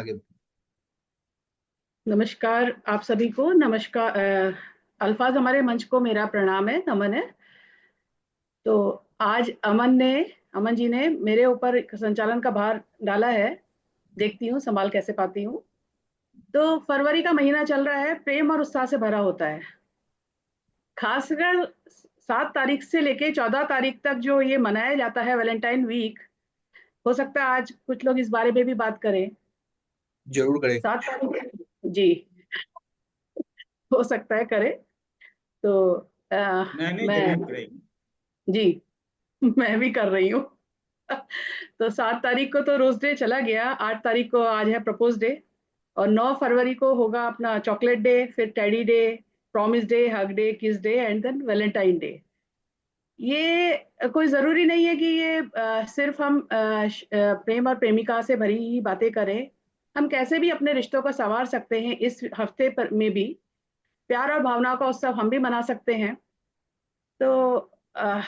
आगे। नमस्कार आप सभी को। नमस्कार। अल्फाज हमारे मंच को मेरा प्रणाम है, नमन है। तो आज अमन जी ने मेरे ऊपर एक संचालन का भार डाला है। देखती हूँ संभाल कैसे पाती हूँ। तो फरवरी का महीना चल रहा है, प्रेम और उत्साह से भरा होता है। खासकर 7 तारीख से लेके 14 तारीख तक जो ये मनाया जाता है वैलेंटाइन वीक। हो सकता है आज कुछ लोग इस बारे में भी बात करें। जरूर करें। 7 तारीख जी, हो सकता है करें। तो नहीं नहीं, मैं जरूर करेंगे। जी मैं भी कर रही हूँ। तो 7 तारीख को तो रोज डे चला गया। 8 तारीख को आज है प्रपोज डे। और 9 फरवरी को होगा अपना चॉकलेट डे, फिर teddy day, promise day, hug day, kiss day and then Valentine day. ये कोई जरूरी नहीं है कि ये सिर्फ हम प्रेम और प्रेमिका से भरी ही बातें करें। हम कैसे भी अपने रिश्तों को संवार सकते हैं इस हफ्ते पर में भी। प्यार और भावनाओं का उत्सव हम भी मना सकते हैं। तो अ,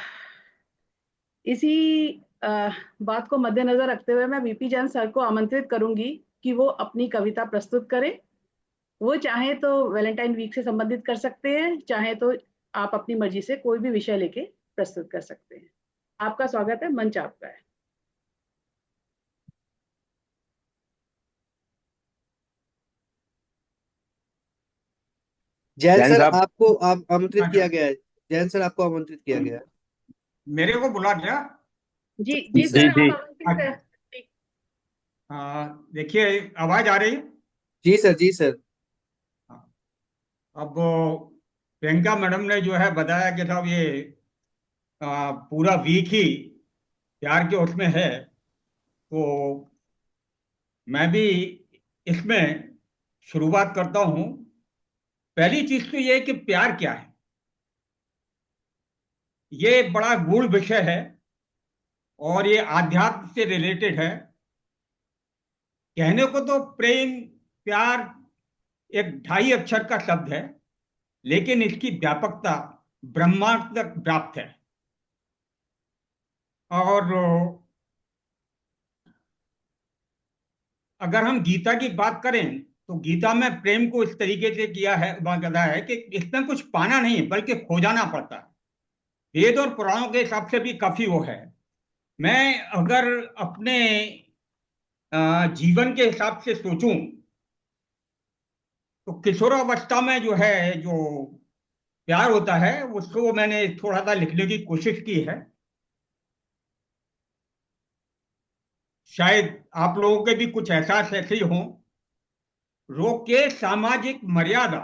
इसी अ, बात को मद्देनजर रखते हुए मैं वीपी जैन सर को आमंत्रित करूंगी कि वो अपनी कविता प्रस्तुत करें। वो चाहे तो वैलेंटाइन वीक से संबंधित कर सकते हैं, चाहे तो आप अपनी मर्जी से कोई भी विषय लेके प्रस्तुत कर सकते हैं। आपका स्वागत है, मंच आपका है। जैन जैन सर, साहब। आपको आप आमंत्रित अच्छा, किया गया है। जैन सर, आपको आमंत्रित किया गया है। मेरे को बुला दिया। जी जी जी सर, जी। आप आमंत्रित है। जी देखिए, आवाज आ रही है। जी सर, जी सर। हाँ, अब प्रियंका मैडम ने जो है बताया कि साहब ये पूरा वीक ही प्यार के उसमें है। तो मैं भी इसमें शुरुआत करता हूँ। पहली चीज तो ये है कि प्यार क्या है। ये बड़ा गूढ़ विषय है और ये आध्यात्म से रिलेटेड है। कहने को तो प्रेम, प्यार एक ढाई अक्षर का शब्द है, लेकिन इसकी व्यापकता ब्रह्मांड तक व्याप्त है। और अगर हम गीता की बात करें तो गीता में प्रेम को इस तरीके से किया है, बताया है कि इसमें कुछ पाना नहीं बल्कि खो जाना पड़ता है। वेद और पुराणों के हिसाब से भी काफी वो है। मैं अगर अपने जीवन के हिसाब से सोचूं तो किशोरावस्था में जो है, जो प्यार होता है, उसको मैंने थोड़ा सा लिखने की कोशिश की है। शायद आप लोगों के भी कुछ एहसास ऐसे ही हों। रोके सामाजिक मर्यादा,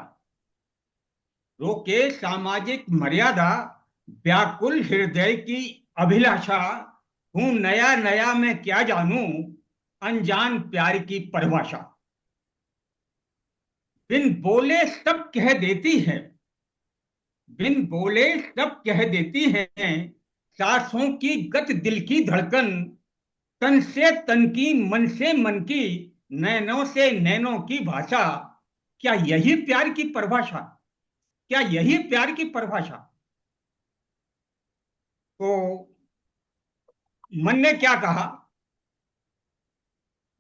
रोके सामाजिक मर्यादा, व्याकुल हृदय की अभिलाषा, हूं नया नया मैं क्या जानूं, अनजान प्यार की परिभाषा। बिन बोले सब कह देती है, बिन बोले सब कह देती हैं, सांसों की गत दिल की धड़कन, तन से तन की मन से मन की, नैनों से नैनों की भाषा। क्या यही प्यार की परिभाषा? क्या यही प्यार की परिभाषा? तो मन ने क्या कहा?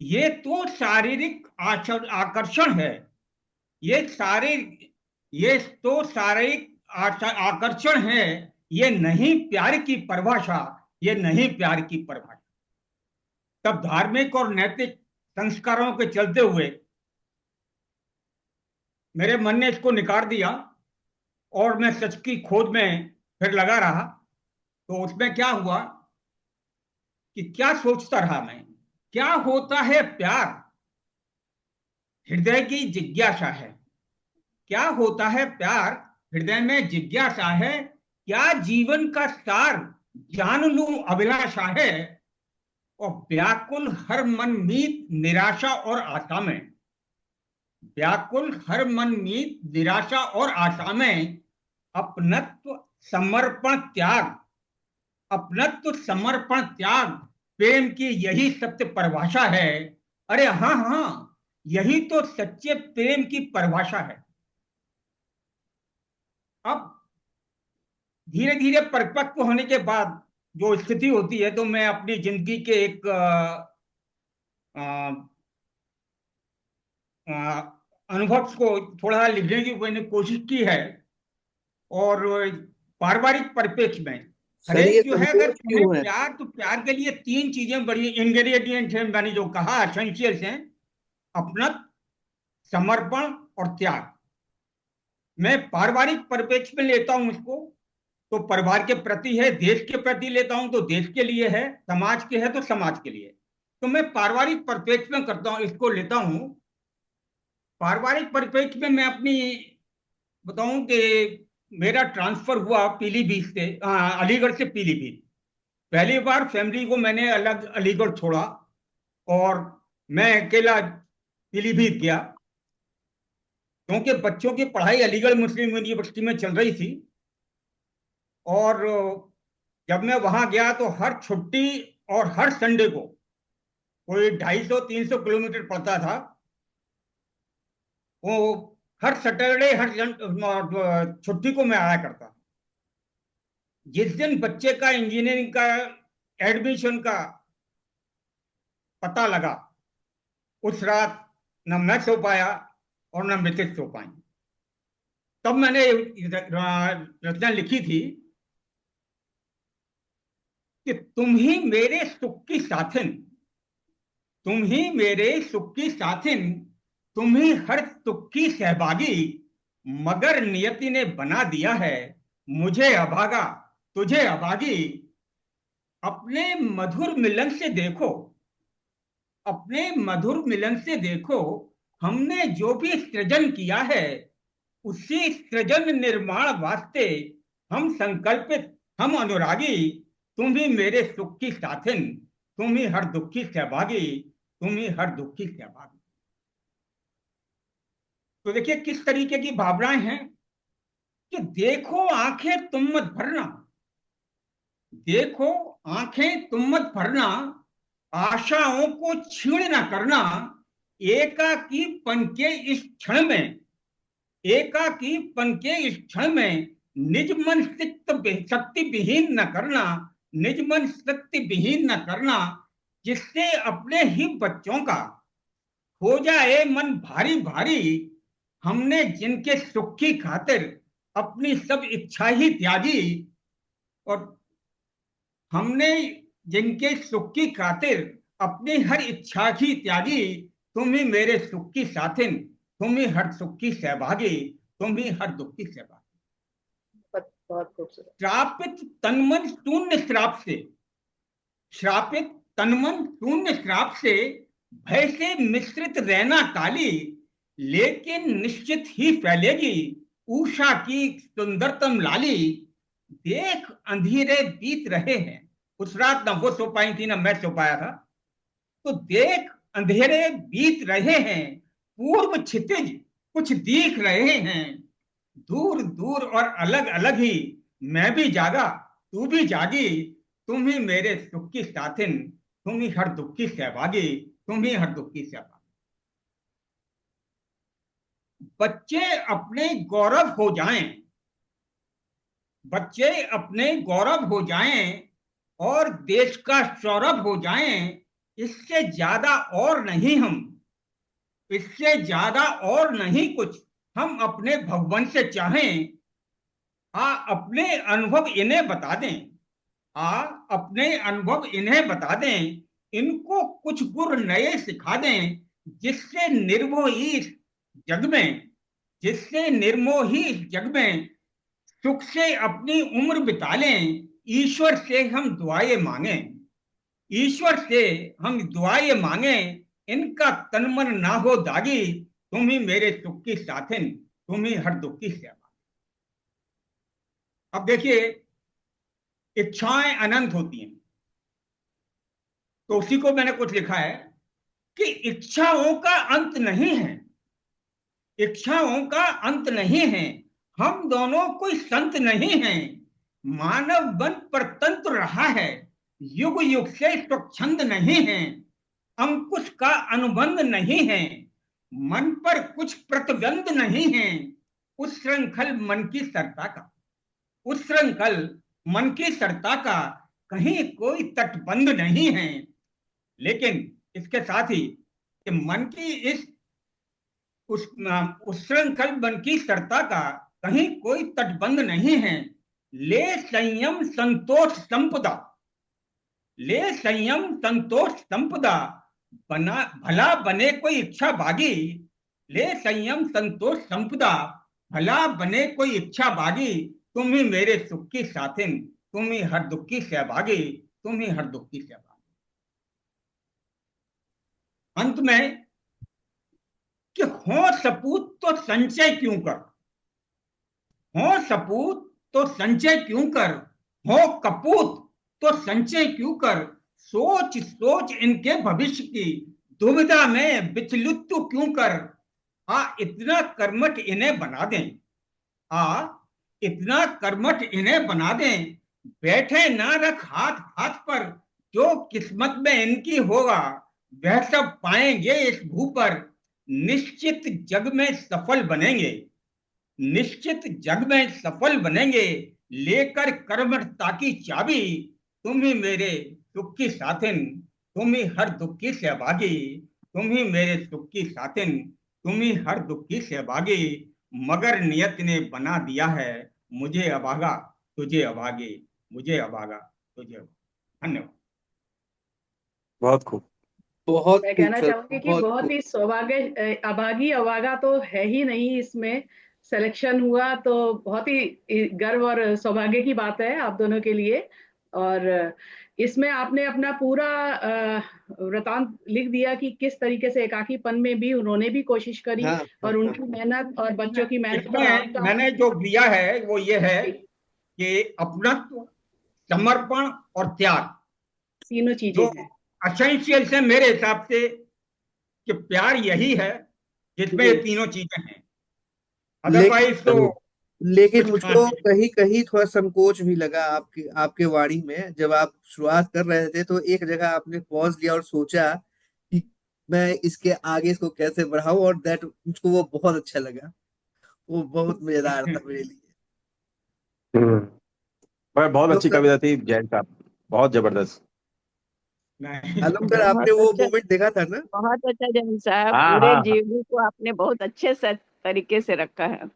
ये तो शारीरिक आकर्षण है। ये सारे ये तो शारीरिक आकर्षण है। ये नहीं प्यार की परिभाषा, ये नहीं प्यार की परिभाषा। तब धार्मिक और नैतिक संस्कारों के चलते हुए मेरे मन ने इसको निकाल दिया और मैं सच की खोज में फिर लगा रहा। तो उसमें क्या हुआ कि क्या सोचता रहा मैं, क्या होता है प्यार? हृदय की जिज्ञासा है। क्या होता है प्यार? हृदय में जिज्ञासा है। क्या जीवन का सार जान लूं अभिलाषा है। और व्याकुल हर मन मीत निराशा और आशा में, व्याकुल हर मन मीत निराशा और आशा में, अपनत्व समर्पण त्याग, अपनत्व समर्पण त्याग, प्रेम की यही सत्य परिभाषा है। अरे हाँ हाँ, यही तो सच्चे प्रेम की परिभाषा है। अब धीरे धीरे परिपक्व होने के बाद जो स्थिति होती है, तो मैं अपनी जिंदगी के एक अनुभव को थोड़ा लिखने की मैंने कोशिश की है। और पारिवारिक परिप्रेक्ष्य में हर सर ये एक जो है, अगर संकोच कहें क्यों है? प्यार, तो प्यार के लिए 3 चीजें बड़ी इंग्रेडिएंट हैं, मैंने जो कहा एसेंशियल्स हैं: अपनत्व, समर्पण और त्याग। मैं पारिवारिक परिप्रेक्ष्य में लेता हूं इसको, तो परिवार के प्रति है, देश के प्रति लेता हूं तो देश के लिए है, समाज के है तो समाज के लिए। तो मैं पारिवारिक परिप्रेक्ष्य में करता हूं, इसको लेता हूं। पारिवारिक परिप्रेक्ष्य में मैं अपनी बताऊं कि मेरा ट्रांसफर हुआ पीलीभीत से, अलीगढ़ से पीलीभीत। पहली बार फैमिली को मैंने अलग अलीगढ़ छोड़ा और मैं अकेला पीलीभीत गया, क्योंकि बच्चों की पढ़ाई अलीगढ़ मुस्लिम यूनिवर्सिटी में चल रही थी। और जब मैं वहां गया तो हर छुट्टी और हर संडे को कोई 250-300 किलोमीटर पड़ता था, वो हर सैटरडे हर छुट्टी को मैं आया करता। जिस दिन बच्चे का इंजीनियरिंग का एडमिशन का पता लगा, उस रात न मैं सो पाया और न मिसेज सो पाई। तब मैंने रचना लिखी थी कि तुम ही मेरे सुख की साथिन, तुम ही मेरे सुख की साथिन, तुम ही हर सुख की सहभागी, मगर नियति ने बना दिया है मुझे अभागा तुझे अभागी। अपने मधुर मिलन से देखो, अपने मधुर मिलन से देखो, हमने जो भी सृजन किया है, उसी सृजन निर्माण वास्ते हम संकल्पित, हम अनुरागी। तुम ही मेरे सुख की साथिन, तुम ही हर दुख की सहभागी, तुम ही हर दुख की सहभागी। तो देखिए किस तरीके की भावनाएं हैं कि देखो आंखें तुम मत भरना, देखो आंखें तुम मत भरना, आशाओं को छीण न करना, एकाकीपन के इस क्षण में, एकाकीपन के इस क्षण में निज मन शक्ति विहीन न करना, निज मन शक्ति विहीन न करना, जिससे अपने ही बच्चों का हो जाए मन भारी भारी। हमने जिनके सुख की खातिर अपनी सब इच्छा ही त्यागी, और हमने जिनके सुख की खातिर अपनी हर इच्छा ही त्यागी, तुम ही मेरे सुख की साथिन, तुम ही हर सुख की सहभागी, तुम ही हर दुख की सहभागी। बहुत खूबसूरत। श्रापित तनमन शून्य श्राप से, श्रापित तनमन शून्य श्राप से, भय से मिश्रित रहना काली, लेकिन निश्चित ही फैलेगी उषा की सुंदरतम लाली। देख अंधेरे बीत रहे हैं, उस रात ना वो सो पाई थी ना मैं सो पाया था। तो देख अंधेरे बीत रहे हैं, पूर्व क्षितिज कुछ दिख रहे हैं, दूर दूर और अलग अलग ही मैं भी जागा तू भी जागी। तुम ही मेरे सुख की साथिन, तुम ही हर दुख की सहभागी, तुम ही हर दुख की सहभागी। बच्चे अपने गौरव हो जाएं, बच्चे अपने गौरव हो जाएं और देश का सौरभ हो जाएं, इससे ज्यादा और नहीं हम, इससे ज्यादा और नहीं कुछ हम अपने भगवान से चाहें। अपने अनुभव इन्हें बता दें, अपने अनुभव इन्हें बता दें, इनको कुछ गुर नए सिखा दें, जिससे निर्मोही इस जग में, जिससे निर्मोही इस जग में सुख से अपनी उम्र बिता लें। ईश्वर से हम दुआएं मांगे, ईश्वर से हम दुआएं मांगे, इनका तन मन ना हो दागी। तुम ही मेरे सुख की साथिन, तुम ही हर दुख की सेवा। अब देखिए, इच्छाएं अनंत होती हैं, तो उसी को मैंने कुछ लिखा है कि इच्छाओं का अंत नहीं है, इच्छाओं का अंत नहीं है, हम दोनों कोई संत नहीं हैं, मानव बन परतंत्र रहा है, युग युग से स्वच्छंद नहीं है, अंकुश का अनुबंध नहीं है, मन पर कुछ प्रतिबंध नहीं है, उस श्रृंखल मन की सरता का, उस श्रृंखल मन की सरता का कहीं कोई तटबंध नहीं है। लेकिन इसके साथ ही कि मन की इस उच्छृंखल मन की सरता का कहीं कोई तटबंध नहीं है। ले संयम संतोष संपदा, ले संयम संतोष संपदा, बना भला बने कोई इच्छा भागी। ले संयम संतोष संपदा, भला बने कोई इच्छा भागी। तुम ही मेरे सुख की साथिन, तुम ही हर दुख की सहभागी, तुम ही हर दुख की सहभागी। अंत में कि हो सपूत तो संचय क्यों कर, हो सपूत तो संचय क्यों कर, हो कपूत तो संचय क्यों कर। सोच सोच इनके भविष्य की, दुविधा में विचलित तो क्यों कर। इतना कर्मठ इन्हें बना दें, इतना कर्मठ इन्हें बना दें। बैठे ना रख हाथ हाथ पर, जो किस्मत में इनकी होगा वह सब पाएंगे इस भू पर। निश्चित जग में सफल बनेंगे, निश्चित जग में सफल बनेंगे। लेकर कर्मठता की चाबी, तुम ही मेरे सुख की साथिन, तुम ही हर दुख की सहभागी। तुम ही मेरे सुख की साथिन, तुम ही हर दुख की सहभागी। मगर नियत ने बना दिया है मुझे अभागा, तुझे अभागे, मुझे अभागा तुझे अभागा। धन्यवाद। बहुत खूब। बहुत मैं खूब कहना सर, चाहूंगी कि बहुत बहुत खूब। ही सौभाग्य, अभागी अभागा तो है ही नहीं, इसमें सिलेक्शन हुआ तो बहुत ही गर्व और सौभाग्य की बात है आप दोनों के लिए। और इसमें आपने अपना पूरा वृतांत लिख दिया कि किस तरीके से एकाकीपन में भी उन्होंने भी कोशिश करी, हाँ हाँ और हाँ। उनकी मेहनत और बच्चों की मेहनत और इसमें आपका मैंने जो लिया है वो ये है कि अपनत्व, समर्पण और त्याग, तीनों जो चीजें हैं। असेंशियल है मेरे हिसाब से, कि प्यार यही है जिसमें ये जी तीनों चीजें हैं। लेकिन अदरवाइज तो लेकिन कुछ मुझको कहीं कहीं थोड़ा संकोच भी लगा आपके आपके वाणी में। जब आप शुरुआत कर रहे थे तो एक जगह आपने पॉज लिया और सोचा कि मैं इसके आगे इसको कैसे बढ़ाऊं, और दैट मुझको वो बहुत अच्छा लगा। वो बहुत मजेदार था मेरे लिए। पर बहुत आलोक अच्छी सर, कविता थी जैन साहब, बहुत जबरदस्त। नहीं। आलोक सर, आपने बहुत वो अच्छा, मोमेंट देखा था ना? बहुत अच्छा जैन साहब, हाँ पूरे हाँ हाँ, जीवन को आपने बहुत अच्छे से तरीके से रखा है।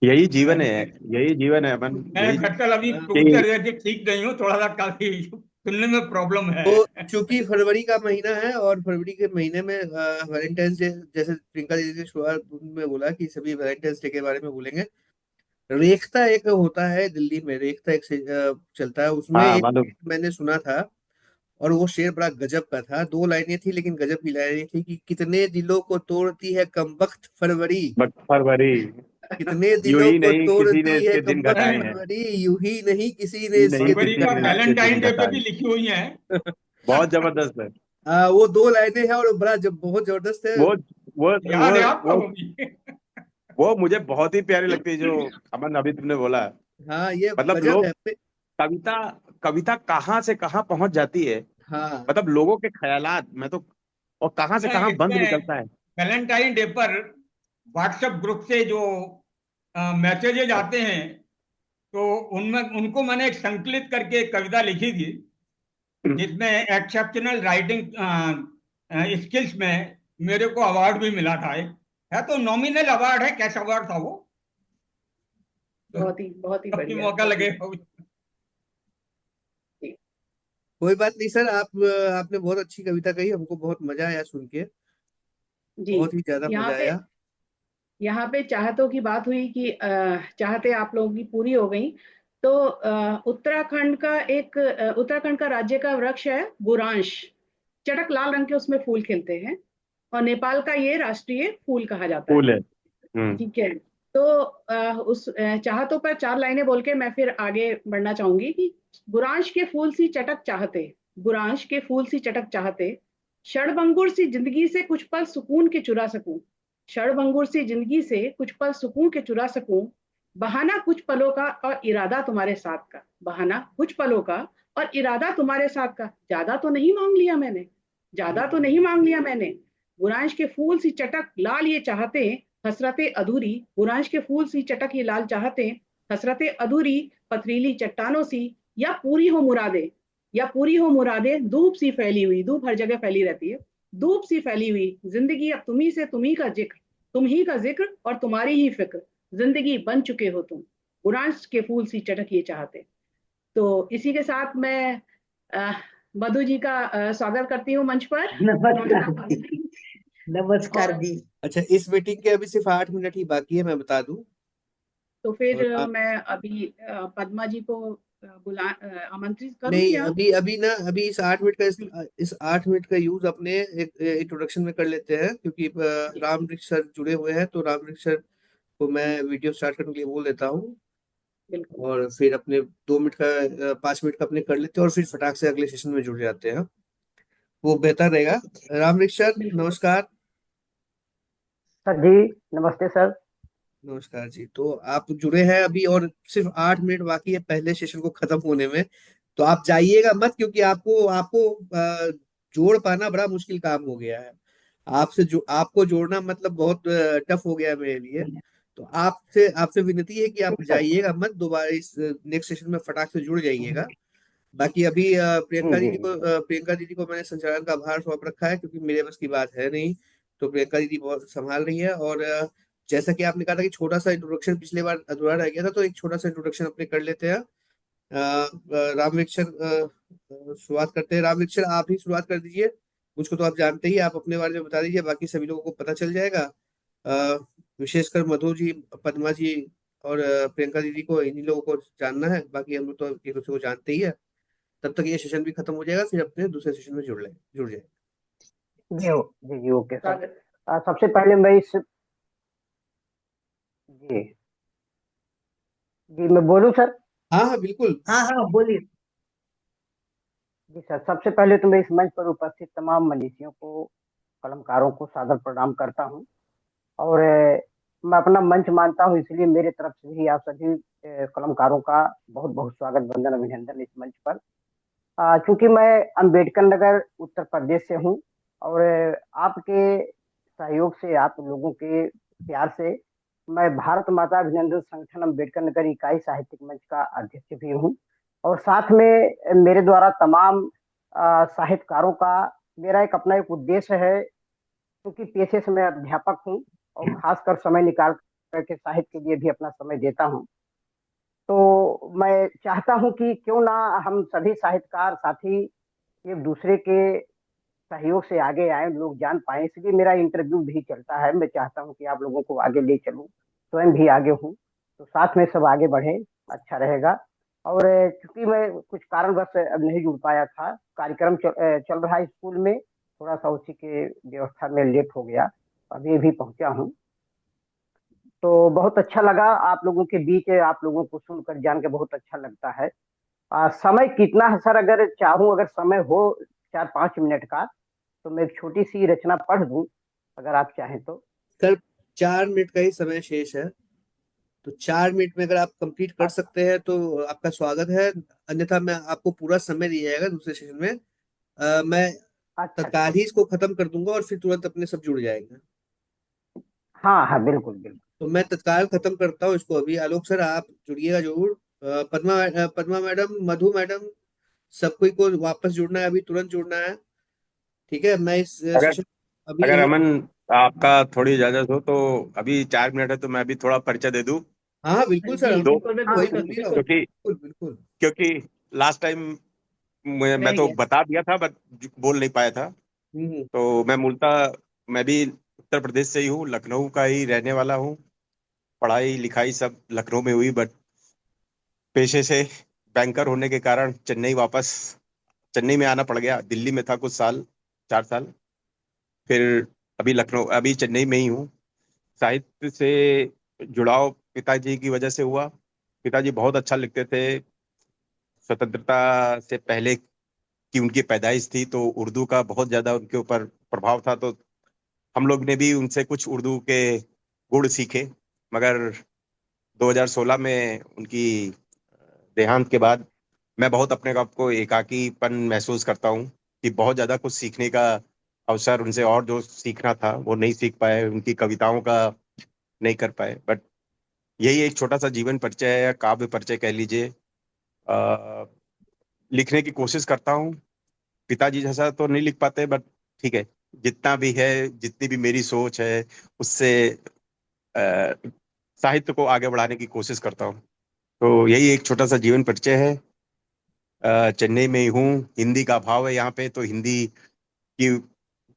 यही जीवन है, यही जीवन है अमन, मैं यही खट्टर अभी हाँ। पूरी कि तरह से ठीक नहीं हूँ, थोड़ा सा काफी सुनने में प्रॉब्लम है। तो चूंकि फरवरी का महीना है और फरवरी के महीने में वैलेंटाइंस डे, जैसे प्रियंका दीदी ने शुरुआत में बोला कि सभी वैलेंटाइंस डे के बारे में बोलेंगे। रेख्ता एक होता है दिल्ली में, रेख्ता एक चलता है, उसमें हाँ एक मालूम। मैंने सुना था, और वो शेर बड़ा गजब का था। दो लाइनें थी लेकिन गजब की लाइनें थी कि कितने दिलों को तोड़ती है कमबख्त फरवरी, बट फरवरी, कितने यूं दिलों ही को नहीं किसी ने तोड़ती है इसके दिन कमबख्त घटाए नहीं, हैं, फरवरी, यूं ही नहीं किसी ने ही नहीं इसके दिन फरवरी किसी का ने घटाए। इसके दिन वैलेंटाइन डे पे घटाए। भी लिखी हुई है। बहुत जबरदस्त है। वो दो लाइनें हैं और बड़ा जब बहुत जबरदस्त है। वो वो याद वो है आपको वो वो भी? वो मुझे बहुत ही प्यारी लगती है जो अमन अभी तुमने बोला। हाँ, ये मतलब गजब लोग, है। कविता कविता कहाँ से कहाँ पहुंच जाती है, हाँ मतलब लोगों के ख्यालात में तो, और कहाँ से नहीं, कहाँ बंद इसमें निकलता है। वैलेंटाइन डे पर व्हाट्सएप ग्रुप से जो मैसेजेज आते हैं, तो उनमें उनको मैंने एक संकलित करके एक कविता लिखी थी, जिसमें एक्सेप्शनल राइटिंग स्किल्स में मेरे को अवार्ड भी मिला था। एक है तो नॉमिनल अवार्ड है, कैसा अवार्ड था वो, तो बहुत ही कभी बढ़िया, मौका बहुत ही लगे। जी। कोई बात नहीं सर, आपने बहुत अच्छी कविता कही, हमको बहुत मजा आया सुन के, जी बहुत ही ज्यादा यहाँ मजा पे आया। यहाँ पे चाहतों की बात हुई कि चाहते आप लोगों की पूरी हो गई। तो उत्तराखंड का राज्य का वृक्ष है बुरांश। चटक लाल रंग के उसमें फूल खिलते हैं, और नेपाल का ये राष्ट्रीय फूल कहा जाता है। फूल है। ठीक है। तो चाहतों पर चार लाइनें बोल के मैं फिर आगे बढ़ना चाहूंगी कि बुरांश के फूल सी चटक चाहते, बुरांश के फूल सी चटक चाहते, क्षणभंगुर सी जिंदगी से कुछ पल सुकून के चुरा सकूं, क्षणभंगुर सी जिंदगी से कुछ पल सुकून के चुरा सकूं, बहाना कुछ पलों का और इरादा तुम्हारे साथ का, बहाना कुछ पलों का और इरादा तुम्हारे साथ का, ज्यादा तो नहीं मांग लिया मैंने, ज्यादा तो नहीं मांग लिया मैंने। बुरांश के फूल सी चटक लाल ये चाहते, हसरतें अधूरी, बुरांश के फूल सी चटक ये लाल चाहते, हसरतें अधूरी, पथरीली चट्टानों सी, या पूरी हो मुरादे, या पूरी हो मुरादे, धूप सी फैली हुई, धूप हर जगह फैली रहती है, धूप सी फैली हुई जिंदगी अब तुम्ही से तुम्ही का जिक्र, तुम ही का जिक्र और तुम्हारी ही फिक्र, जिंदगी बन चुके हो तुम, गुरांश के फूल सी चटक ये चाहते। तो इसी के साथ मैं अ, मधु जी का स्वागत करती हूँ मंच पर। नमस्कार नमस्कार और जी। अच्छा, इस मीटिंग के अभी सिर्फ 8 मिनट ही बाकी है, मैं बता दूं। तो फिर और आप मैं अभी पद्मा जी को आमंत्रित करूं नहीं, या? अभी अभी ना, अभी इस 8 मिनट का इस 8 मिनट का यूज अपने एक इंट्रोडक्शन में कर लेते हैं, क्योंकि रामवृक्ष सर जुड़े हुए हैं, तो रामवृक्ष सर को मैं वीडियो स्टार्ट करने के लिए बोल देता हूँ। बिल्कुल। और फिर अपने 2 मिनट का 5 मिनट का अपने कर लेते हैं, और फिर फटाक से अगले सेशन में जुड़ जाते हैं, वो बेहतर रहेगा। रामवृक्ष सर, बिल्कुल नमस्कार। सर जी, नमस्ते सर। नमस्कार जी। तो आप जुड़े हैं अभी, और सिर्फ 8 मिनट बाकी है पहले सेशन को खत्म होने में। तो आप जाइएगा मत, क्योंकि आपको आपको जोड़ पाना बड़ा मुश्किल काम हो गया है। आपको जोड़ना मतलब बहुत टफ हो गया है मेरे लिए। तो आपसे आपसे विनती है कि आप ठीक सर। जाइएगा मत, दोबारा इस नेक्स्ट सेशन में फटाक से जुड़ जाइएगा। बाकी अभी जी जी जी। प्रियंका दीदी को मैंने संचालन का भार सौंप रखा है, क्योंकि मेरे बस की बात है नहीं। तो प्रियंका दीदी बहुत संभाल रही है। और जैसा कि आपने कहा था कि छोटा सा इंट्रोडक्शन पिछले बार अधूरा रह गया था, तो एक छोटा सा इंट्रोडक्शन अपने कर लेते हैं। रामविक्षर शुरुआत करते हैं। रामविक्षर, आप ही शुरुआत कर दीजिए। मुझको तो आप जानते ही, आप अपने बारे में बता दीजिए, बाकी सभी लोगों को पता चल जाएगा। अ, विशेषकर मधु जी, पद्मा जी और प्रियंका दीदी को, इन्हीं लोगों को जानना है। बाकी हम लोग तो एक दूसरे को जानते ही है। तब तक ये सेशन भी खत्म हो जाएगा, फिर अपने दूसरे सेशन में जुड़ जाए। जी जी, ओके सर। स्वागत। सबसे पहले मैं इस जी जी मैं बोलूं सर? हाँ हाँ, बिल्कुल। हाँ हाँ, बोलिए। जी सर, सबसे पहले तो मैं इस मंच पर उपस्थित तमाम मनीषियों को, कलमकारों को सादर प्रणाम करता हूँ। और मैं अपना मंच मानता हूँ, इसलिए मेरे तरफ से भी आप सभी कलमकारों का बहुत बहुत स्वागत, वंदन, अभिनंदन इस मंच पर। चूंकि मैं अंबेडकर नगर उत्तर प्रदेश से हूँ, और आपके सहयोग से, आप लोगों के प्यार से, मैं भारत माता अभिनंदन संगठन अंबेडकर नगर इकाई साहित्यिक मंच का अध्यक्ष भी हूँ। और साथ में मेरे द्वारा तमाम साहित्यकारों का, मेरा एक अपना एक उद्देश्य है, क्योंकि पेशे से मैं अध्यापक हूँ, और खासकर समय निकाल करके साहित्य के लिए भी अपना समय देता हूँ। तो मैं चाहता हूं कि क्यों ना हम सभी साहित्यकार साथी एक दूसरे के सहयोग से आगे आए, लोग जान पाए, इसलिए मेरा इंटरव्यू भी चलता है। मैं चाहता हूं कि आप लोगों को आगे ले चलूं, स्वयं भी आगे हूं, तो साथ में सब आगे बढ़े, अच्छा रहेगा। और चूंकि मैं कुछ कारणवश अब नहीं जुड़ पाया था, कार्यक्रम चल रहा है स्कूल में, थोड़ा सा उसी के व्यवस्था में लेट हो गया, अभी भी पहुंचा हूँ। तो बहुत अच्छा लगा आप लोगों के बीच, आप लोगों को सुनकर जान के बहुत अच्छा लगता है। समय कितना है सर? अगर चाहूँ, अगर समय हो 4-5 मिनट का, तो मैं एक छोटी सी रचना पढ़ दूं, अगर आप चाहें तो। सर, 4 मिनट का ही समय शेष है। तो 4 मिनट में अगर आप कंप्लीट कर सकते हैं तो आपका स्वागत है। अन्यथा मैं आपको पूरा समय दिया जाएगा दूसरे सेशन में। मैं अच्छा तत्काल अच्छा। ही इसको खत्म कर दूंगा, और फिर तुरंत अपने सब जुड़ जाएंगे। हाँ हाँ, बिल्कुल बिल्कुल। तो मैं तत्काल खत्म करता हूँ इसको अभी। आलोक सर, आप जुड़िएगा जरूर। पद्मा मैडम, मधु मैडम, सब कोई को वापस जुड़ना है, अभी तुरंत जुड़ना है। ठीक है, मैं इस अगर सेशन अभी अगर यहीं। अमन, आपका थोड़ी इजाजत हो तो अभी 4 मिनट है तो मैं भी थोड़ा परिचय दे दूं। हाँ हाँ, बिल्कुल सर, जी हम दो, बिल्कुल तो बिल्कुल वही बिल्कुल बोल ही रहा हूँ। बिल्कुल। क्योंकि बिल्कुल बिल्कुल। क्योंकि लास्ट टाइम मैं रह तो गया। बता दिया था बट बोल नहीं पाया था। हम्म। तो मैं भी उत्तर प्रदेश से ही हूँ, लखनऊ का ही रहने वाला हूँ। पढ़ाई लिखाई सब लखनऊ में हुई, बट पेशे से बैंकर होने के कारण चेन्नई में आना पड़ गया। दिल्ली में था कुछ साल, 4 साल। फिर अभी चेन्नई में ही हूँ। साहित्य से जुड़ाव पिताजी की वजह से हुआ। पिताजी बहुत अच्छा लिखते थे। स्वतंत्रता से पहले की उनकी पैदाइश थी, तो उर्दू का बहुत ज्यादा उनके ऊपर प्रभाव था। तो हम लोग ने भी उनसे कुछ उर्दू के गुण सीखे। मगर 2016 में उनकी देहांत के बाद मैं बहुत अपने आप को एकाकीपन महसूस करता हूँ, कि बहुत ज्यादा कुछ सीखने का अवसर उनसे, और जो सीखना था वो नहीं सीख पाए, उनकी कविताओं का नहीं कर पाए। बट यही एक छोटा सा जीवन परिचय है, या काव्य परिचय कह लीजिए। लिखने की कोशिश करता हूँ। पिताजी जैसा तो नहीं लिख पाते, बट ठीक है, जितना भी है, जितनी भी मेरी सोच है, उससे अ, साहित्य को आगे बढ़ाने की कोशिश करता हूँ। तो यही एक छोटा सा जीवन परिचय है। चेन्नई में ही हूँ। हिंदी का अभाव है यहाँ पे, तो हिंदी की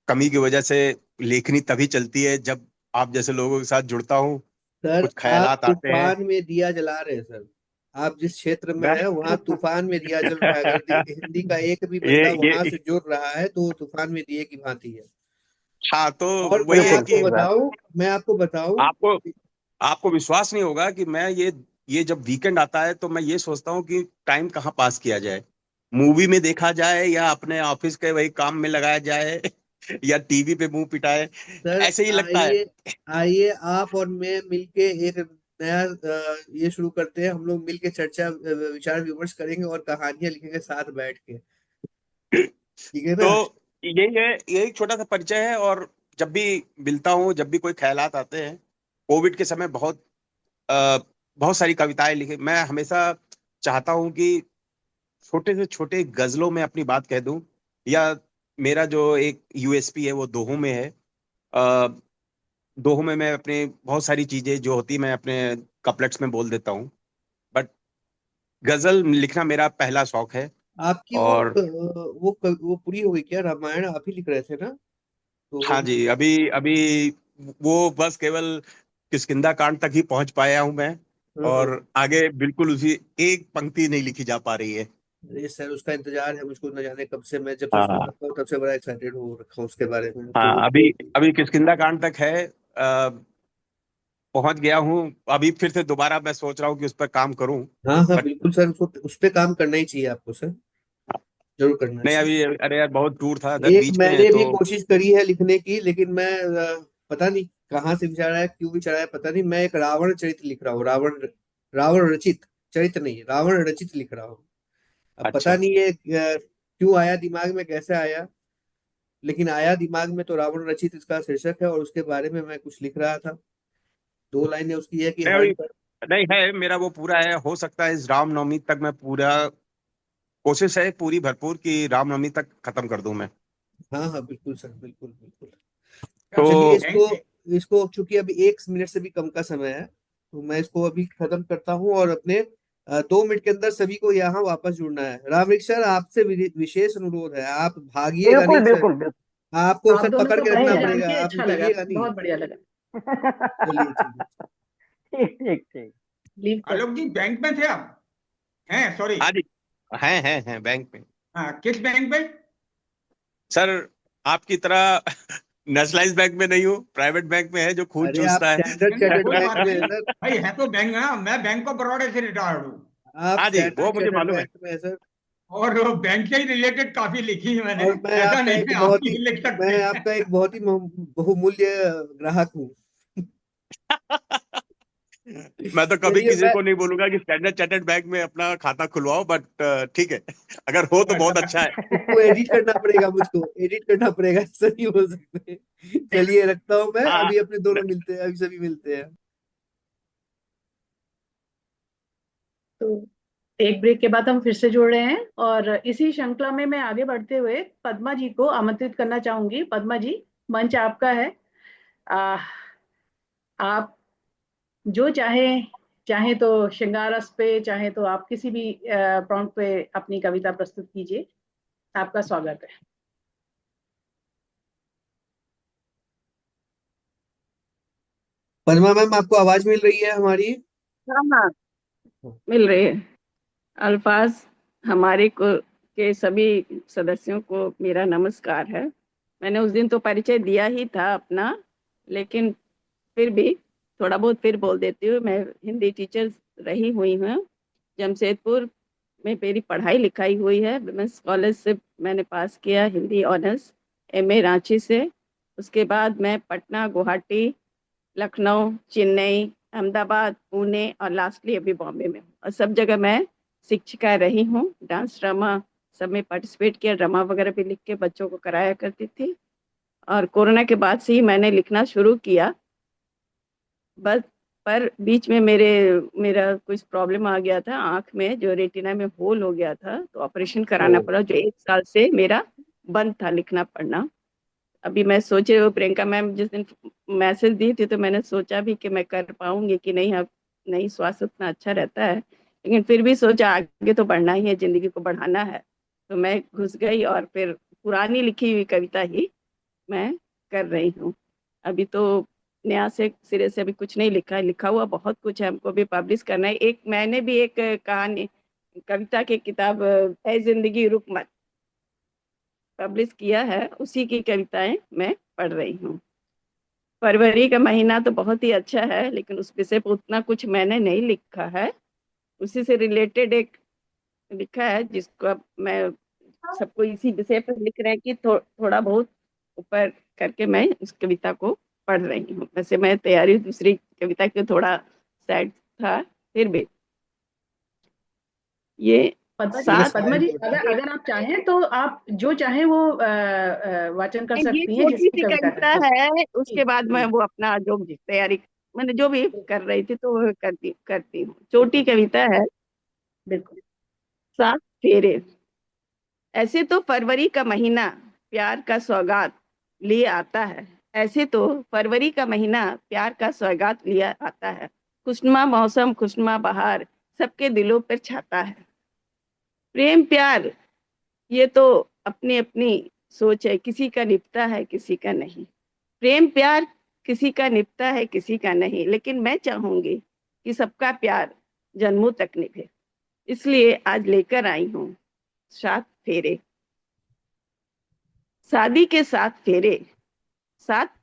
कमी की वजह से लेखनी तभी चलती है जब आप जैसे लोगों के साथ जुड़ता हूँ, सर कुछ आप ख्यालात आते हैं। तूफान में दिया जला रहे हैं सर। आप जिस क्षेत्र में मैं है वहां तूफान में दिया जल रहा है। अगर हिंदी का एक भी ये बंदा वहां ये से जुड़ रहा है तो वो तूफान में दिए की भांति है। हाँ, तो और वही है कि मैं आपको बताऊं। आपको आपको विश्वास नहीं होगा कि मैं ये जब वीकेंड आता है तो मैं ये सोचता हूँ कि टाइम कहाँ पास किया जाए, मूवी में देखा जाए या अपने ऑफिस के वही काम में लगाया जाए या टीवी पे मुंह पिटाए, सर ऐसे ही लगता है। आइए, आइए आप और मैं मिलके एक नया ये शुरू करते हैं। हम लोग मिलके चर्चा विचार विमर्श करेंगे और कहानियां लिखेंगे साथ बैठ के। ठीक है तो ना? यही है, यही छोटा सा परिचय है। और जब भी मिलता हूँ, जब भी कोई ख्यालात आते हैं, कोविड के समय अ, बहुत सारी कविताएं लिखी। मैं हमेशा चाहता हूँ कि छोटे से छोटे गजलों में अपनी बात कह दूं, या मेरा जो एक यूएसपी है वो दोहों में है। अ, दोहों में मैं अपने बहुत सारी चीजें जो होती मैं अपने कपलेट्स में बोल देता हूँ। बट गजल लिखना मेरा पहला शौक है। आपकी और वो पूरी हो गई क्या? रामायण आप ही लिख रहे थे ना? हाँ तो जी, अभी अभी वो बस केवल किष्किंधा कांड तक ही पहुंच पाया हूं मैं। और हाँ, आगे बिल्कुल उसी एक पंक्ति नहीं लिखी जा पा रही है। ये सर उसका इंतजार है मुझको, न जाने कब से। मैं जब से शुरू हाँ करता हूँ तब से बड़ा एक्साइटेड हो रखा हूँ उसके बारे में। तो हाँ, अभी अभी किष्किंधा कांड तक है। पहुंच गया हूँ। अभी फिर से दोबारा मैं सोच रहा हूँ कि उस पर काम करूं। हाँ हाँ बट बिल्कुल सर, उसको उस पे काम करना ही चाहिए आपको सर। जरूर करना नहीं, चाहिए। अभी अरे यार बहुत टूर था इधर एक बीच में मैंने तो। भी कोशिश करी है लिखने की, लेकिन मैं पता नहीं कहाँ से विचार आया, क्यों विचार आया पता नहीं। मैं एक रावण चरित्र लिख रहा हूँ। रावण, रावण रचित चरित्र नहीं, रावण रचित लिख रहा हूँ। अब पता अच्छा। नहीं ये क्यों आया दिमाग में, कैसे आया, लेकिन आया दिमाग में। तो रावण रचित इसका शीर्षक है और उसके बारे में मैं कुछ लिख रहा था। दो लाइनें उसकी है कि नहीं हर अभी नहीं है, मेरा वो पूरा है। हो सकता है इस रामनवमी तक मैं पूरा, कोशिश है पूरी भरपूर कि रामनवमी तक खत्म कर दूं मैं। हाँ हाँ बिल्कुल सर, बिल्कुल बिल्कुल। तो चलिए थैंक इसको, इसको चूंकि अभी 1 मिनट से भी कम का समय है, तो मैं इसको अभी खत्म करता हूँ। और अपने 2 मिनट के अंदर सभी को यहाँ वापस जुड़ना है। रामरिक सर आपसे विशेष अनुरोध है, आप भागिएगा बिल्कुल नहीं सर। बिल्कुल बिल्कुल। आपको आप सर दोनों पकड़ को के नहीं रखना परिचय नहीं। जान पड़ेगा, के आप अच्छा लगा, निकलिएगा नहीं। बहुत बढ़िया लगा। चलिए चलिए। ठीक ठीक ठीक। लीव कर। आलोक जी बैंक में थे आप? हैं, सॉरी। हाँ जी, हैं बैंक में। हाँ, किस बैंक में? सर आपकी तरह नेशनलाइज बैंक में नहीं हूँ, प्राइवेट बैंक में है जो खून अरे आप चूसता स्टैंडर्ड नहीं नहीं, चार्टर्ड कोई बैंक बात में है नहीं। सर। भाई है तो बैंक ना, मैं बैंक ऑफ बड़ौदा से रिटायर्ड हूँ। आप हाँ जी, स्टैंडर्ड वो मुझे चार्टर्ड मालूम है। बैंक में है सर। और बैंक से ही रिलेटेड काफी लिखी है मैंने। और मैं ऐसा आपका नहीं एक है आप बहुत ही नहीं लिख मैं सकते। आपका एक बहुत ही बहुमूल्य ग्राहक हूँ। मैं तो कभी चलिए किसी मैं को नहीं बोलूंगा कि स्टैंडर्ड चार्टर्ड बैंक में अपना खाता खुलवाओ, बट ठीक है, अगर हो तो बहुत अच्छा है। इसको एडिट करना पड़ेगा, मुझको एडिट करना पड़ेगा, ऐसा नहीं हो सकते। चलिए रखता हूँ मैं, हाँ, अभी अपने दोनों मिलते हैं, अभी सभी मिलते हैं। तो एक ब्रेक के बाद हम फिर से जुड़ रहे हैं और इसी श्रृंखला में मैं आगे बढ़ते हुए पद्मा जी को आमंत्रित करना चाहूंगी। पद्मा जी, मंच आपका है। आ, आप जो चाहे, चाहे तो श्रृंगार रस पे, चाहे तो आप किसी भी प्रॉम्प्ट पे अपनी कविता प्रस्तुत कीजिए। आपका स्वागत है। पद्मा मैम आपको आवाज मिल रही है हमारी? हाँ हाँ, मिल रही है। अल्फाज हमारे को के सभी सदस्यों को मेरा नमस्कार है। मैंने उस दिन तो परिचय दिया ही था अपना, लेकिन फिर भी थोड़ा बहुत फिर बोल देती हूँ। मैं हिंदी टीचर रही हुई हूँ। जमशेदपुर में मेरी पढ़ाई लिखाई हुई है। मैं कॉलेज से मैंने पास किया हिंदी ऑनर्स, एमए रांची से। उसके बाद मैं पटना, गुवाहाटी, लखनऊ, चेन्नई, अहमदाबाद, पुणे और लास्टली अभी बॉम्बे में हूँ। और सब जगह मैं शिक्षिका रही हूँ। डांस ड्रामा सब में पार्टिसिपेट किया, ड्रामा वगैरह भी लिख के बच्चों को कराया करती थी। और कोरोना के बाद से ही मैंने लिखना शुरू किया। बस पर बीच में मेरा कुछ प्रॉब्लम आ गया था आंख में, जो रेटिना में होल हो गया था, तो ऑपरेशन ओ, कराना पड़ा, जो 1 साल से मेरा बंद था लिखना पढ़ना। अभी मैं सोचे वो प्रियंका मैम जिस दिन मैसेज दी थी तो मैंने सोचा भी कि मैं कर पाऊंगी कि नहीं। अब नहीं, स्वास्थ्य उतना अच्छा रहता है, लेकिन फिर भी सोचा आगे तो बढ़ना ही है, जिंदगी को बढ़ाना है। तो मैं घुस गई और फिर पुरानी लिखी हुई कविता ही मैं कर रही हूँ। अभी तो नया से सिरे से अभी कुछ नहीं लिखा है, लिखा हुआ बहुत कुछ है, हमको भी पब्लिश करना है। एक मैंने भी एक कहानी कविता की किताब ऐ जिंदगी रुक मत पब्लिश किया है, उसी की कविताएं मैं पढ़ रही हूँ। फरवरी का महीना तो बहुत ही अच्छा है, लेकिन उस विषय पर उतना कुछ मैंने नहीं लिखा है। उसी से रिलेटेड एक लिखा है जिसको अब मैं सबको इसी विषय पर लिख रहे हैं कि थोड़ा बहुत ऊपर करके मैं इस कविता को पढ़ रही हूँ। वैसे मैं तैयारी दूसरी कविता की थोड़ा सैड था, फिर भी ये सात पद्मा जी अगर आप चाहें तो आप जो चाहें वो वाचन कर ये सकती हैं छोटी जिसकी सी कविता कविता है। है, जी उसके बाद मैं जी वो अपना जो तैयारी मैंने जो भी कर रही थी तो वो करती हूँ। छोटी कविता है। बिल्कुल। 7 फेरे। ऐसे तो फरवरी का महीना प्यार का सौगात लिए आता है। ऐसे तो फरवरी का महीना प्यार का सौगात लिए आता है। खुशनुमा मौसम, खुशनुमा बहार सबके दिलों पर छाता है। प्रेम प्यार ये तो अपनी अपनी सोच है, किसी का निपटा है किसी का नहीं। प्रेम प्यार किसी का निपटा है किसी का नहीं, लेकिन मैं चाहूंगी कि सबका प्यार जन्मों तक निभे। इसलिए आज लेकर आई हूँ 7 फेरे। शादी के 7 फेरे। 7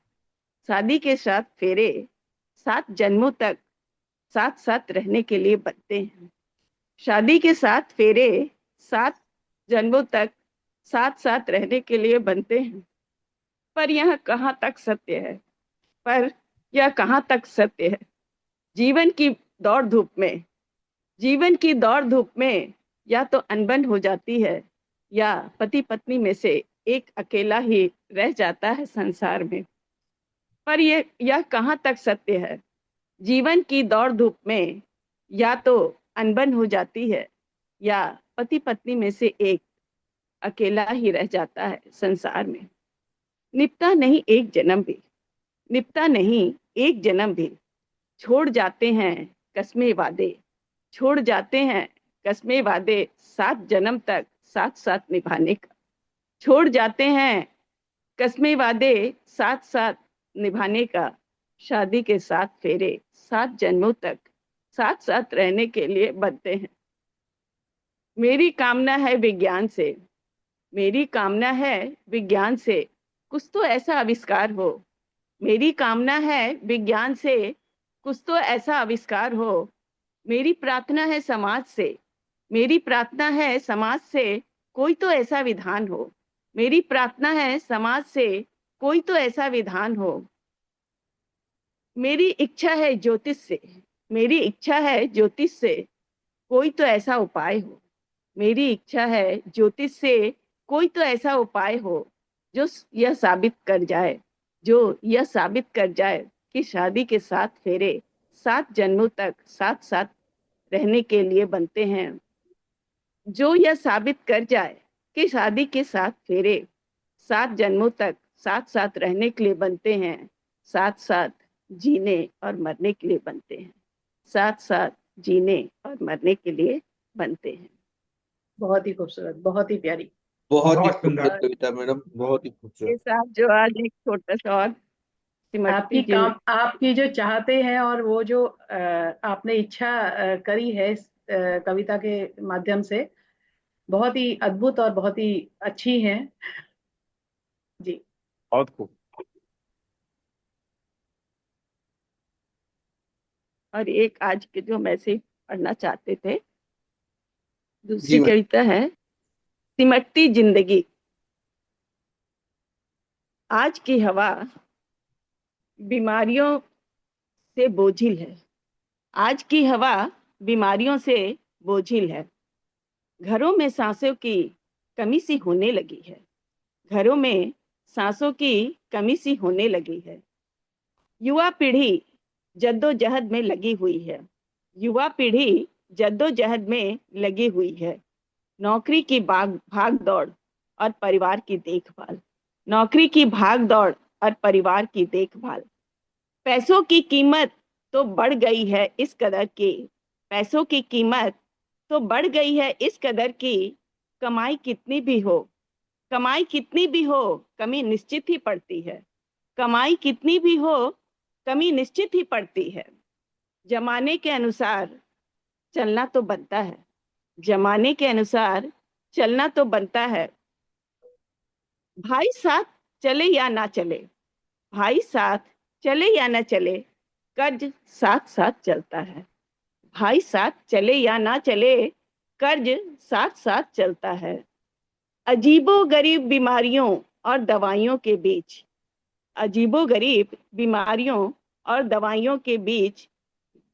शादी के 7 फेरे 7 जन्मों तक साथ साथ रहने के लिए बनते हैं। शादी के 7 फेरे 7 जन्मों तक साथ साथ रहने के लिए बनते हैं। पर यह कहाँ तक सत्य है? पर यह कहाँ तक सत्य है? जीवन की दौड़ धूप में जीवन की दौड़ धूप में या तो अनबन हो जाती है, या पति पत्नी में से एक अकेला ही रह जाता है संसार में। पर यह कहाँ तक सत्य है? जीवन की दौड़ धूप में या तो अनबन हो जाती है, या पति पत्नी में से एक अकेला ही रह जाता है संसार में। निपटा नहीं एक जन्म भी, निपटा नहीं एक जन्म भी। छोड़ जाते हैं कस्में वादे, छोड़ जाते हैं कस्में वादे 7 जन्म तक साथ साथ निभाने का। छोड़ जाते हैं कस्में वादे साथ साथ निभाने का। शादी के 7 फेरे 7 जन्मों तक साथ साथ रहने के लिए बनते हैं। मेरी कामना है विज्ञान से, मेरी कामना है विज्ञान से कुछ तो ऐसा आविष्कार हो। मेरी कामना है विज्ञान से कुछ तो ऐसा आविष्कार हो। मेरी प्रार्थना है समाज से, मेरी प्रार्थना है समाज से कोई तो ऐसा विधान हो। मेरी प्रार्थना है समाज से कोई तो ऐसा विधान हो। मेरी इच्छा है ज्योतिष से, मेरी इच्छा है ज्योतिष से कोई तो ऐसा उपाय हो। मेरी इच्छा है ज्योतिष से कोई तो ऐसा उपाय हो जो यह साबित कर जाए, जो यह साबित कर जाए कि शादी के 7 फेरे 7 जन्मों तक साथ साथ रहने के लिए बनते हैं। जो यह साबित कर जाए कि शादी के 7 फेरे 7 जन्मों तक साथ साथ रहने के लिए बनते हैं, साथ साथ जीने और मरने के लिए बनते हैं, साथ साथ जीने और मरने के लिए बनते हैं। बहुत ही खूबसूरत, बहुत ही प्यारी। बहुत ही बहुत सुंदर। खूबसूरत कविता मैडम, बहुत ही ये खूबसूरत। साथ जो आज एक छोटा सा और सिमटती आपकी जो चाहते हैं और वो जो आपने इच्छा करी है इस कविता के माध्यम से, बहुत ही अद्भुत और बहुत ही अच्छी है जी। बहुत खूब। और एक आज के जो मैसेज पढ़ना चाहते थे, जी दूसरी मैम। कविता है सिमटती जिंदगी। आज की हवा बीमारियों से बोझिल है, आज की हवा बीमारियों से बोझिल है। घरों में सांसों की कमी सी होने लगी है, घरों में सांसों की कमी सी होने लगी है। युवा पीढ़ी जद्दोजहद में लगी हुई है, युवा पीढ़ी जद्दोजहद में लगी हुई है। नौकरी की भाग दौड़ और परिवार की देखभाल, नौकरी की भाग दौड़ और परिवार की देखभाल। पैसों की कीमत तो बढ़ गई है इस कदर की, पैसों की कीमत तो बढ़ गई है इस कदर की, कमाई कितनी भी हो, कमाई कितनी भी हो, कमी निश्चित ही पड़ती है, कमाई कितनी भी हो, कमी निश्चित ही पड़ती है। जमाने के अनुसार चलना तो बनता है, जमाने के अनुसार चलना तो बनता है। भाई साथ चले या ना चले, भाई साथ चले या ना चले, कर्ज साथ साथ चलता है। भाई साथ चले या ना चले, कर्ज साथ साथ चलता है। अजीबो गरीब बीमारियों और दवाइयों के बीच, अजीबो गरीब बीमारियों और दवाइयों के बीच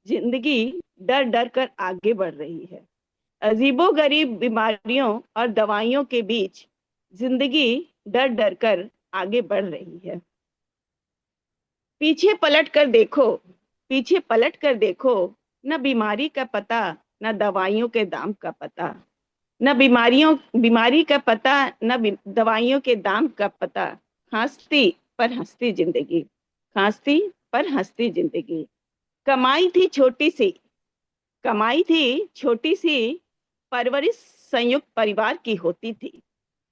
जिंदगी डर डर कर आगे बढ़ रही है। अजीबो गरीब बीमारियों और दवाइयों के बीच जिंदगी डर डर कर आगे बढ़ रही है। पीछे पलट कर देखो, पीछे पलट कर देखो, न बीमारी का पता, न दवाइयों के दाम का पता, न बीमारी का पता, न दवाइयों के दाम का पता। हंसती पर हंसती जिंदगी, हंसती पर हंसती जिंदगी। कमाई थी छोटी सी, कमाई थी छोटी सी, परवरिश संयुक्त परिवार की होती थी।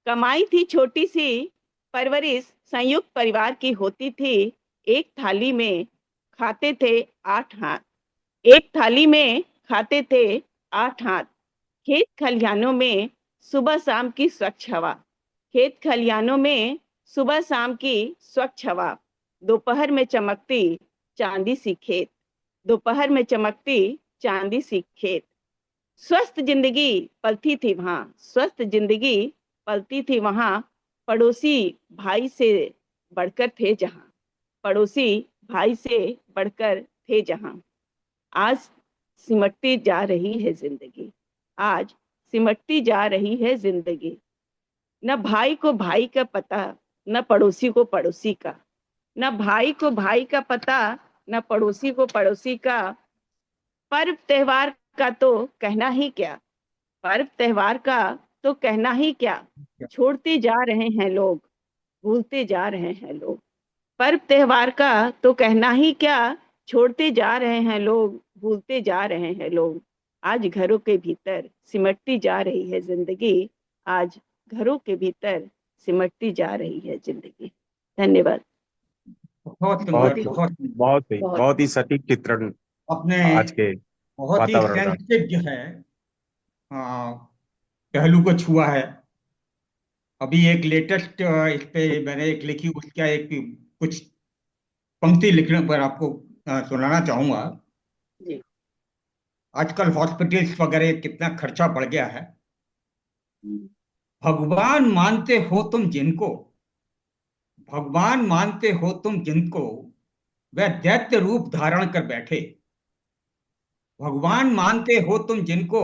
कमाई थी छोटी सी, परवरिश संयुक्त परिवार की होती थी। एक थाली में खाते थे 8 हाथ, एक थाली में खाते थे 8 हाथ। खेत खलिहानों में सुबह शाम की स्वच्छ हवा, खेत खलिहानों में सुबह शाम की स्वच्छ हवा। दोपहर में चमकती चांदी सी खेत, दोपहर में चमकती चांदी सी खेत। स्वस्थ जिंदगी पलती थी वहां, स्वस्थ जिंदगी पलती थी वहां। पड़ोसी भाई से बढ़कर थे जहां, पड़ोसी भाई से बढ़कर थे जहां। आज सिमटती जा रही है जिंदगी, आज सिमटती जा रही है जिंदगी। न भाई को भाई का पता, न पड़ोसी को पड़ोसी का, न भाई को भाई का पता, न पड़ोसी को पड़ोसी का। पर्व त्योहार का तो कहना ही क्या, पर्व त्योहार का तो कहना ही क्या। छोड़ते जा रहे हैं लोग, भूलते जा रहे हैं लोग। पर्व त्योहार का तो कहना ही क्या, छोड़ते जा रहे हैं लोग, भूलते जा रहे हैं लोग। आज घरों के भीतर सिमटती जा रही है जिंदगी, आज घरों के भीतर सिमटती जा रही है जिंदगी। धन्यवाद। बहुत सुंदर, बहुत बहुत बहुत ही बहुत ही सटीक चित्रण अपने आज के बहुत ही वातावरण का। सेंसिटिव जो है हाँ, पहलू को छुआ है। अभी एक लेटेस्ट इस पे मैंने एक लिखी, उसका एक कुछ पंक्ति लिखने पर आपको सुनाना चाहूंगा। जी। आजकल हॉस्पिटल्स वगैरह कितना खर्चा बढ़ गया है। भगवान मानते हो तुम जिनको, भगवान मानते हो तुम जिनको, वह दैत्य रूप धारण कर बैठे। भगवान मानते हो तुम जिनको,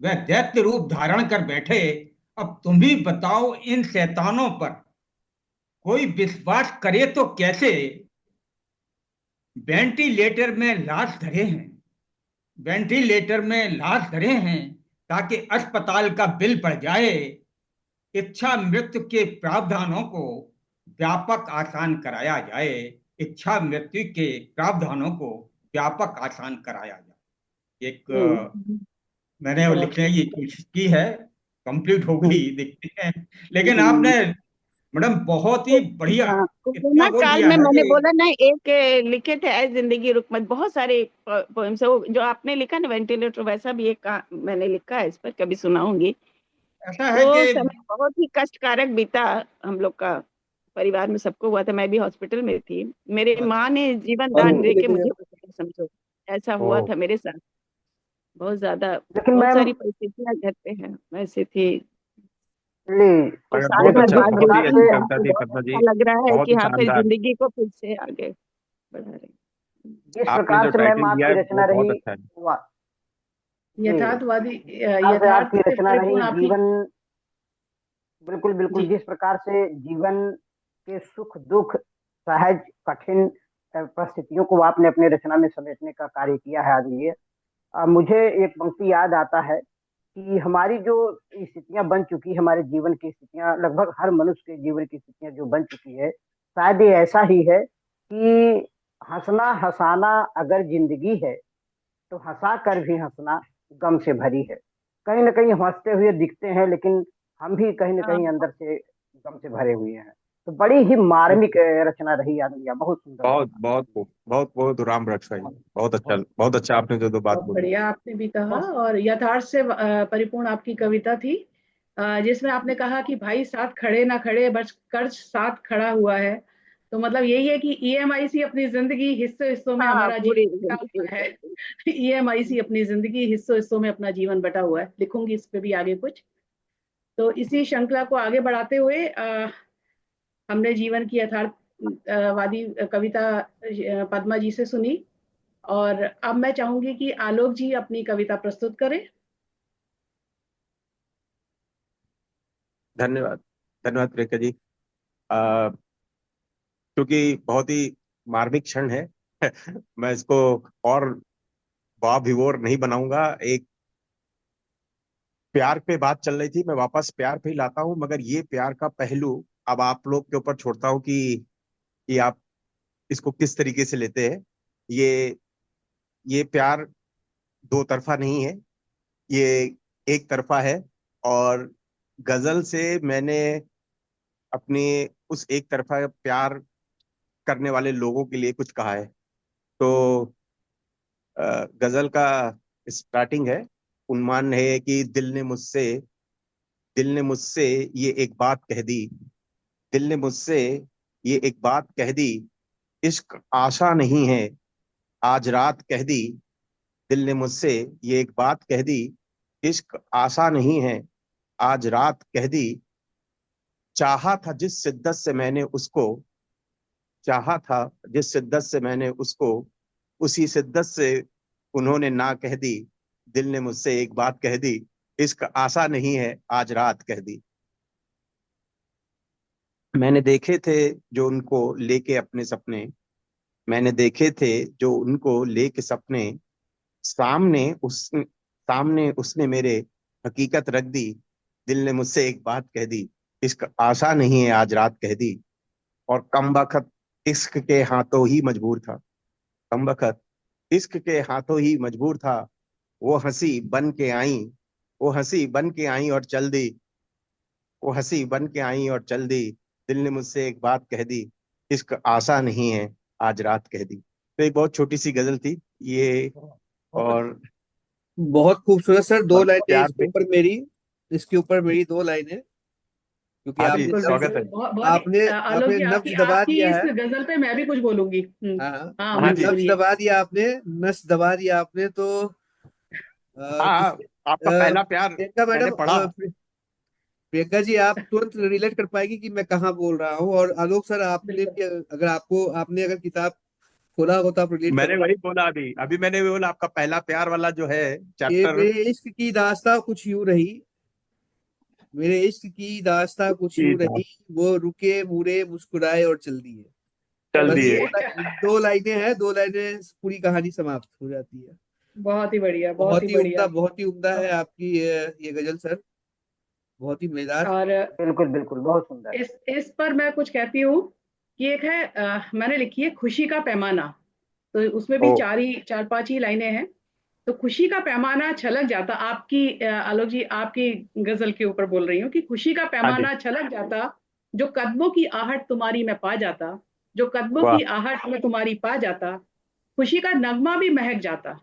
वह दैत्य रूप धारण कर बैठे। अब तुम ही बताओ इन शैतानों पर कोई विश्वास करे तो कैसे। वेंटिलेटर में लाश धरे हैं, वेंटिलेटर में लाश धरे हैं, ताकि अस्पताल का बिल बढ़ जाए। इच्छा मृत्यु के प्रावधानों को व्यापक आसान कराया जाए, इच्छा मृत्यु के प्रावधानों को व्यापक आसान कराया जाए। एक मैंने वो लिखने की कोशिश की है, कंप्लीट हो गई देखते हैं। लेकिन आपने मैडम बहुत ही बढ़िया हाँ, इतना कोरोना वो काल दिया में है मैंने कि बोला ना, एक लिखे थे ऐ जिंदगी रुकमत, बहुत सारे पोएम्स है। वो जो आपने लिखा ना वेंटिलेटर, वैसा भी एक मैंने लिखा है, इस पर कभी सुनाऊंगी। ऐसा है वो कि समय बहुत ही कष्टकारक बीता हम लोग का, परिवार में सबको हुआ था। मैं भी हॉस्पिटल में थी, मेरे माँ ने जीवन दान दे के मुझे बचाया, समझो ऐसा हुआ ओ था मेरे साथ। बहुत ज्यादा, लेकिन बहुत मैम सारी परिस्थितियां घर पे हैं वैसे थी। तो मगर साल भर बाद बहुत जब ही जिस मिली अच्छी प्रकार से हूँ कविता तो थी बहुत पद्मा जी, अच्छा लग रहा है बहुत कि ही हाँ फिर शानदार। जिंदगी को फिर से आगे बढ़ा रहे हैं। जिस आपने जो प्रकार से मैम टाइटल दिया आपकी है वो रचना बहुत रही, अच्छा है। जी, यथार्थवादी, प्रकार से यथार्थ आपकी से रचना रही परिपूर्ण आपकी। जीवन, बिल्कुल बिल्कुल, जी। जिस प्रकार से जीवन के सुख दुख, सहज कठिन परिस्थितियों को आपने अपनी रचना में समेटने का कार्य किया है आज ये, मुझे एक पंक्ति याद आता है कि हमारी जो स्थितियां बन चुकी है, हमारे जीवन की स्थितियां, लगभग हर मनुष्य के जीवन की स्थितियां जो बन चुकी है, शायद ये ऐसा ही है कि हंसना हंसाना अगर जिंदगी है तो हंसा कर भी हंसना गम से भरी है। कहीं ना कहीं हंसते हुए दिखते हैं, लेकिन हम भी कहीं ना कहीं अंदर से गम से भरे हुए हैं। तो बड़ी ही मार्मिक रचना रही आनंदिया, बहुत सुंदर बहुत रचना। बहुत बहुत बहुत राम रक्षा जी, बहुत अच्छा आपने जो दो बात बहुत बोली। बढ़िया आपने भी कहा, और यथार्थ से परिपूर्ण आपकी कविता थी, जिसमें आपने कहा कि भाई साथ खड़े ना खड़े बस कर्ज साथ खड़ा हुआ है। तो मतलब यही है कि ईएमआई अपनी जिंदगी हिस्सों हिस्सों में हाँ, हमारा पूरी जीवन बटा जिंदगी हुआ है। है। ईएमआई अपनी जिंदगी हिस्सों हिस्सों में अपना जीवन बटा हुआ है, लिखूंगी इस पे भी आगे कुछ। तो इसी श्रृंखला को आगे बढ़ाते हुए हमने जीवन की यथार्थवादी कविता पद्मा जी से सुनी, और अब मैं चाहूंगी कि आलोक जी अपनी कविता प्रस्तुत करें। धन्यवाद, धन्यवाद प्रियंका जी। आ, क्योंकि बहुत ही मार्मिक क्षण है मैं इसको और वाह विवोर नहीं बनाऊंगा। एक प्यार पे बात चल रही थी, मैं वापस प्यार पे ही लाता हूं, मगर ये प्यार का पहलू अब आप लोग के ऊपर छोड़ता हूं कि आप इसको किस तरीके से लेते हैं। ये ये प्यार दो तरफा नहीं है, ये एक तरफा है। और गजल से मैंने अपने उस एक तरफा प्यार करने वाले लोगों के लिए कुछ कहा है। तो गजल का स्टार्टिंग है, उन्माद है कि दिल ने मुझसे ये एक बात कह दी, दिल ने मुझसे ये एक बात कह दी, इश्क आशा नहीं है आज रात कह दी। दिल ने मुझसे ये एक बात कह दी, इश्क आशा नहीं है आज रात कह दी। चाहा था जिस शिद्दत से मैंने उसको, चाहा था जिस शिद्दत से मैंने उसको, उसी शिद्दत से उन्होंने ना कह दी। दिल ने मुझसे एक बात कह दी, इश्क आशा नहीं है आज रात कह दी। मैंने देखे थे जो उनको लेके अपने सपने, मैंने देखे थे जो उनको लेके सपने, सामने उसने मेरे हकीकत रख दी। दिल ने मुझसे एक बात कह दी, इश्क आशा नहीं है आज रात कह दी। और कम बखत इश्क के हाथों ही मजबूर था, कम बखत इश्क के हाथों ही मजबूर था। वो हंसी बन के आई, वो हंसी बन के आई और चल दी, वो हंसी बन के आई और चल दी। दिल ने मुझसे एक बात कह दी, इश्क आशा नहीं है आज रात कह दी। तो एक बहुत छोटी सी गजल थी ये। और बहुत खूबसूरत सर, दो और लाइनें प्यार इसके पे। ऊपर मेरी, इसके ऊपर मेरी दो लाइनें, क्योंकि हाँ जी, आपने बिल्कुल नब्ज स्वागत है। बिल्कुल, बहुत बहुत आपने आलोक आपने जी, नब्ज आपकी दबा आपकी दिया इस है। गजल पे मैं भी कुछ बोलूंगी। हाँ हाँ, हाँ हाँ आपने जी। नब्ज बोलिए। दबा दिया, आपने नस दबा दिया आपने। तो हाँ, किसी आपका पहला प्यार प्रियंका मैंने मैडम, पढ़ा। प्रियंका जी आप तुरंत रिलेट कर पाएगी कि मैं कहाँ बोल रहा हूँ। और आलोक सर, आपने बिल्कुल भी अगर आपको आपने अगर किताब खोला हो तो आप रिलेट कर मैंने वही पाएंगे। बोला, अभी अभी मैंने भी बोला, आपका पहला प्यार वाला जो है ये चैप्टर। मेरे इश्क की दास्तां कुछ यूं रही, मेरे इश्क की दास्तां कुछ यूं रही, वो रुके मुड़े मुस्कुराए और चल दिए। चल बस दिए। दो लाइनें हैं, दो लाइनें पूरी कहानी समाप्त हो जाती है। बहुत ही बढ़िया, बहुत ही बढ़िया। बहुत ही उम्दा है आपकी ये गजल सर, बहुत ही मजेदार। और बिल्कुल बिल्कुल, बहुत सुंदर। इस पर मैं कुछ कहती हूँ कि एक है, मैंने लिखी है खुशी का पैमाना। तो उसमें भी ओ। चार पांच ही लाइनें हैं। तो खुशी का पैमाना छलक जाता, आपकी आलोक जी आपकी गजल के ऊपर बोल रही हूँ कि खुशी का हाँ जी। पैमाना छलक जाता, जो कदमों की आहट तुम्हारी में पा जाता, जो कदमों वाह। की आहट में तुम्हारी पा जाता, खुशी का नगमा भी महक जाता,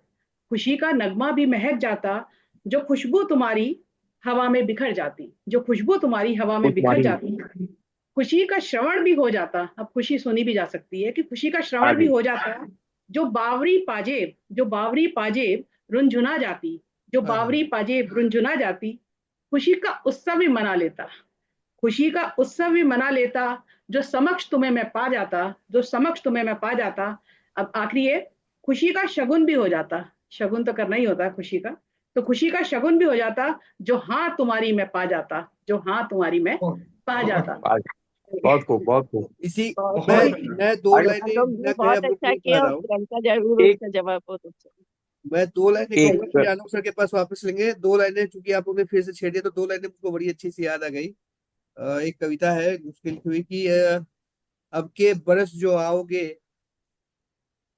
खुशी का नगमा भी महक जाता, जो खुशबू तुम्हारी हवा में बिखर जाती, जो खुशबू तुम्हारी हवा वो में बिखर तुम्हारी। जाती, खुशी का श्रवण भी हो जाता। अब खुशी सुनी भी जा सकती है कि खुशी का हाँ श्रवण भी जी। हो जाता, जो बावरी पाजेब रुंझुना जाती, जो हाँ हाँ। बावरी पाजेब रुंझुना जाती, खुशी का उत्सव भी मना लेता, खुशी का उत्सव भी मना लेता, जो समक्ष तुम्हें मैं पा जाता, जो समक्ष तुम्हें मैं पा जाता। अब आखिरी है, खुशी का शगुन भी हो जाता, शगुन तो करना ही होता है खुशी का, तो खुशी का शगुन भी हो जाता, जो हाँ तुम्हारी मैं पा जाता, जो हाँ तुम्हारी मैं पा जाता। वाह, बहुत खूब, बहुत खूब। इसी बहुत मैं बहुत बहुत ही मैं दो अगर लाइनें आलोक जी न कहे बहुत अब रुक अच्छा नहीं पा किया, रहा और हूँ। प्रियंका जरूर एक उसका जवाब बहुत अच्छा। मैं दो लाइनें कहूंगा, फिर एक आलोक सर के पास वापस लेंगे। दो लाइनें चूंकि आप लोगों ने फिर से छेड़ दिया, तो दो लाइनें मुझको बड़ी अच्छी सी याद आ गई। एक कविता है उसकी लिखी हुई कि अब के बरस जो आओगे,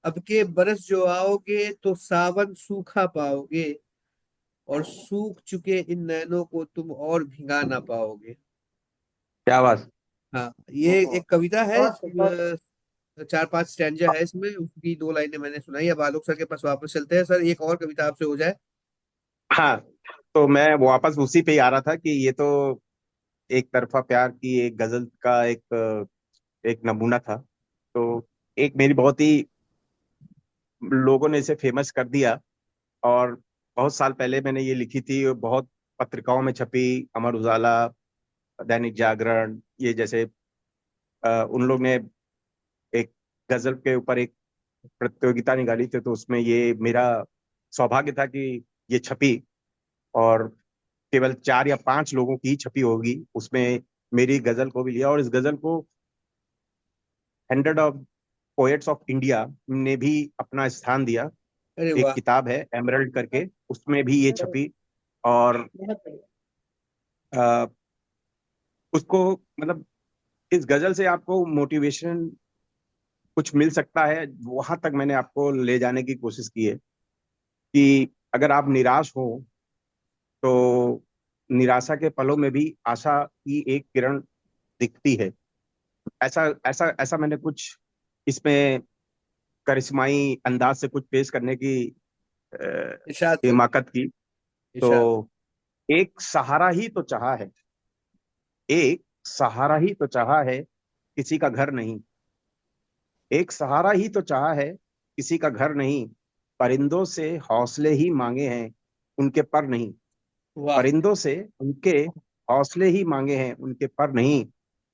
अब के बरस जो आओगे तो सावन सूखा पाओगे, और सूख चुके इन नैनों को तुम और भिगा ना पाओगे। क्या बात। हाँ, ये ओहो, एक कविता है। बहुत बहुत। चार पांच स्टैंजा है इसमें, उसकी दो लाइनें मैंने सुनाई। अब आलोक सर के पास वापस चलते हैं। सर, एक और कविता आपसे हो जाए। हाँ, तो मैं वापस उसी पे ही आ रहा था कि ये तो एक तरफा प्यार की एक गजल का एक नमूना था। तो एक मेरी बहुत ही लोगों ने इसे फेमस कर दिया, और बहुत साल पहले मैंने ये लिखी थी, बहुत पत्रिकाओं में छपी, अमर उजाला, दैनिक जागरण, ये जैसे उन लोग ने एक गजल के ऊपर एक प्रतियोगिता निकाली थी, तो उसमें ये मेरा सौभाग्य था कि ये छपी। और केवल 4 या 5 लोगों की ही छपी होगी उसमें, मेरी गजल को भी लिया, और इस गजल को 100 ऑफ पोएट्स ऑफ इंडिया ने भी अपना स्थान दिया। अरे एक वाह। किताब है एमरल्ड करके, उसमें भी ये छपी। और बहुत बढ़िया। अ, उसको मतलब इस गजल से आपको मोटिवेशन कुछ मिल सकता है, वहां तक मैंने आपको ले जाने की कोशिश की है कि अगर आप निराश हो तो निराशा के पलों में भी आशा की एक किरण दिखती है। ऐसा ऐसा ऐसा मैंने कुछ इसमें करिश्माई अंदाज से कुछ पेश करने की अ, इरशाद सर, हिमाकत की। इरशाद। तो एक सहारा ही तो चाहा है, एक सहारा ही तो चाहा है, किसी का घर नहीं। एक सहारा ही तो चाहा है, किसी का घर नहीं। परिंदों से हौसले ही मांगे हैं, उनके पर नहीं। वाह। परिंदों से उनके हौसले ही मांगे हैं, उनके पर नहीं।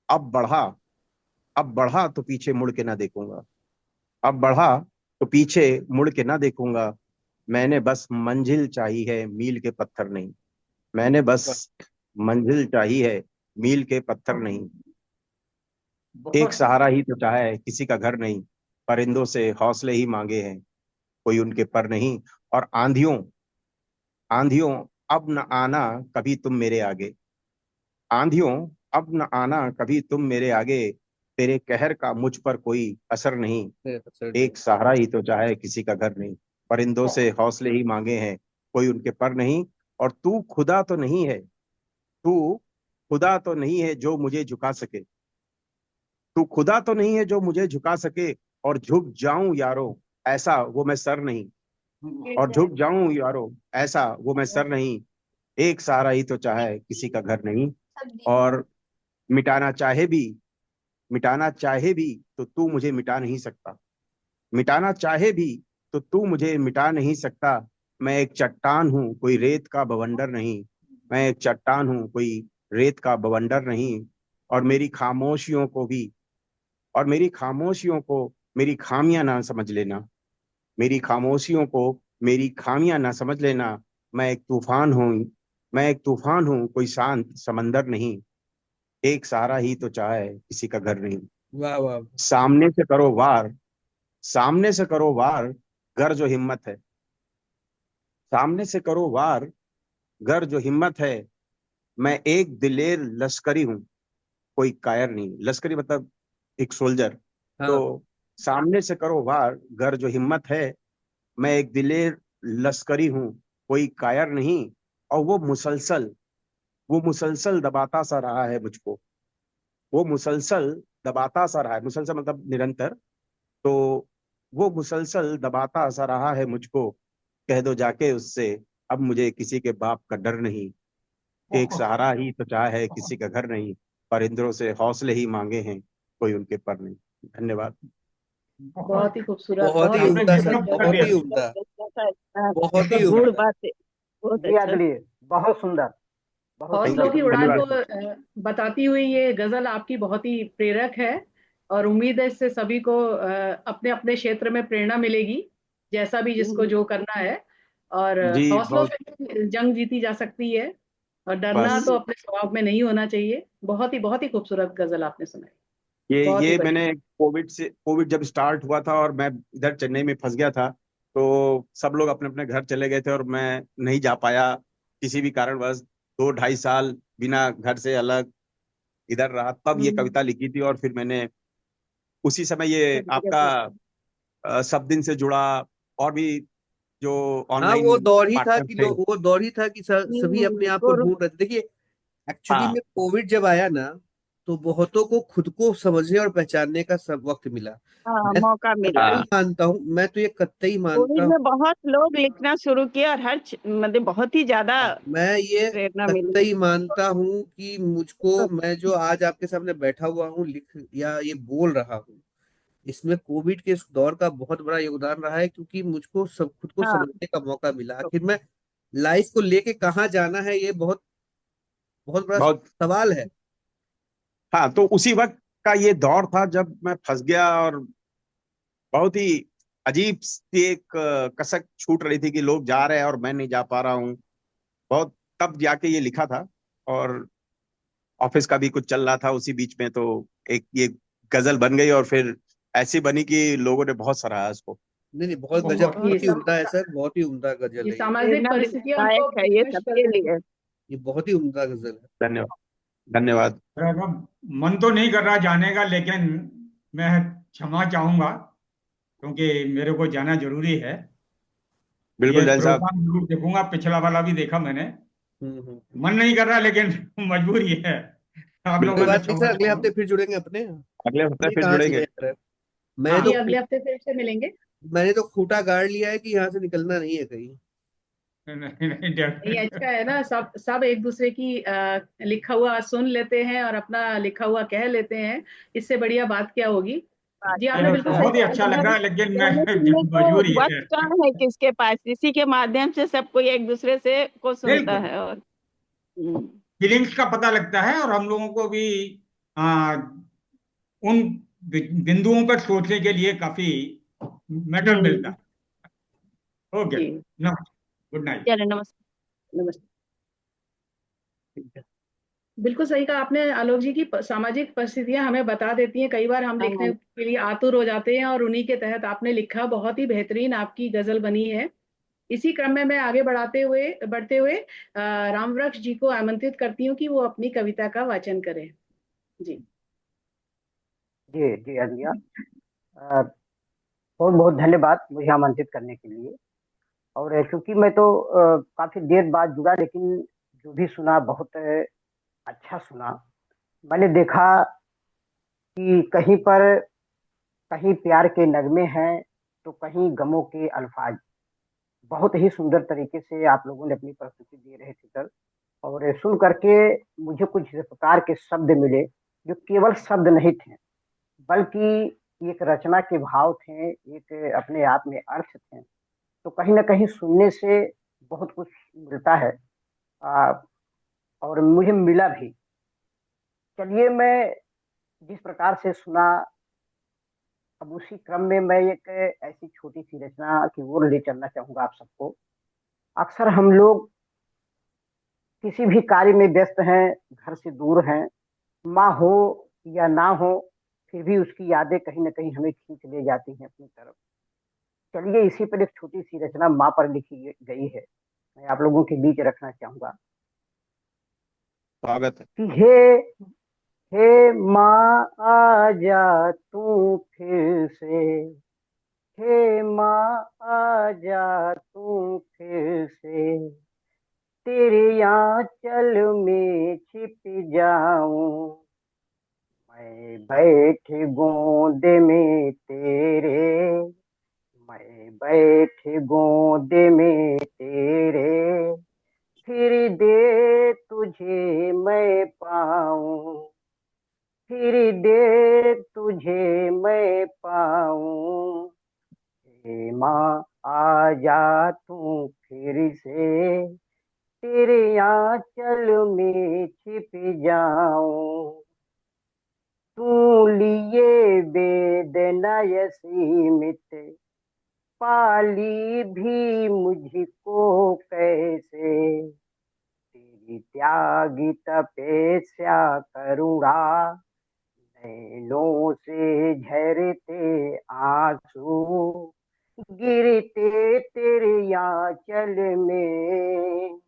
अब बढ़ा, अब बढ़ा तो पीछे मुड़ के ना देखूंगा। अब बढ़ा तो पीछे मुड़ के ना देखूंगा। मैंने बस मंजिल चाही है, मील के पत्थर नहीं। मैंने बस वाह। मंजिल चाही है, मील के पत्थर नहीं। एक बहुत सहारा ही तो चाहा है, किसी का घर नहीं। परिंदों से हौसले ही मांगे हैं, कोई उनके पर नहीं। और आंधियों, आंधियों, अब न आना कभी तुम मेरे आगे। आंधियों, अब न आना कभी तुम मेरे आगे। तेरे कहर का मुझ पर कोई असर नहीं। सर, एक सहारा ही तो चाहे, किसी का घर नहीं। परिंदों से हौसले ही मांगे हैं, कोई उनके पर नहीं। और तू खुदा तो नहीं है, तू खुदा तो नहीं है जो मुझे झुका सके। तू खुदा तो नहीं है जो मुझे झुका सके। और झुक जाऊं यारो, ऐसा वो मैं सर नहीं। और झुक जाऊं यारो, ऐसा वो मैं सर नहीं। एक सहारा ही तो चाहे, किसी का घर नहीं। और मिटाना चाहे भी, मिटाना चाहे भी तो तू मुझे मिटा नहीं सकता। मिटाना चाहे भी तो तू मुझे मिटा नहीं सकता। मैं एक चट्टान हूँ, कोई रेत का बवंडर नहीं। मैं एक चट्टान हूँ, कोई रेत का बवंडर नहीं। और मेरी खामोशियों को भी, और मेरी खामोशियों को मेरी खामियां ना समझ लेना। मेरी खामोशियों को मेरी खामियां ना समझ लेना। मैं एक तूफान हूँ, मैं एक तूफान हूँ, कोई शांत समंदर नहीं। एक सहारा ही तो चाहे, किसी का घर नहीं। वाह वाह। सामने से करो वार, सामने से करो वार, गर जो हिम्मत है। सामने से करो वार, गर जो हिम्मत है। मैं एक दिलेर लश्करी हूँ, कोई कायर नहीं। लश्करी मतलब एक सोल्जर। तो हाँ। सामने से करो वार, गर जो हिम्मत है। मैं एक दिलेर लश्करी हूँ, कोई कायर नहीं। और वो मुसलसल दबाता सा रहा है मुझको। वो मुसलसल दबाता सा रहा है, मुसलसल मतलब निरंतर। तो वो मुसलसल दबाता सा रहा है मुझको। कह दो जाके उससे, अब मुझे किसी के बाप का डर नहीं। एक सहारा ही तो चाहे, किसी का घर नहीं। परिंदों से हौसले ही मांगे हैं, कोई उनके पर नहीं। धन्यवाद। बहुत ही खूबसूरत, बहुत ही बहुत ही आपने उम्दा खूबसूरत सर, गजब कर गजल। बहुत दिया। ही उम्दा। बहुत ही गुड़ उम्दा। बातें। बहुत जी अच्छा। अगली, बहुत सुंदर, बहुत हौसलों सुंदर। की उड़ान को धन्यवाद। बताती हुई ये गजल आपकी बहुत ही प्रेरक है। और उम्मीद है इससे सभी को अपने अपने क्षेत्र में प्रेरणा मिलेगी, जैसा भी जिसको जो करना है। और जी हौसलों बहुत। से ही जंग जीती जा सकती है, और डरना बस तो अपने स्वभाव में नहीं होना चाहिए। बहुत ही खूबसूरत गजल आपने सुनाई। बहुत ही ये बढ़िया। मैंने कोविड जब स्टार्ट हुआ था और मैं इधर चेन्नई में फंस गया था, तो सब लोग अपने अपने घर चले गए थे और मैं नहीं जा पाया किसी भी कारणवश। 2 ढाई साल बिना घर से अलग इधर रहा, तब ये कविता लिखी थी। और फिर मैंने उसी समय ये आपका सब दिन से जुड़ा और भी जो हाँ, ऑनलाइन वो दौर ही था पार्टनर कि थे। लोग, वो दौर ही था कि सभी अपने आप को गुरु। ढूंढ रहे थे। देखिए, एक्चुअली हाँ में कोविड जब आया ना, तो बहुतों को खुद को समझने और पहचानने का सब वक्त मिला। हाँ, मैं मौका मिला। कतई हाँ मानता हूँ, मैं तो ये कतई मानता कोविड हूँ। में बहुत लोग लिखना शुरू किए और मतलब बहुत ही ज्यादा मैं ये प्रेरणा मिली। कतई मानता हूँ कि मुझको, मैं जो आज आपके सामने बैठा हुआ हूँ, लिख या ये बोल रहा हूँ, इसमें कोविड के इस दौर का बहुत बड़ा योगदान रहा है, क्योंकि मुझको सब खुद को हाँ। समझने का मौका मिला। आखिर मैं लाइफ को लेके कहाँ जाना है, ये बहुत बहुत बड़ा बहुत। सवाल है। हाँ, तो उसी वक्त का ये दौर था जब मैं फंस गया और बहुत ही अजीब सी एक कसक छूट रही थी कि लोग जा रहे हैं और मैं नहीं जा पा रहा हूँ। बहुत तब जाके ये लिखा था। और ऑफिस का भी कुछ चल रहा था उसी बीच में, तो एक ये गजल बन गई और फिर ऐसी बनी कि लोगों ने बहुत सराहा इसको। नहीं नहीं, बहुत गजब, बहुत ये बहुत ही सब उम्दा है सर, बहुत ही उम्दा गजल ये है ये। सामाजिक प्रेरणा परिस्थितियां उनको दायक है ये विवश कर सबके देती लिए। ये बहुत ही उम्दा गजल है। धन्यवाद। धन्यवाद। मेरा मन तो नहीं कर रहा जाने का, लेकिन मैं क्षमा चाहूंगा क्योंकि मेरे को जाना जरूरी है। ये बिल्कुल जैन साहब। प्रोग्राम जरूर देखूंगा, पिछला वाला भी देखा मैंने। मन नहीं कर रहा लेकिन मजबूरी है। आप कोई लोगों बिल्कुल। से बात नहीं सर, क्षमा अगले हफ्ते चाहूंगा। फिर जुड़ेंगे अपने। अगले हफ्ते अपने फिर कहाँ चले जुड़ेंगे। जा रहे हैं? मैंने जी, तो हाँ अगले हफ्ते फिर से मिलेंगे। मैंने तो खूंटा गाड़ लिया है कि यहाँ से निकलना नहीं है कहीं। नहीं नहीं ये अच्छा है ना, सब सब एक दूसरे की लिखा हुआ सुन लेते हैं और अपना लिखा हुआ कह लेते हैं। इससे बढ़िया बात क्या होगी। बात जी, है। आपने बिल्कुल सही बहुत ही कहा। अच्छा लग रहा है, लेकिन मैं कहने सुनने को मजबूरी है। वक्त कहाँ है किसके पास, इसी के माध्यम से सब कोई एक दूसरे से को सुनता बिल्कुल। है। और फीलिंग्स का पता लगता है और हम लोगों को भी आ, उन बिंदुओं पर सोचने के लिए काफी मेटल मिलता हम्म, है। ओके। जी। नमस्ते। Good night. चलो, नमस्ते। नमस्ते। बिल्कुल सही कहा आपने आलोक जी की सामाजिक परिस्थितियां हमें बता देती हैं। कई बार हम लिखने हाँ, के लिए आतुर हो जाते हैं, और उन्हीं के तहत आपने लिखा, बहुत ही बेहतरीन आपकी गजल बनी है। इसी क्रम में मैं आगे बढ़ते हुए रामवृक्ष जी को आमंत्रित करती हूँ कि वो अपनी कविता का वाचन करें। जी। जी जी अलिया, बहुत बहुत धन्यवाद मुझे आमंत्रित करने के लिए। और चूंकि मैं तो काफी देर बाद जुड़ा, लेकिन जो भी सुना बहुत अच्छा सुना। मैंने देखा कि कहीं पर, कहीं प्यार के नगमे हैं तो कहीं गमों के अल्फाज। बहुत ही सुंदर तरीके से आप लोगों ने अपनी प्रस्तुति दे रहे थे सर। और सुन करके मुझे कुछ इस प्रकार के शब्द मिले जो केवल शब्द नहीं थे, बल्कि एक रचना के भाव थे, एक अपने आप में अर्थ थे। तो कहीं ना कहीं सुनने से बहुत कुछ मिलता है। आ, और मुझे मिला भी। चलिए, मैं जिस प्रकार से सुना, अब उसी क्रम में मैं एक ऐसी छोटी सी रचना की ओर ले चलना चाहूंगा आप सबको। अक्सर हम लोग किसी भी कार्य में व्यस्त हैं, घर से दूर हैं, माँ हो या ना हो, फिर भी उसकी यादें कहीं ना कहीं हमें खींच ले जाती हैं अपनी तरफ। चलिए, इसी पर एक छोटी सी रचना माँ पर लिखी गई है, मैं आप लोगों के बीच रखना चाहूंगा। स्वागत है। कि हे माँ आजा तू फिर से, हे माँ आजा तू फिर से, तेरे आंचल में छिप जाऊं, मैं बैठ गोद में तेरे, मैं बैठ गोद में तेरे, फिर दे तुझे मैं पाऊं, फिर दे तुझे मैं पाऊं, हे माँ आजा तू फिर से, तेरे आंचल में छिप जाऊं, तू लिए वेदना सीमित, पाली भी मुझको कैसे, तेरी त्यागी तपस्या करुणा, नैनों से झरते आंसू, गिरते तेरे आंचल में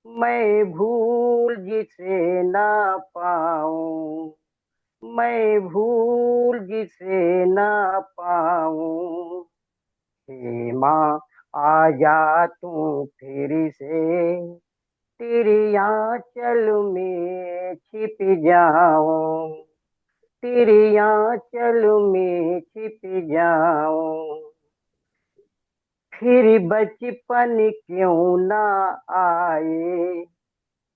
मैं भूल जिसे ना पाऊं, मैं भूल जिसे ना पाऊं। हे माँ आजा तू फिर से, तेरे आंचल में छिप जाऊं, तेरे आंचल में छिप जाऊं। फिर बचपन क्यों ना आए,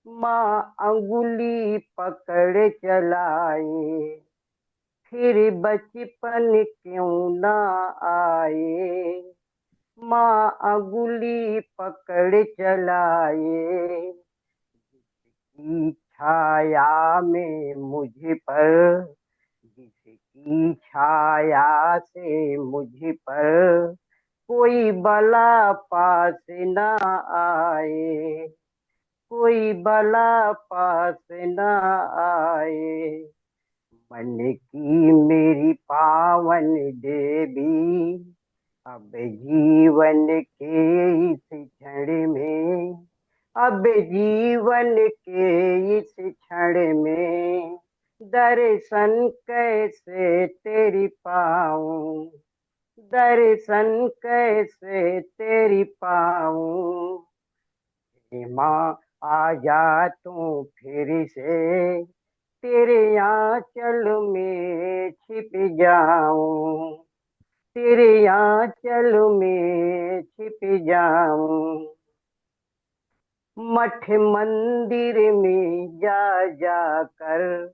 माँ अंगुली पकड़ चलाए। फिर बचपन क्यों ना आए, माँ अंगुली पकड़ चलाए। की छाया में मुझ पर, जिसकी छाया से मुझ पर कोई बला पास ना आए, कोई बला पास ना आए। मन की मेरी पावन देवी, अब जीवन के इस क्षण में, अब जीवन के इस क्षण में दर्शन कैसे तेरी पाऊं, दर्शन कैसे तेरी पाऊं। हे माँ आजा तू फिर से, तेरे आंचल में छिप जाऊं, तेरे आंचल में छिप जाऊं। मठ मंदिर में जा जा कर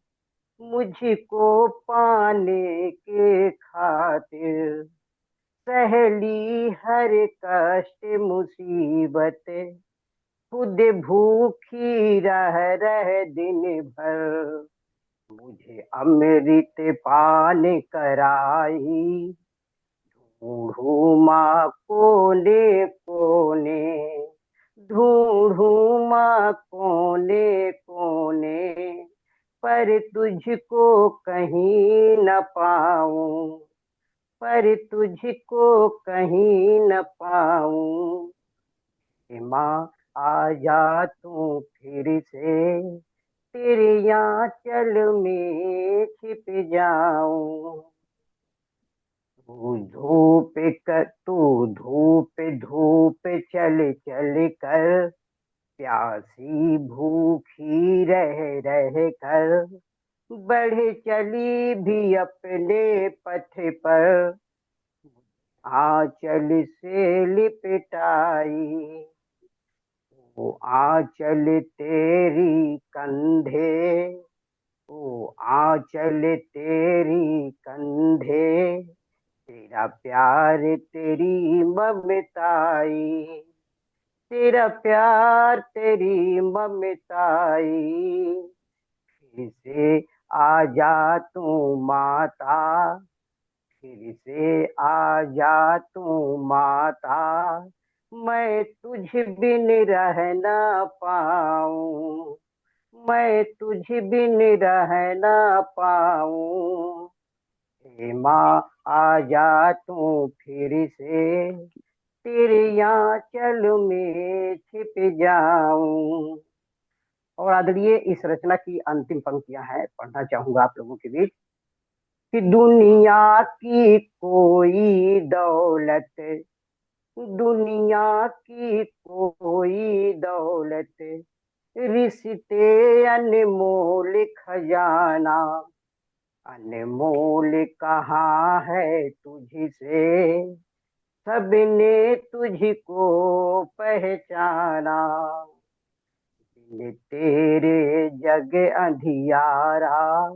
मुझको पाने के खातिर, सहेली हर कष्ट मुसीबत, खुद भूखी रह दिन भर। मुझे अमृत पान कराई, ढूंढूं माँ कोने कोने, ढूंढूं माँ कोने कोने, पर तुझको कहीं न पाऊं, पर तुझको कहीं न पाऊं। हे माँ आजा तू फिर से, तेरे आंचल में छिप जाऊं। तू धूप धूप चल चल कर, प्यासी भूखी रह कर, बढ़ चली भी अपने पथ पर, आंचल से लिपटाई। वो आंचल तेरी कंधे, वो आंचल तेरी कंधे, तेरा प्यार तेरी ममताई, तेरा प्यार तेरी ममताई। फिर से आजा तू माता, फिर से आजा तू माता, मैं तुझ बिन रह ना पाऊं, मैं तुझ बिन रह ना पाऊं। हे माँ आजा तू फिर से, तेरे आंचल में छिप जाऊं। और आदरणीय इस रचना की अंतिम पंक्तियां हैं, पढ़ना चाहूंगा आप लोगों के बीच। कि दुनिया की कोई दौलत, दुनिया की कोई दौलत, रिश्ते अनमोल खजाना, अनमोल कहाँ है तुझसे, सबने तुझको पहचाना। बिन तेरे जग अंधियारा,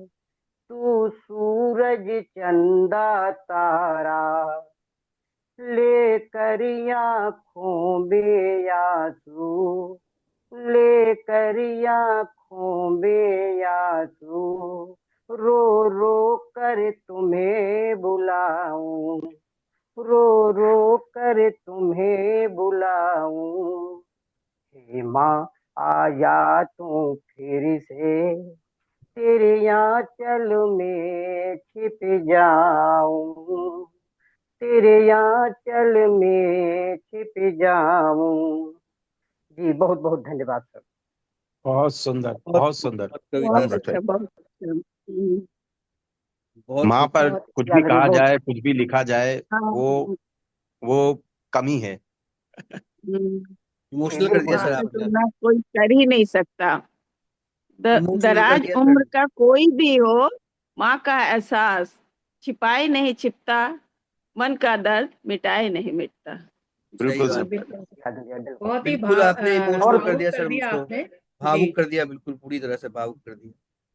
तू सूरज चंदा तारा, लेकर आँखों में आंसू, लेकर आँखों में आंसू, रो रो कर तुम्हें बुलाऊं, रो रो कर तुम्हें बुलाऊं। हे माँ आजा तू फिर से, तेरे आंचल में छिप जाऊं। तेरे आंचल में छिप जाऊं। जी बहुत बहुत धन्यवाद सर। बहुत सुंदर, बहुत बहुत सुंदर। खूबसूरत कविता बहुत सर। अमृत है। अच्छा, बहुत अच्छा। बहुत माँ पर खूबसूरत। कुछ भी याद रहे कहा बहुत। जाए, कुछ भी लिखा जाए, हाँ। वो कमी है। हम्म, इमोशनल कर दिया बिल्कुल माँ सर का बिल्कुल। आपने हमें। तुलना कोई कर ही नहीं सकता। इमोशनल कर दराज दिया सर। उम्र का कोई भी हो, माँ का एहसास छिपाए नहीं छिपता, मन का दर्द मिटाए नहीं मिटता। सही बिल्कुल बात। सही। बिल्कुल याद दिया बिल्कुल। बहुत ही बिल्कुल आपने इमोशनल और कर भावुक दिया कर सर दिया मुझको। आपने। जी, भावुक कर दिया, बिल्कुल पूरी तरह से भावुक कर दिया।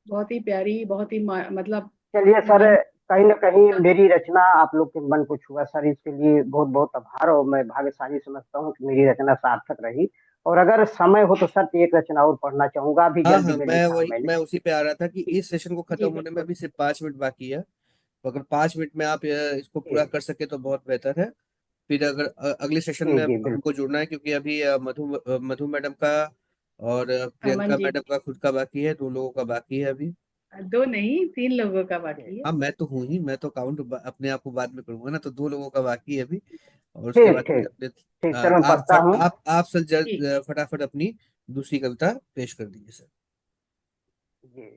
बहुत ही प्यारी, बहुत ही मतलब चलिए सर, मन। कहीं ना कहीं मेरी रचना आप लोग के मन को छुआ सर, इसके लिए बहुत बहुत आभार। और मैं भाग्यशाली समझता हूँ कि मेरी रचना सार्थक रही। और अगर समय हो तो सर एक रचना और पढ़ना चाहूंगा, अभी हाँ जल्दी हाँ, में लिखा है मैंने। मैं उसी पे आ रहा था कि इस सेशन को जी खत्म होने में बिल्कुल। अभी सिर्फ 5 मिनट बाकी है। तो अगर 5 मिनट में आप इसको जी पूरा कर सके तो बहुत बेहतर है। फिर अगर अगले सेशन जी में जी हमको बिल्कुल। जुड़ना है, क्योंकि अभी मधु मैडम का और अमन प्रियंका जी, मैडम का खुद का बाकी है, 2 लोगों का बाकी है अभी। दो नहीं 3 लोगों का जी बाकी है। हाँ मैं तो हूँ ही, मैं तो काउंट अपने आप को बाद में करूंगा ना, तो 2 लोगों का बाकी है अभी। और उसके ठीक बाद फिर ठीक अपने ठीक सर, मैं पढ़ता हूँ। आप सर ठीक। फटाफट अपनी दूसरी कविता पेश कर दीजिए सर। जी।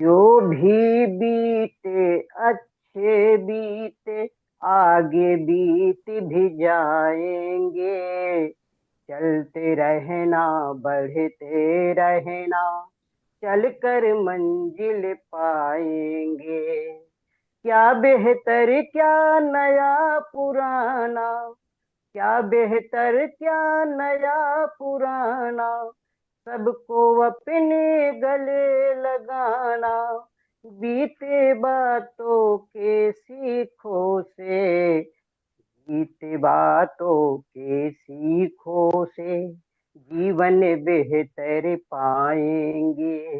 जो भी बीते अच्छे बीते, आगे बीत भी जाएंगे। चलते रहना, बढ़ते रहना, चलकर मंजिल पाएंगे। क्या बेहतर क्या नया पुराना, क्या बेहतर क्या नया पुराना, सबको अपने गले लगाना। बीते बातों के सीखों से, बीते बातों के सीखों से, जीवन बेहतर पाएंगे।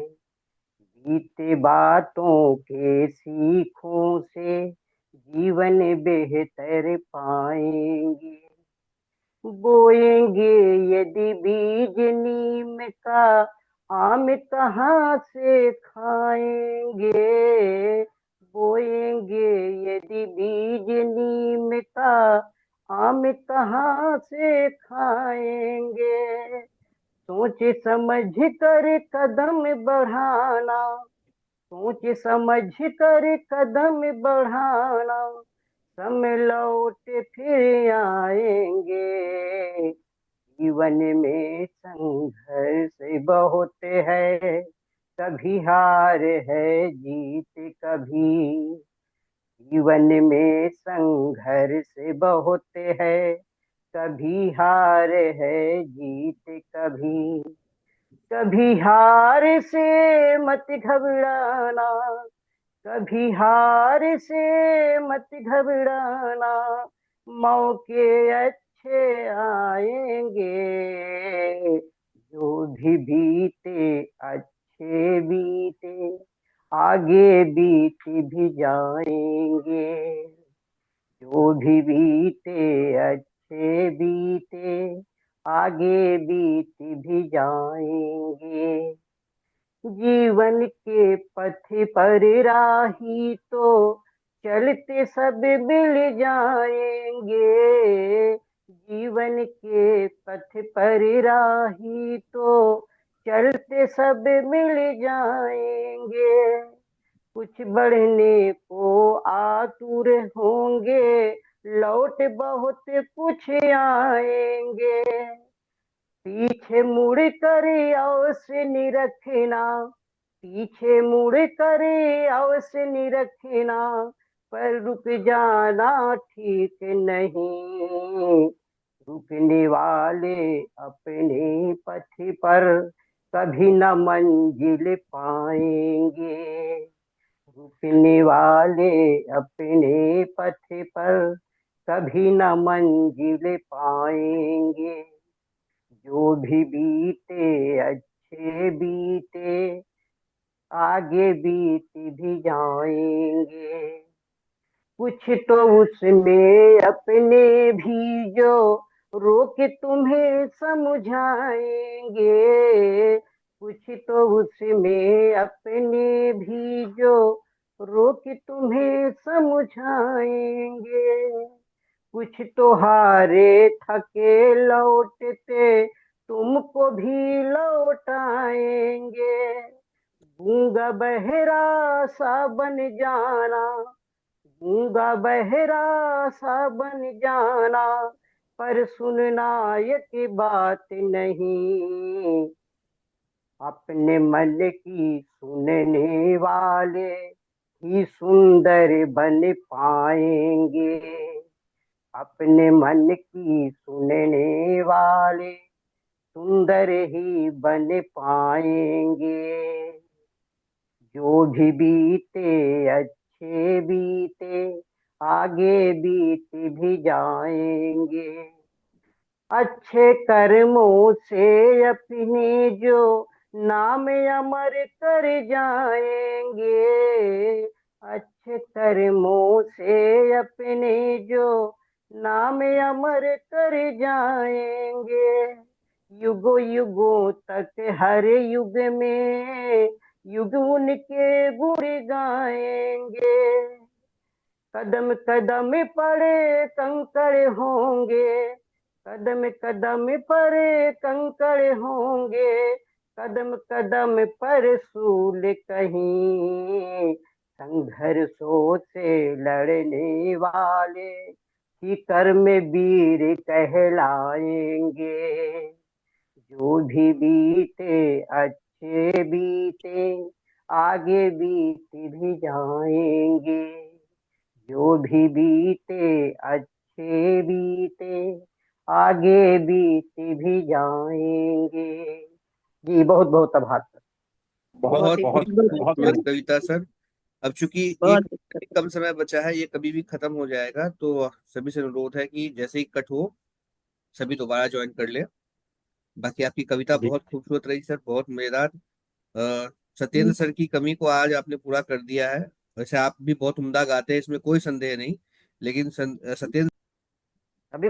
बीते बातों के सीखों से, जीवन बेहतर पाएंगे। बोएंगे यदि बीज नीम का, आम कहाँ से खाएंगे। बोएंगे यदि बीज नीम का, आम कहाँ से खाएंगे। सोच समझ कर कदम बढ़ाना, सोच समझ कर कदम बढ़ाना, समय लौट फिर आएंगे। जीवन में संघर्ष बहुत है, कभी हार है जीत कभी। जीवन में संघर्ष बहुत है, कभी हार है जीत कभी। कभी हार से मत घबराना, कभी हार से मत घबराना, मौके अच्छे आएंगे। जो भी बीते अच्छे बीते, आगे बीत भी जाएंगे। जो भी बीते अच्छे बीते, आगे बीत भी जाएंगे। जीवन के पथ पर राही तो, चलते सब मिल जाएंगे। जीवन के पथ पर राही तो, चलते सब मिल जाएंगे। कुछ बढ़ने को आतुर होंगे, लौट बहुत कुछ आएंगे। पीछे मुड़ कर अवश्य निरखना, पीछे मुड़ कर अवश्य निरखना, पर रुक जाना ठीक नहीं। रुकने वाले अपने पथ पर कभी न मंजिल पाएंगे। रुकने वाले अपने पथ पर कभी न मंजिल पाएंगे। जो भी बीते अच्छे बीते, आगे बीत भी जाएंगे। कुछ तो उसमें अपने भी जो रोक तुम्हें समझाएंगे। कुछ तो उसमें अपने भी जो रोक तुम्हें समझाएंगे। कुछ तो हारे थके लौटते तुमको भी लौटाएंगे। गूंगा बहरा सा बन जाना, गूंगा बहरा सा बन जाना, पर सुनना ये बात नहीं। अपने मन की सुनने वाले ही सुंदर बन पाएंगे। अपने मन की सुनने वाले सुंदर ही बन पाएंगे। जो भी बीते अच्छे बीते, आगे बीत भी जाएंगे। अच्छे कर्मों से अपने जो नाम अमर कर जाएंगे। अच्छे कर्मों से अपने जो नाम अमर कर जाएंगे। युगों युगों तक हर युग में युग उनके गुण गाएंगे। कदम कदम पड़े कंकड़ होंगे, कदम कदम पर कंकड़ होंगे। कदम कदम पर सूल कहीं, संघर्षों से लड़ने वाले ही कर्म वीर कहलाएंगे। जो भी बीते अच्छे बीते, आगे बीत भी जाएंगे। जो भी बीते अच्छे बीते, आगे बीत भी जाएंगे। जी बहुत बहुत आभार सर। बहुत बहुत बहुत खूबसूरत कविता सर। अब चूंकि एक बहुत कम समय बचा है, ये कभी भी खत्म हो जाएगा, तो सभी से अनुरोध है कि जैसे ही कट हो सभी दोबारा ज्वाइन कर ले। बाकी आपकी कविता जी। बहुत खूबसूरत रही सर, बहुत मजेदार। सत्येंद्र सर की कमी को आज आपने पूरा कर दिया है। वैसे आप भी बहुत उम्दा गाते हैं, इसमें कोई संदेह नहीं, लेकिन सत्येंद्र अभी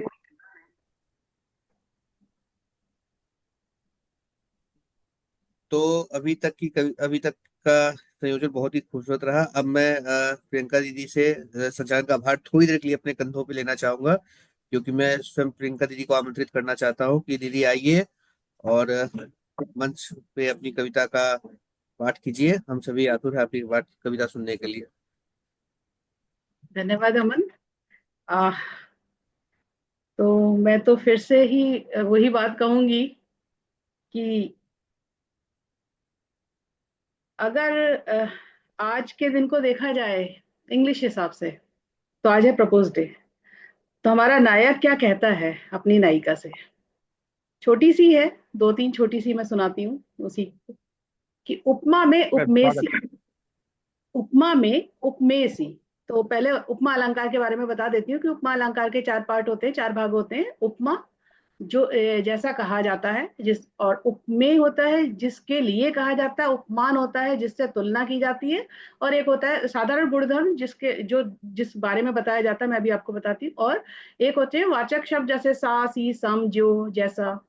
तो अभी तक का संयोजन बहुत ही खूबसूरत रहा। अब मैं प्रियंका दीदी से संचालन का भार थोड़ी देर के लिए अपने कंधों पे लेना चाहूंगा, क्योंकि मैं स्वयं प्रियंका दीदी को आमंत्रित करना चाहता हूँ कि दीदी आइए और मंच पे अपनी कविता का पाठ कीजिए। हम सभी आतुर हैं आपकी पाठ कविता सुनने के लिए। धन्यवाद अमन। आ, तो मैं तो फिर से ही वही बात कहूंगी कि अगर आज के दिन को देखा जाए इंग्लिश हिसाब से, तो आज है प्रपोज डे। तो हमारा नायक क्या कहता है अपनी नायिका से? छोटी सी है, दो तीन छोटी सी मैं सुनाती हूँ उसी कि उपमा में बहुत उपमेसी, उपमा में उपमेसी। तो पहले उपमा अलंकार के बारे में बता देती हूँ कि उपमा अलंकार के चार पार्ट होते हैं, चार भाग होते हैं। उपमा जो जैसा कहा जाता है जिस, और उपमेय होता है जिसके लिए कहा जाता है, उपमान होता है जिससे तुलना की जाती है, और एक होता है साधारण गुणधर्म जिसके जो जिस बारे में बताया जाता है, मैं भी आपको बताती हूँ। और एक होते हैं वाचक शब्द जैसे सा सी सम जो जैसा।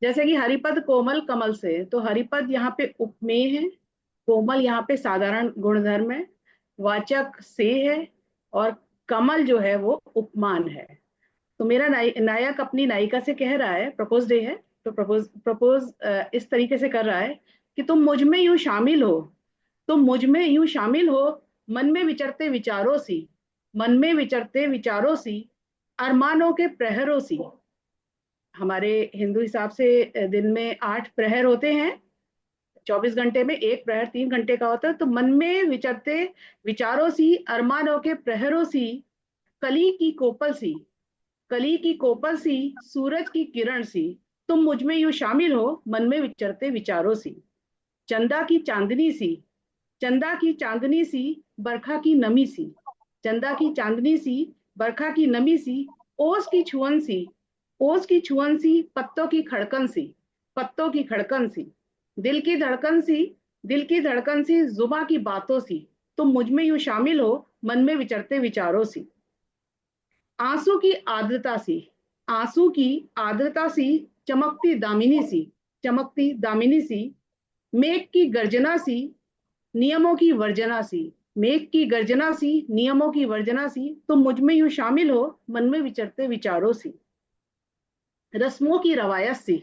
जैसे कि हरिपद कोमल कमल से, तो हरिपद यहाँ पे उपमेय है, कोमल यहाँ पे साधारण गुणधर्म है, वाचक से है, और कमल जो है वो उपमान है। तो मेरा नायक अपनी नायिका से कह रहा है, प्रपोज डे है, तो प्रपोज प्रपोज इस तरीके से कर रहा है कि तुम मुझ में यूं शामिल हो, तुम मुझ में यूं शामिल हो, मन में विचरते विचारों सी, मन में विचरते विचारों सी, अरमानों के प्रहरों सी। हमारे हिंदू हिसाब से दिन में 8 प्रहर होते हैं, 24 घंटे में एक प्रहर 3 घंटे का होता है। तो मन में विचरते विचारों सी, अरमानों के प्रहरों सी, कली की कोपल सी, कली की कोपल सी, सूरज की किरण सी, तुम मुझ में यूं शामिल हो, मन में विचरते विचारों सी। चंदा की चांदनी सी, चंदा की चांदनी सी, बरखा की नमी सी, चंदा की चांदनी सी, बरखा की नमी सी, ओस की छुअन सी, ओस की छुअन सी, पत्तों की खड़कन सी, पत्तों की खड़कन सी, दिल की धड़कन सी, दिल की धड़कन सी, जुबा की बातों सी, तुम मुझ में यूं शामिल हो, मन में विचरते विचारों सी। आंसू की आर्द्रता सी, आंसू की आर्द्रता सी, चमकती दामिनी सी, चमकती दामिनी सी, मेघ की गर्जना सी, नियमों की वर्जना सी, मेघ की गर्जना सी, नियमों की वर्जना सी, तुम मुझ में यूं शामिल हो, मन में विचरते विचारों सी। रस्मों की रवायत सी,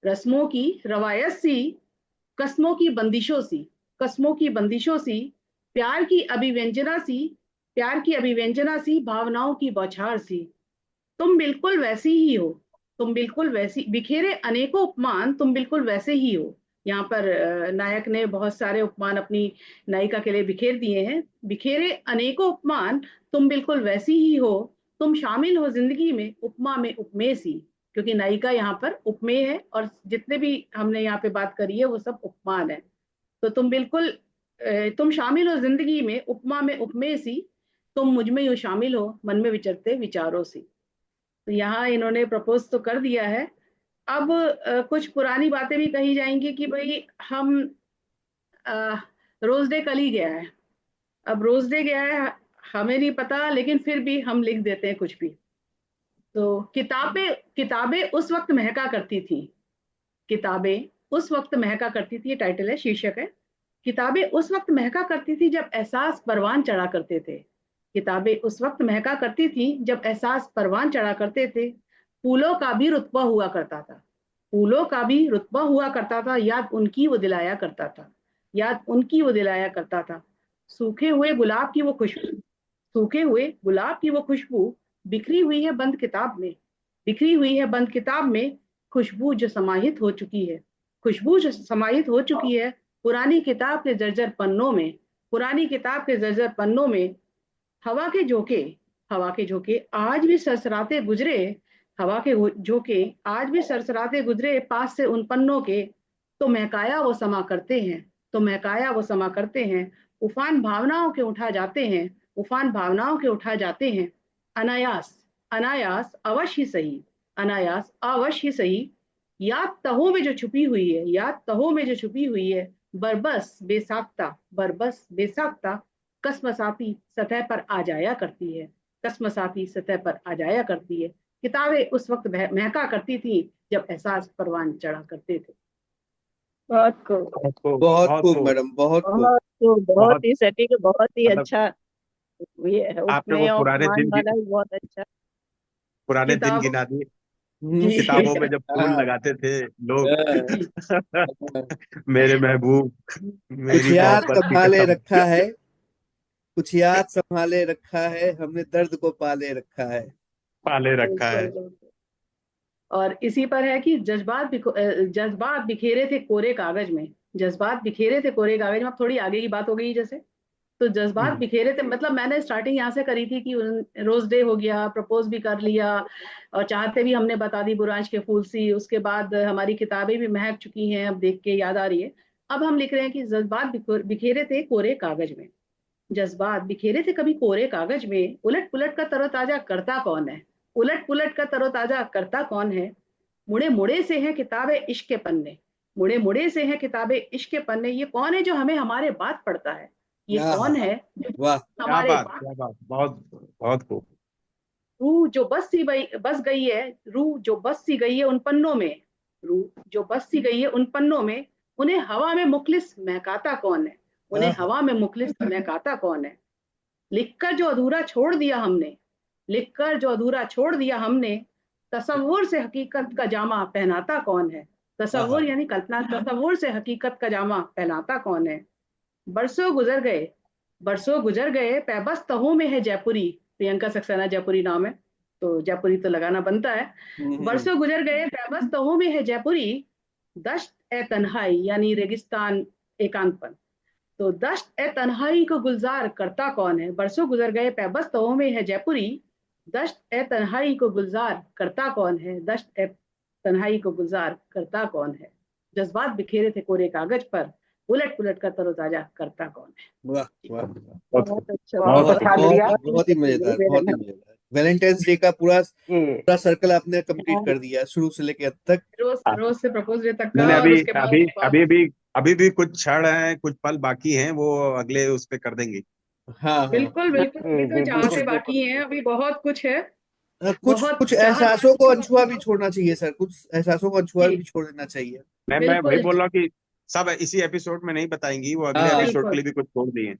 रस्मों की रवायत सी, कस्मों की बंदिशों सी, कस्मों की बंदिशों सी, प्यार की अभिव्यंजना सी, प्यार की अभिव्यंजना सी, भावनाओं की बौछार सी। तुम बिल्कुल वैसी ही हो, तुम बिल्कुल वैसी, बिखेरे अनेकों उपमान, तुम बिल्कुल वैसे ही हो। यहाँ पर नायक ने बहुत सारे उपमान अपनी नायिका के लिए बिखेर दिए हैं। बिखेरे अनेकों उपमान, तुम बिल्कुल वैसी ही हो, तुम शामिल हो जिंदगी में उपमा में उपमेय सी। क्योंकि नायिका यहाँ पर उपमेय है और जितने भी हमने यहाँ पे बात करी है वो सब उपमान है। तो तुम बिल्कुल तुम शामिल हो जिंदगी में उपमा में उपमेय सी, तुम मुझ में यूं शामिल हो, मन में विचरते विचारों सी। तो यहाँ इन्होंने प्रपोज तो कर दिया है। अब कुछ पुरानी बातें भी कही जाएंगी कि भाई हम रोज डे कल ही गया है, अब रोज डे गया है, हमें नहीं पता, लेकिन फिर भी हम लिख देते हैं कुछ भी। तो किताबें किताबें उस वक्त महका करती थी, किताबें उस वक्त महका करती थी, ये टाइटल है, शीर्षक है। किताबें उस वक्त महका करती थी जब एहसास परवान चढ़ा करते थे। किताबें उस वक्त महका करती थी जब एहसास परवान चढ़ा करते थे। फूलों का भी रुतबा हुआ करता था, फूलों का भी रुतबा हुआ करता था, याद उनकी वो दिलाया करता था, याद उनकी वो दिलाया करता था। सूखे हुए गुलाब की वो खुशबू, सूखे हुए गुलाब की वो खुशबू, बिखरी हुई है बंद किताब में, बिखरी हुई है बंद किताब में, खुशबू जो समाहित हो चुकी है, खुशबू जो समाहित हो चुकी है पुरानी किताब के जर्जर पन्नों में, पुरानी किताब के जर्जर पन्नों में। हवा के झोंके, हवा के झोंके आज भी सरसराते गुजरे, हवा के झोंके आज भी सरसराते गुजरे पास से उन पन्नों के। तो महकाया वो समा करते हैं, तो महकाया वो समा करते हैं, उफान भावनाओं के उठा जाते हैं, उफान भावनाओं के उठा जाते हैं। अनायास, अनायास अवश्य ही सही, अनायास अवश्य ही सही, याद तहों में जो छुपी हुई है, याद तहों में जो छुपी हुई है, बरबस बेसाख्ता, बरबस बेसाख्ता, कसमसाती सतह पर आ जाया करती है, कसमसाती सतह पर आ जाया करती है। किताबें उस वक्त महका करती थी जब एहसास परवान चढ़ा करते थे। बहुत खूब, बहुत खूब, बहुत बहुत खूब खूब, मैडम, बहुत खूब। बहुत खूब, बहुत बहुत ही सटीक, बहुत ही मतलब अच्छा। ये है आपने वो उपमेय और उपमान वाला भी बहुत अच्छा। पुराने दिन किताब गिना दिए। जी किताबों में जब फूल हाँ, लगाते थे लोग। हाँ, जी हाँ। मेरे महबूब, कुछ मेरी याद मोहब्बत की संभाले कसम। रखा है, कुछ याद संभाले रखा है, हमने दर्द को पाले रखा है। पाले रखा बिल्कुल है। बिल्कुल। और इसी पर है कि जज्बात बिखेरे थे कोरे कागज में, जज्बात बिखेरे थे कोरे कागज में। अब थोड़ी आगे की बात हो गई जैसे, तो जज्बात बिखेरे थे, मतलब मैंने स्टार्टिंग यहाँ से करी थी कि रोज डे हो गया, प्रपोज भी कर लिया और चाहते भी हमने बता दी बुरांश के फूल सी, उसके बाद हमारी किताबें भी महक चुकी हैं, अब देख के याद आ रही है। अब हम लिख रहे हैं कि जज्बात बिखेरे थे कोरे कागज में, जज्बात बिखेरे थे कभी कोरे कागज में, उलट पुलट का तरोताजा करता कौन है, उलट पुलट का तरोताजा करता कौन है। मुड़े मुड़े से हैं किताबें इश्क के पन्ने, मुड़े मुड़े से हैं किताबें इश्क के पन्ने, ये कौन है जो हमें हमारे बात पढ़ता है, ये कौन है जो वाह। क्या हमारे बात, बात। क्या बात, बहुत बहुत खूब। रूह जो बस गई है, रूह जो बस सी गई है उन पन्नों में, रूह जो बस सी गई है उन पन्नों में, उन्हें हवा में मुखलिस महकाता कौन है, उन्हें हाँ, हवा में मुखलिस महकाता कौन है। लिखकर जो अधूरा छोड़ दिया हमने, लिखकर जो अधूरा छोड़ दिया हमने, तसव्वुर से हकीकत का जामा पहनाता कौन है, हाँ, तसव्वुर यानी कल्पना, तसव्वुर से हकीकत का जामा पहनाता कौन है। बरसों गुजर गए, बरसों गुजर गए, पैबस तहों में है जयपुरी, प्रियंका सक्सेना जयपुरी नाम है, तो जयपुरी तो लगाना बनता है। हम्म, बरसों गुजर गए, पैबस तहों में है जयपुरी, दश्त ए तन्हाई यानी रेगिस्तान, एकांतपन। तो दश्त ए तन्हाई को गुलजार करता कौन है, बरसों गुजर गए पैबस तहों में है जयपुरी, दश्त ए तन्हाई को गुलजार करता कौन है, दश्त ए तन्हाई को गुलजार करता कौन है। जज्बात बिखेरे थे कोरे कागज पर, उलट पुलट का तरोताजा करता कौन है। वाह वाह। बहुत खूब, बहुत अच्छा, बहुत बहुत बहुत खूब। अच्छा बहुत दिया बहुत ही मजेदार, मेरे बहुत ही मजेदार। वैलेंटाइंस डे का पूरा जी। पूरा सर्कल आपने कंप्लीट कर दिया, शुरू से लेके अंत तक। रोज रोज से प्रपोज डे तक का, मैंने और अभी उसके बाद अभी अभी भी अभी भी कुछ क्षण हैं, कुछ पल बाकी हैं, वो अगले उस पे कर देंगे। हाँ, हाँ। बिल्कुल बिल्कुल, अभी जी तो जी कुछ चाहते बिल्कुल बिल्कुल। बाकी हैं, अभी बहुत कुछ है, कुछ बहुत कुछ चाहत एहसासों को अनछुआ भी छोड़ना चाहिए सर, कुछ एहसासों को अनछुआ जी भी छोड़ देना चाहिए। मैं वही बिल्कुल बोल रहा हूँ कि सब इसी एपिसोड में नहीं बताएंगी, वो अगले हाँ, एपिसोड के बिल्कुल लिए भी कुछ छोड़ दिए।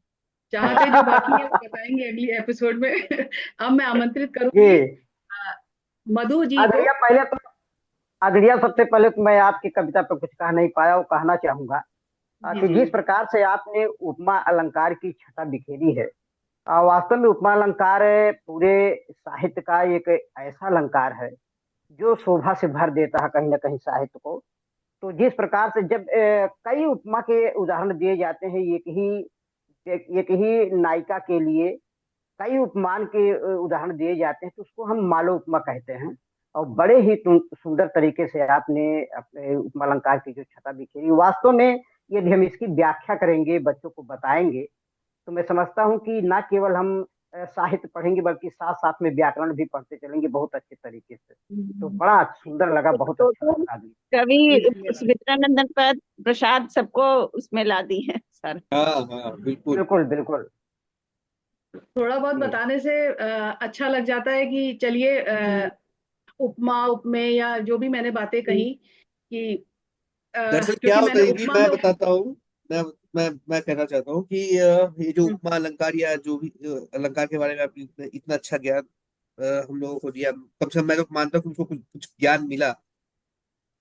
चाहते जो बाकी है वो बताएंगे अगली एपिसोड में। अब मैं आमंत्रित करूंगी जी मधु जी को। अगलिया, पहले तो अगलिया, सबसे पहले तो मैं आपकी कविता पे कुछ कह नहीं पाया, वो कहना चाहूंगा जी कि जी। जिस प्रकार से आपने उपमा अलंकार की छटा बिखेरी है, वास्तव में उपमा अलंकार पूरे साहित्य का एक ऐसा अलंकार है जो शोभा से भर देता है कहीं ना कहीं साहित्य को। तो जिस प्रकार से जब कई उपमा के उदाहरण दिए जाते हैं, एक ही नायिका के लिए कई उपमान के उदाहरण दिए जाते हैं, तो उसको हम मालो उपमा कहते हैं। और बड़े ही सुंदर तरीके से आपने अपने उपमा अलंकार की जो छटा बिखेरी, वास्तव में यदि हम इसकी व्याख्या करेंगे, बच्चों को बताएंगे, तो मैं समझता हूँ कि ना केवल हम साहित्य पढ़ेंगे, बल्कि साथ साथ में व्याकरण भी पढ़ते चलेंगे बहुत अच्छे तरीके से। तो बड़ा सुंदर लगा, बहुत तो अच्छा लगा। कवि धन्यवाद। विद्यानंदन पर प्रसाद सबको उसमें ला दी है सर। हाँ हाँ बिल्कुल। बिल्कुल बिल्कुल। थोड़ा बहुत जी बताने से अच्छा लग जाता है कि चलिए उपमा उपमेय या जो भी मैंने बातें कही कि दरअसल क्या क्योंकि होता मैंने है दीदी, उपमा मैं में बताता हूँ। मैं कहना चाहता हूँ कि ये जो उपमा अलंकार या जो भी अलंकार के बारे में आपने इतना अच्छा ज्ञान हम लोगों को दिया, कम से कम मैं तो मानता हूँ कि उनको कुछ कुछ ज्ञान मिला।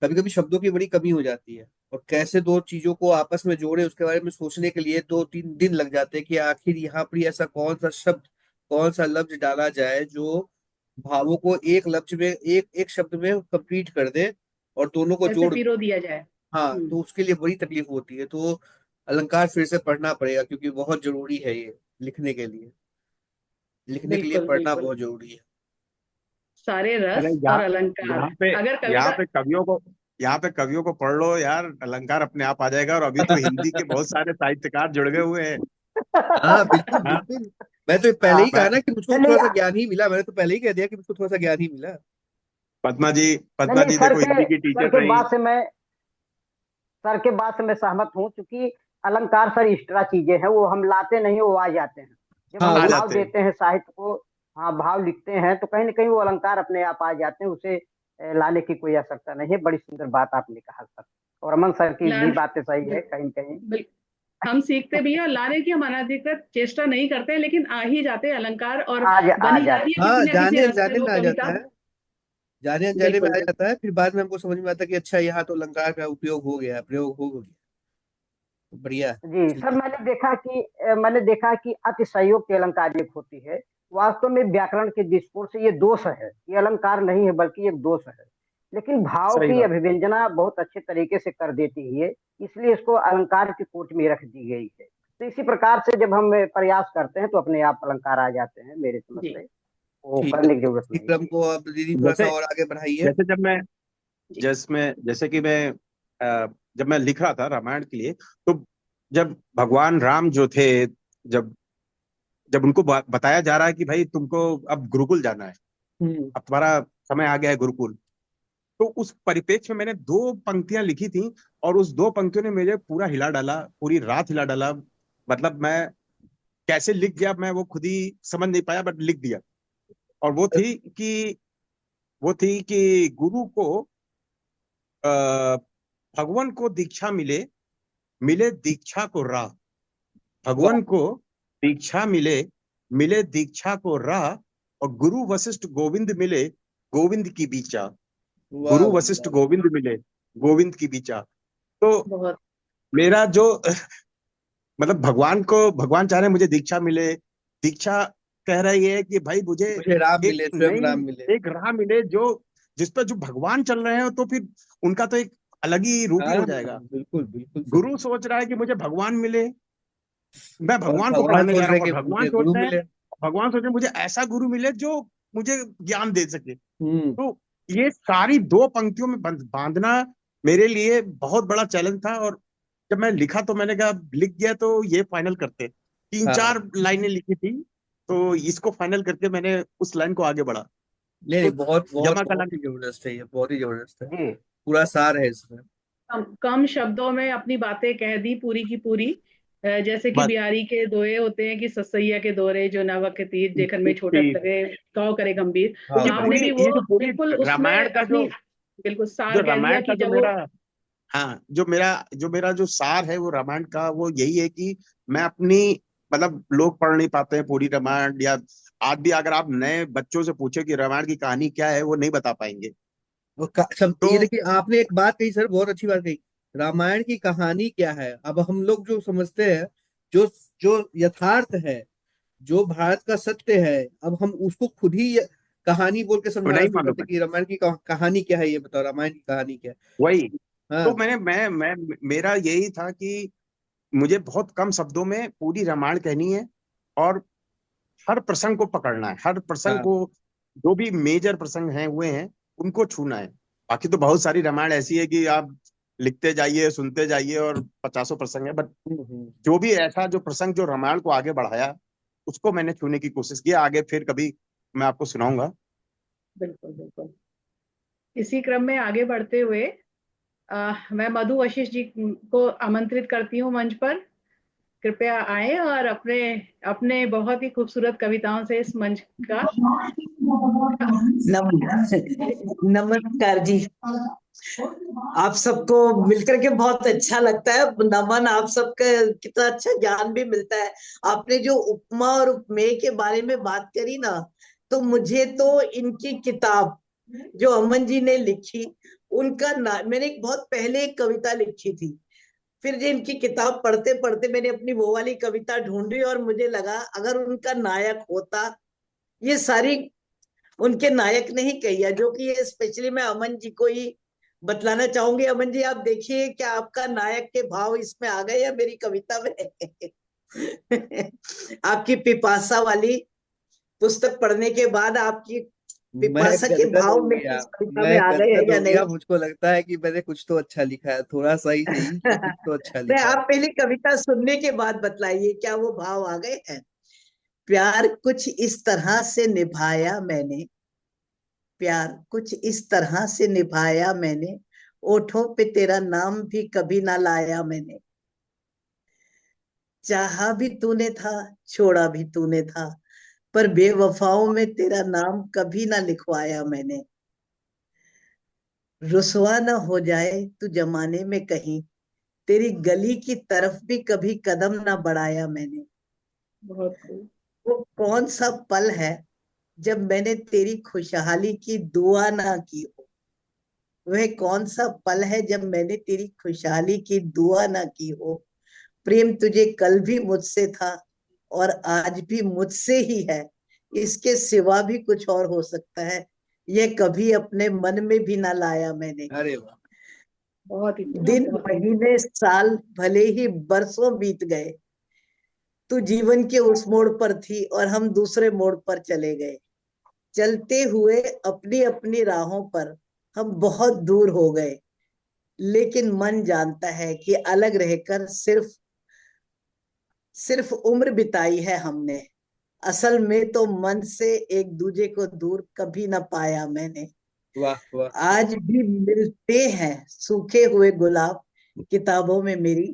कभी कभी शब्दों की बड़ी कमी हो जाती है, और कैसे दो चीजों को आपस में जोड़े उसके बारे में सोचने के लिए 2-3 दिन लग जाते हैं कि आखिर यहाँ पर ऐसा कौन सा शब्द, कौन सा लफ्ज डाला जाए जो भावों को एक लफ्ज में, एक एक शब्द में कंप्लीट कर दे और दोनों को कैसे जोड़ दे। पिरो दिया जाए। हाँ, तो उसके लिए बड़ी तकलीफ होती है, तो अलंकार फिर से पढ़ना पड़ेगा क्योंकि बहुत जरूरी है ये लिखने के लिए। लिखने के लिए बिल्कुल पढ़ना बिल्कुल। बहुत जरूरी है। सारे अरे रस और यहाँ अलंकार। यहाँ पे अगर यहाँ कविता पे कवियों को यहाँ पे कवियों को पढ़ लो यार, अलंकार अपने आप आ जाएगा। और अभी तो हिंदी के बहुत सारे साहित्यकार जुड़ गए हुए हैं। हाँ बिल्कुल हाँ, बिल्कुल। मैं तो पहले हाँ, ही कहा मैं ना कि मुझको नहीं थोड़ा सा ज्ञान ही मिला, मैंने तो पहले ही कह दिया कि मुझको थोड़ा सा ज्ञान ही मिला। पद्मा जी, नहीं नहीं, देखो हिंदी की सर टीचर के रही। बात से मैं सर के बात से मैं सहमत हूँ, क्योंकि अलंकार सर एक्स्ट्रा चीजें हैं, वो हम लाते नहीं, वो आ जाते हैं। जब हाँ हम आ वो भाव जाते हैं। देते हैं साहित्य को, हाँ भाव लिखते हैं, तो कहीं ना कहीं वो अलंकार अपने आप आ जाते हैं, उसे लाने की कोई आवश्यकता नहीं है। बड़ी सुंदर बात आपने कहा सर, और अमन सर की भी लाने बातें सही है बिल, कहीं कहीं। बिल, हम सीखते भी हैं और लाने की हम अनाधिकृत चेष्टा नहीं करते, लेकिन आ ही जाते हैं अलंकार और आ बनी जाती जाते है हाँ, किसी न किसी जाने रस में अनजाने वो में आ कविता। जाता है। जाने अनजाने में बिल्कुल आ बिल्कुल। जाता है, फिर बाद में हमको समझ में आता है कि अच्छा यहाँ तो अलंकार का उपयोग हो गया, प्रयोग हो गया। तो बढ़िया है। जी सर, चलिए। मैंने देखा कि अतिशयोक्ति अलंकार एक होती है। वास्तव में व्याकरण के दृष्टिकोण से ये दोष है, ये अलंकार नहीं है बल्कि एक दोष है। लेकिन भाव सही की बात। अभिव्यंजना बहुत अच्छे तरीके से कर देती है, इसलिए इसको अलंकार की कोट में रख दी गई है। तो इसी प्रकार से जब हम प्रयास करते हैं तो अपने आप अलंकार आ जाते हैं, मेरे समझ जी से वो ठीक है, करने की तो जरूरत इसी नहीं क्रम है। को अब दीदी थोड़ा सा जैसे और आगे बढ़ाइए। जैसे जी। जैसे कि मैं जब मैं लिख रहा था रामायण के लिए, तो जब भगवान राम जो थे, जब जब उनको बताया जा रहा है कि भाई तुमको अब गुरुकुल जाना है, हम्म। अब तुम्हारा समय आ गया है गुरुकुल, तो उस परिप्रेक्ष्य में मैंने 2 पंक्तियां लिखी थी। और उस 2 पंक्तियों ने मुझे पूरा हिला डाला, पूरी रात हिला डाला। मतलब मैं कैसे लिख गया मैं वो खुद ही समझ नहीं पाया, बट लिख दिया। और वो थी कि गुरु को आ, भगवान को दीक्षा मिले, मिले दीक्षा को राह। वाह भगवान को दीक्षा मिले, मिले दीक्षा को राह। और गुरु वशिष्ठ गोविंद मिले, गोविंद की बीचा। वाह गुरु वाह वशिष्ठ वाह। गोविंद मिले, गोविंद की बीचा। तो बहुत। मेरा जो मतलब भगवान चाह रहे हैं मुझे दीक्षा मिले। दीक्षा कह रही है कि भाई मुझे मुझे राम एक मिले, स्वयं नई, राम मिले। एक राह मिले जो जिस पर जो भगवान चल रहे हैं, तो फिर उनका तो एक अलग ही रूप ही हाँ हो हाँ, जाएगा। बिल्कुल बिल्कुल सही। गुरु सोच रहा है कि मुझे भगवान मिले, मैं और भगवान को भगवान पढ़ाने सोच जा रहा रहे हूँ, हैं और कि भगवान मुझे सोच गुरु रहे हैं, मिले। भगवान सोच रहे हैं मुझे ऐसा गुरु मिले जो मुझे ज्ञान दे सके। हम्म। तो ये सारी 2 पंक्तियों में बांधना मेरे लिए बहुत बड़ा चैलेंज था। और जब मैं लिखा तो मैंने कहा लिख गया तो ये फाइनल करते। तीन हाँ चार लाइनें लिखी थी, तो इसको फाइनल करके मैंने उस लाइन को आगे बढ़ा। नहीं नहीं, तो बहुत बहुत जमा बहुत कला। ही जबरदस्त है, ये बहुत ही जबरदस्त है। जी पूरा सार है इसमें। कम शब्दों में अपनी बातें कह दी पूरी की पूरी। जैसे कि बस बिहारी के दोहे होते हैं कि ससैया के दौरे जो नावक के तीर देखन में छोटत ठीक। लगे, कौ करे गंभीर। तो हाँ आपने भी वो ये जो पूरी बिल्कुल उसमें रामायण का अपनी बिल्कुल जो सार कह दिया रामायण का कि जो जब वो मेरा हाँ जो मेरा जो सार है वो रामायण का वो यही है कि मैं अपनी मतलब लोग पढ़ नहीं पाते हैं पूरी रामायण, या आज भी अगर आप नए बच्चों से पूछे कि रामायण की कहानी क्या है, वो नहीं बता पाएंगे। सब तो ये देखिए, आपने एक बात कही सर, बहुत अच्छी बात कही। रामायण की कहानी क्या है? अब हम लोग जो समझते हैं, जो जो यथार्थ है, जो भारत का सत्य है, अब हम उसको खुद ही कहानी बोल के अब समझाना नहीं शुरू मालूम करते है। कि रामायण की कहानी क्या है, ये बताओ रामायण की कहानी क्या वही है। तो हाँ। मैं मेरा यही था कि मुझे बहुत कम शब्दों में पूरी रामायण कहनी है, और हर प्रसंग को पकड़ना है, हर प्रसंग हाँ। को, जो भी मेजर प्रसंग हैं हुए हैं उनको छूना है। बाकी तो बहुत सारी रामायण ऐसी है कि आप लिखते जाइए, सुनते जाइए, और पचासों प्रसंग है, बट हम्म। जो भी ऐसा जो प्रसंग जो रामायण को आगे बढ़ाया, उसको मैंने छूने की कोशिश की। आगे फिर कभी मैं आपको सुनाऊंगा। बिल्कुल बिल्कुल। इसी क्रम में आगे बढ़ते हुए मैं मधु वशिष्ठ जी को आमंत्रित करती हूँ मंच पर। कृपया आए और अपने अपने बहुत ही खूबसूरत कविताओं से इस मंच का नमस्कार जी। आप सबको मिलकर के बहुत अच्छा लगता है। नमन, आप सबका कितना अच्छा ज्ञान भी मिलता है। आपने जो उपमा और उपमेय के बारे में बात करी ना, तो मुझे तो इनकी किताब जो अमन जी ने लिखी, उनका मैंने एक बहुत पहले एक कविता लिखी थी। फिर जो इनकी किताब पढ़ते पढ़ते मैंने अपनी वो वाली कविता ढूंढी, और मुझे लगा अगर उनका नायक होता, ये सारी उनके नायक ने ही कही है। जो कि ये स्पेशली मैं अमन जी को ही बतलाना चाहूंगी। अमन जी, आप देखिए क्या आपका नायक के भाव इसमें आ गए हैं मेरी कविता में। आपकी पिपासा वाली पुस्तक पढ़ने के बाद आपकी मैं पिपासा के गदगद हो भाव में गया। इस कविता में मैं आ गए हैं गदगद या हो नहीं? गया, मुझको लगता है कि मैंने कुछ तो अच्छा लिखा है, थोड़ा सा ही सही, लेकिन कुछ तो अच्छा मैं लिखा है। आप पहले कविता सुनने के बाद बतलाइए क्या वो भाव आ गए हैं। प्यार कुछ इस तरह से निभाया मैंने, प्यार कुछ इस तरह से निभाया मैंने, ओठों पे तेरा नाम भी कभी ना लाया मैंने। चाहा भी तूने था, छोड़ा भी तूने था, पर बेवफाओं में तेरा नाम कभी ना लिखवाया मैंने। रुसवा ना हो जाए तू जमाने में कहीं, तेरी गली की तरफ भी कभी कदम ना बढ़ाया मैंने। बहुत खूब। वो कौन सा पल है जब मैंने तेरी खुशहाली की दुआ ना की हो, वह कौन सा पल है जब मैंने तेरी खुशहाली की दुआ ना की हो। प्रेम तुझे कल भी मुझसे था और आज भी मुझसे ही है, इसके सिवा भी कुछ और हो सकता है, यह कभी अपने मन में भी ना लाया मैंने। अरे वाह। बहुत ही खूब, दिन बहुत ही खूब। महीने साल भले ही बरसों बीत गए, तू जीवन के उस मोड़ पर थी और हम दूसरे मोड़ पर चले गए। चलते हुए अपनी अपनी राहों पर हम बहुत दूर हो गए, लेकिन मन जानता है कि अलग रहकर सिर्फ सिर्फ उम्र बिताई है हमने। असल में तो मन से एक दूजे को दूर कभी ना पाया मैंने। वाह वाह वाह। आज भी मिलते हैं सूखे हुए गुलाब किताबों में मेरी,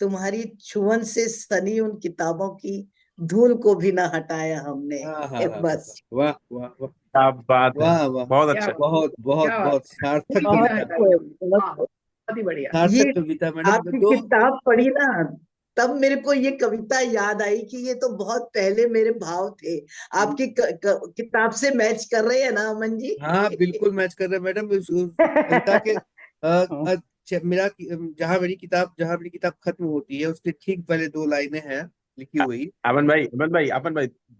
तुम्हारी छुअन से सनी उन किताबों की धूल को भी ना हटाया हमने। हाँ हाँ हाँ हाँ। बस। वाह वाह वाह। क्या बात है, वाह वाह। बहुत क्या अच्छा। बात, बहुत बहुत क्या बात। बहुत सार्थक पूरी बहुत कविता। जानकारी है। हाँ, बहुत। बहुत ही बढ़िया। ये सार्थक कविता मैडम आपकी जो। किताब पढ़ी ना, तब मेरे को ये कविता याद आई कि ये तो बहुत पहले मेरे भाव थे। आपकी किताब से मैच कर रहे हैं ना अमन जी? हाँ बिल्कुल मैच कर रहे हैं मैडम, उस कविता के जहाँ मेरी किताब खत्म होती है उसके ठीक पहले दो लाइनें हैं लिखी हुई। अमन भाई,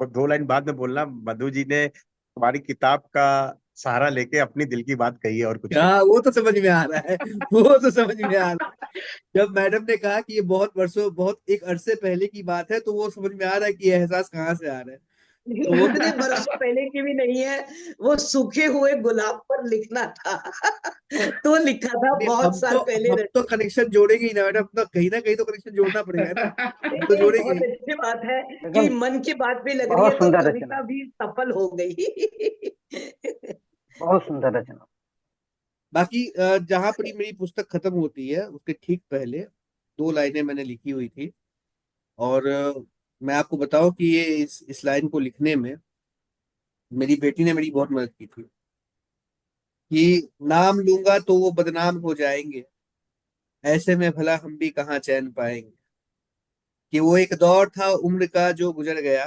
दो लाइन बाद में बोलना। मधु जी ने तुम्हारी किताब का सहारा लेके अपनी दिल की बात कही है, और कुछ नहीं। हाँ वो तो समझ में आ रहा है, वो तो समझ में आ रहा है। जब मैडम ने कहा कि ये बहुत वर्षों, बहुत एक अरसे पहले की बात है, तो वो समझ में आ रहा है कि ये एहसास कहाँ से आ रहा है। तो वो इतने बरसों पहले की भी नहीं है, वो सूखे हुए गुलाब पर लिखना था। तो लिखा था नहीं, बहुत साल पहले। हम तो कनेक्शन जोड़ेंगे ही ना मैडम, तो कहीं ना कहीं तो कनेक्शन जोड़ना पड़ेगा ना, नहीं हम तो नहीं, जोड़ेंगे बहुत ही। अच्छी बात है कि एकदम मन की बात भी लग रही है, बहुत तो सुंदर रचना, कविता भी सफल हो गई। बहुत सुंदर रचना। बाकी जहां पर ही मेरी पुस्तक खत्म होती है उसके ठीक पहले दो लाइनें मैंने लिखी हुई थी। और मैं आपको बताऊं कि ये इस लाइन को लिखने में मेरी बेटी ने मेरी बहुत मदद की थी। कि नाम लूंगा तो वो बदनाम हो जाएंगे, ऐसे में भला हम भी कहाँ चैन पाएंगे। कि वो एक दौर था उम्र का जो गुजर गया,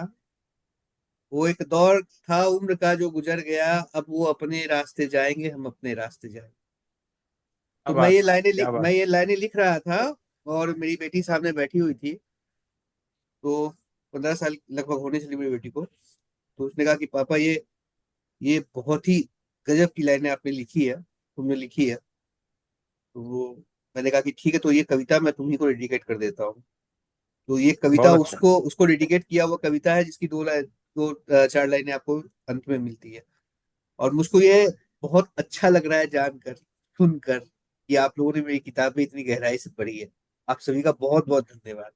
वो एक दौर था उम्र का जो गुजर गया, अब वो अपने रास्ते जाएंगे, हम अपने रास्ते जाएंगे। क्या तो बात, क्या मैं बात। ये लाइनें लिख रहा था, और मेरी बेटी सामने बैठी हुई थी। तो 15 साल लगभग होने चली मेरी बेटी को। तो उसने कहा कि पापा, ये बहुत ही गजब की लाइनें आपने लिखी है, तुमने लिखी है। तो वो, मैंने कहा कि ठीक है, तो ये कविता मैं तुम्ही को डेडिकेट कर देता हूँ। तो ये कविता बहुत अच्छा। उसको उसको डेडिकेट किया हुआ कविता है, जिसकी दो चार लाइनें आपको अंत में मिलती है। और मुझको ये बहुत अच्छा लग रहा है जानकर, सुनकर, कि आप लोगों ने मेरी किताब में इतनी गहराई से पढ़ी है। आप सभी का बहुत बहुत धन्यवाद।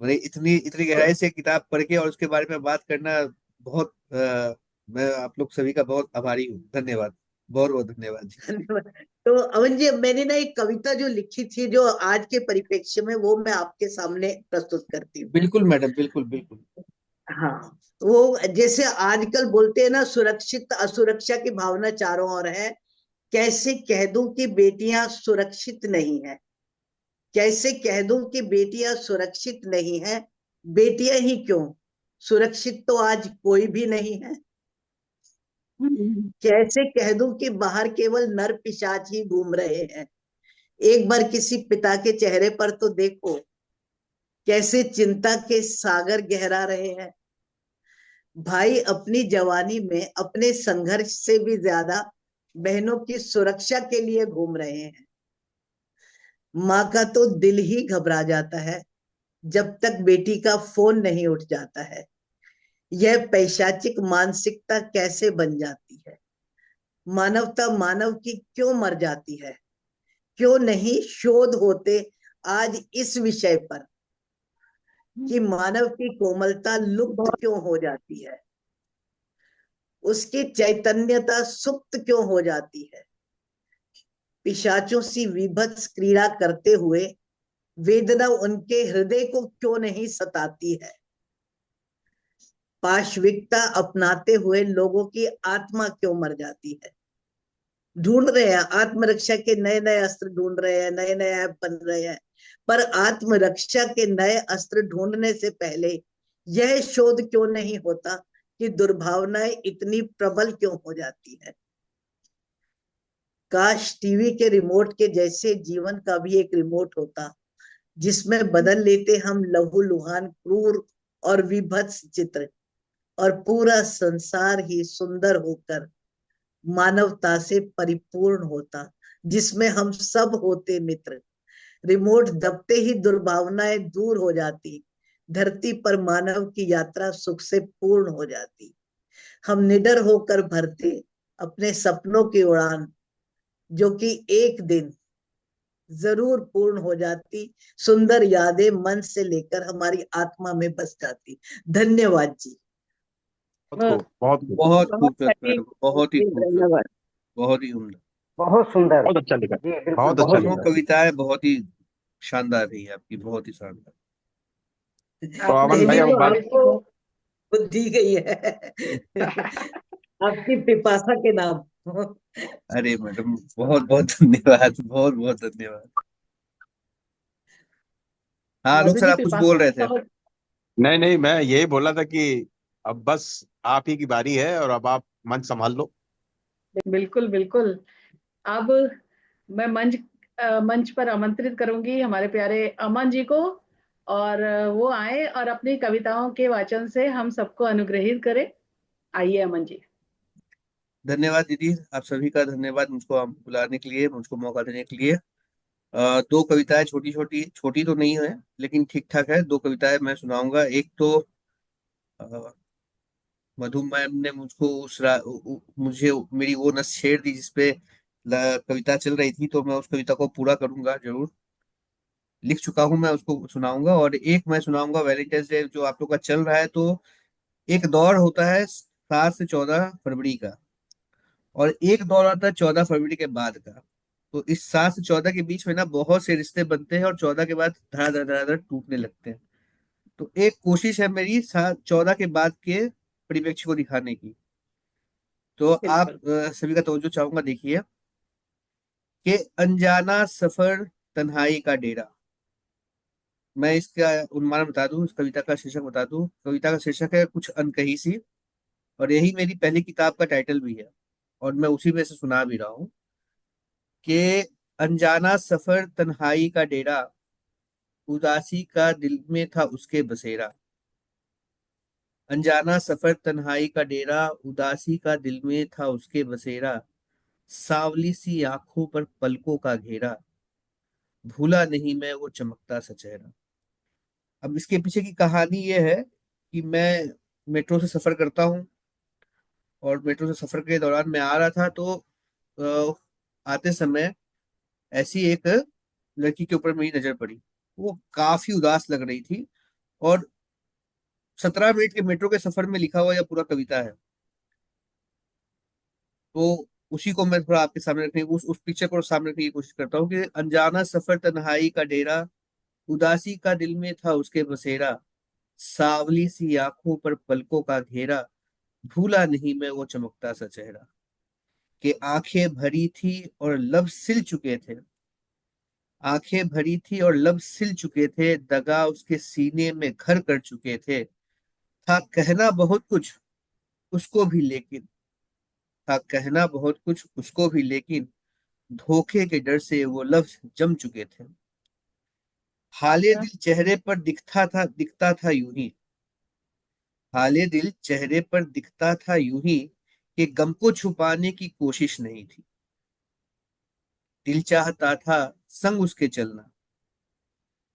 मैंने इतनी इतनी गहराई से किताब पढ़ के और उसके बारे में बात करना, बहुत मैं आप लोग सभी का बहुत आभारी हूँ। धन्यवाद, बहुत बहुत धन्यवाद जी। धन्यवाद। तो अवन जी, मैंने ना एक कविता जो लिखी थी जो आज के परिप्रेक्ष्य में, वो मैं आपके सामने प्रस्तुत करती हूँ। बिल्कुल मैडम, बिल्कुल बिल्कुल। हाँ, वो जैसे आजकल बोलते हैं ना, सुरक्षित असुरक्षा की भावना चारों ओर है। कैसे कह दूं कि बेटियां सुरक्षित नहीं है, कैसे कह दूं कि बेटियां सुरक्षित नहीं है। बेटियां ही क्यों, सुरक्षित तो आज कोई भी नहीं है। कैसे कह दूं कि बाहर केवल नर पिशाच ही घूम रहे हैं। एक बार किसी पिता के चेहरे पर तो देखो, कैसे चिंता के सागर गहरा रहे हैं। भाई अपनी जवानी में अपने संघर्ष से भी ज्यादा बहनों की सुरक्षा के लिए घूम रहे हैं। माँ का तो दिल ही घबरा जाता है जब तक बेटी का फोन नहीं उठ जाता है। यह पैशाचिक मानसिकता कैसे बन जाती है। मानवता मानव की क्यों मर जाती है। क्यों नहीं शोध होते आज इस विषय पर कि मानव की कोमलता लुप्त क्यों हो जाती है, उसकी चैतन्यता सुप्त क्यों हो जाती है। पिशाचों सी विभत्स क्रीड़ा करते हुए वेदना उनके हृदय को क्यों नहीं सताती है। पाशविकता अपनाते हुए लोगों की आत्मा क्यों मर जाती है। ढूंढ रहे हैं आत्मरक्षा के नए नए अस्त्र, ढूंढ रहे हैं नए नए ऐप बन रहे हैं, पर आत्मरक्षा के नए अस्त्र ढूंढने से पहले यह शोध क्यों नहीं होता कि दुर्भावनाएं इतनी प्रबल क्यों हो जाती है। काश टीवी के रिमोट के जैसे जीवन का भी एक रिमोट होता, जिसमें बदल लेते हम लहूलुहान क्रूर और विभत्स चित्र, और पूरा संसार ही सुंदर होकर मानवता से परिपूर्ण होता, जिसमें हम सब होते मित्र। रिमोट दबते ही दुर्भावनाएं दूर हो जाती, धरती पर मानव की यात्रा सुख से पूर्ण हो जाती। हम निडर होकर भरते अपने सपनों की उड़ान, जो कि एक दिन जरूर पूर्ण हो जाती। सुंदर यादें मन से लेकर हमारी आत्मा में बस जाती। धन्यवाद जी। बहुत खूब, बहुत खूब। बहुत बहुत खूबसूरत सटीक। मैडम, बहुत ही खूबसूरत, धन्यवाद। बहुत ही उम्दा। बहुत सुंदर। बहुत अच्छा लिखा। जी बिल्कुल, बहुत अच्छा बहुत दोनों लिखा। सुंदर। कविताएं बहुत ही शानदार रही है आपकी, बहुत ही शानदार। तो अमन भाई पहली अब तो बात। आपको दी गई है आपकी पिपासा के नाम। अरे मैडम, बहुत बहुत धन्यवाद, बहुत बहुत धन्यवाद। हाँ, आलोक मधु सर, जी आप कुछ बोल पिपासा रहे ने थे। बहुत। नहीं नहीं, मैं यही बोला था कि अब बस आप ही की बारी है और अब आप मंच संभाल लो। बिल्कुल बिल्कुल। अब मैं मंच पर आमंत्रित करूंगी हमारे प्यारे अमन जी को, और वो आए और अपनी कविताओं के वाचन से हम सबको अनुग्रहित करें। आइए अमन जी। धन्यवाद दीदी, आप सभी का धन्यवाद मुझको बुलाने के लिए, मुझको मौका देने के लिए। दो कविताएं, छोटी छोटी, छोटी तो नहीं है लेकिन ठीक ठाक है, दो कविताएं मैं सुनाऊंगा। एक तो अ, मधु मैम ने मुझको मुझे मेरी वो नस छेड़ दी जिसपे कविता चल रही थी, तो मैं उस कविता को पूरा करूंगा जरूर। लिख चुका हूं, मैं उसको सुनाऊंगा। और एक मैं सुनाऊंगा वैलेंटाइंस डे जो आप लोग का चल रहा है। तो एक दौर होता है 7 से 14 फरवरी का, और एक दौर आता है 14 फरवरी के बाद का। तो इस 7 से 14 के बीच में ना बहुत से रिश्ते बनते हैं, और 14 के बाद धड़ाधड़ धड़ाधड़ टूटने लगते हैं। तो एक कोशिश है मेरी 14 के बाद के परिप्रेक्ष्य को दिखाने की। तो आप बिल्कुल। सभी का तवज्जो चाहूंगा, देखिए कि अनजाना सफर, तन्हाई का डेरा, मैं इसका उन्माद बता दूं, इस कविता का शीर्षक बता दूं। कविता का शीर्षक है कुछ अनकही सी, और यही मेरी पहली किताब का टाइटल भी है, और मैं उसी में से सुना भी रहा हूँ कि अनजाना सफर तन्हाई का डेरा, उदासी का दिल में था उसके बसेरा। अनजाना सफर तन्हाई का डेरा, उदासी का दिल में था उसके बसेरा। सांवली सी आंखों पर पलकों का घेरा, भूला नहीं मैं वो चमकता सा चेहरा। अब इसके पीछे की कहानी ये है कि मैं मेट्रो से सफर करता हूँ, और मेट्रो से सफर के दौरान मैं आ रहा था, तो आते समय ऐसी एक लड़की के ऊपर मेरी नजर पड़ी। वो काफी उदास लग रही थी, और 17 मिनट के मेट्रो के सफर में लिखा हुआ यह पूरा कविता है। तो उसी को मैं थोड़ा आपके सामने रखने, उस पिक्चर को सामने रखने की कोशिश करता हूँ कि अनजाना सफर तन्हाई का डेरा, उदासी का दिल में था उसके बसेरा। सावली सी आंखों पर पलकों का घेरा, भूला नहीं मैं वो चमकता सा चेहरा। कि आंखें भरी थी और लब सिल चुके थे, आंखें भरी थी और लब सिल चुके थे, दगा उसके सीने में घर कर चुके थे। था कहना बहुत कुछ उसको भी लेकिन, था कहना बहुत कुछ उसको भी लेकिन, धोखे के डर से वो लफ्ज जम चुके थे। हाले दिल चेहरे पर दिखता था यूं ही, हाले दिल चेहरे पर दिखता था यूं ही, कि गम को छुपाने की कोशिश नहीं थी। दिल चाहता था संग उसके चलना,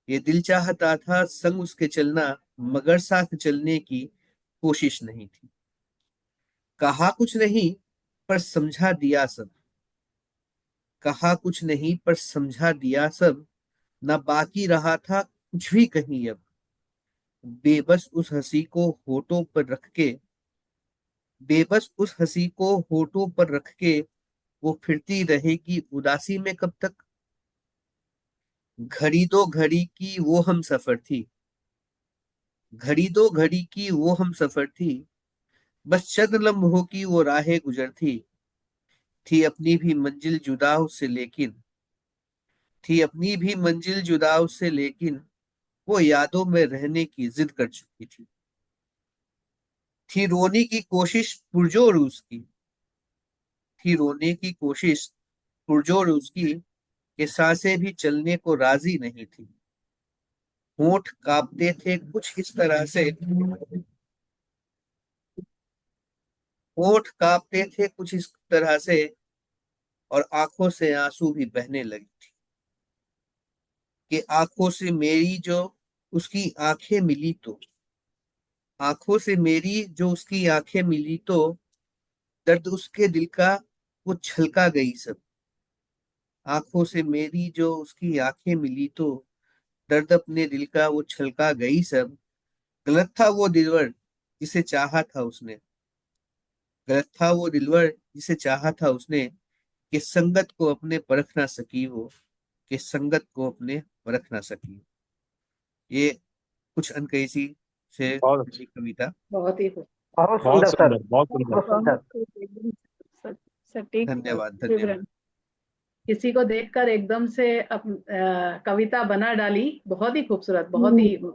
ये दिल चाहता था संग उसके चलना, मगर साथ चलने की कोशिश नहीं थी। कहा कुछ नहीं पर समझा दिया सब, कहा कुछ नहीं पर समझा दिया सब, न बाकी रहा था कुछ भी कहीं अब। बेबस उस हंसी को होठों पर रख के, बेबस उस हंसी को होठों पर रख के, वो फिरती रहेगी उदासी में कब तक। घड़ी दो घड़ी की वो हम सफर थी, घड़ी दो घड़ी की वो हम सफर थी, बस चंद लम्हों की वो राहें गुजर थी अपनी भी मंजिल जुदा उससे लेकिन, थी अपनी भी मंजिल जुदा उससे लेकिन, वो यादों में रहने की जिद कर चुकी थी रोने की कोशिश पुरजोर उसकी, थी रोने की कोशिश पुरजोर उसकी, कि सांसें भी चलने को राजी नहीं थी। होंठ कांपते थे कुछ इस तरह से, होंठ कांपते थे कुछ इस तरह से, और आंखों से आंसू भी बहने लगी थी। कि आंखों से मेरी जो उसकी आंखें मिली तो, आंखों से मेरी जो उसकी आंखें मिली तो, दर्द उसके दिल का वो छलका गई सब। आंखों से मेरी जो उसकी आंखें मिली तो, दर्द अपने दिल का वो छलका गई सब। गलत था वो दिलवर जिसे चाहा था उसने, गलत था वो दिलवर जिसे चाहा था उसने, कि संगत को अपने परख ना सकी वो, कि संगत को अपने परख ना सकी। ये कुछ अनकही सी से बहुत मेरी कविता। बहुत ही खूब। बहुत बहुत सुंदर सर, सुंदर, बहुत सुंदर। बहुत सुंदर। बहुत खूब, एकदम सटीक धन्यवाद धन्यवाद। विवरण। किसी को देखकर एकदम से कविता बना डाली, बहुत ही खूबसूरत, बहुत ही हाँ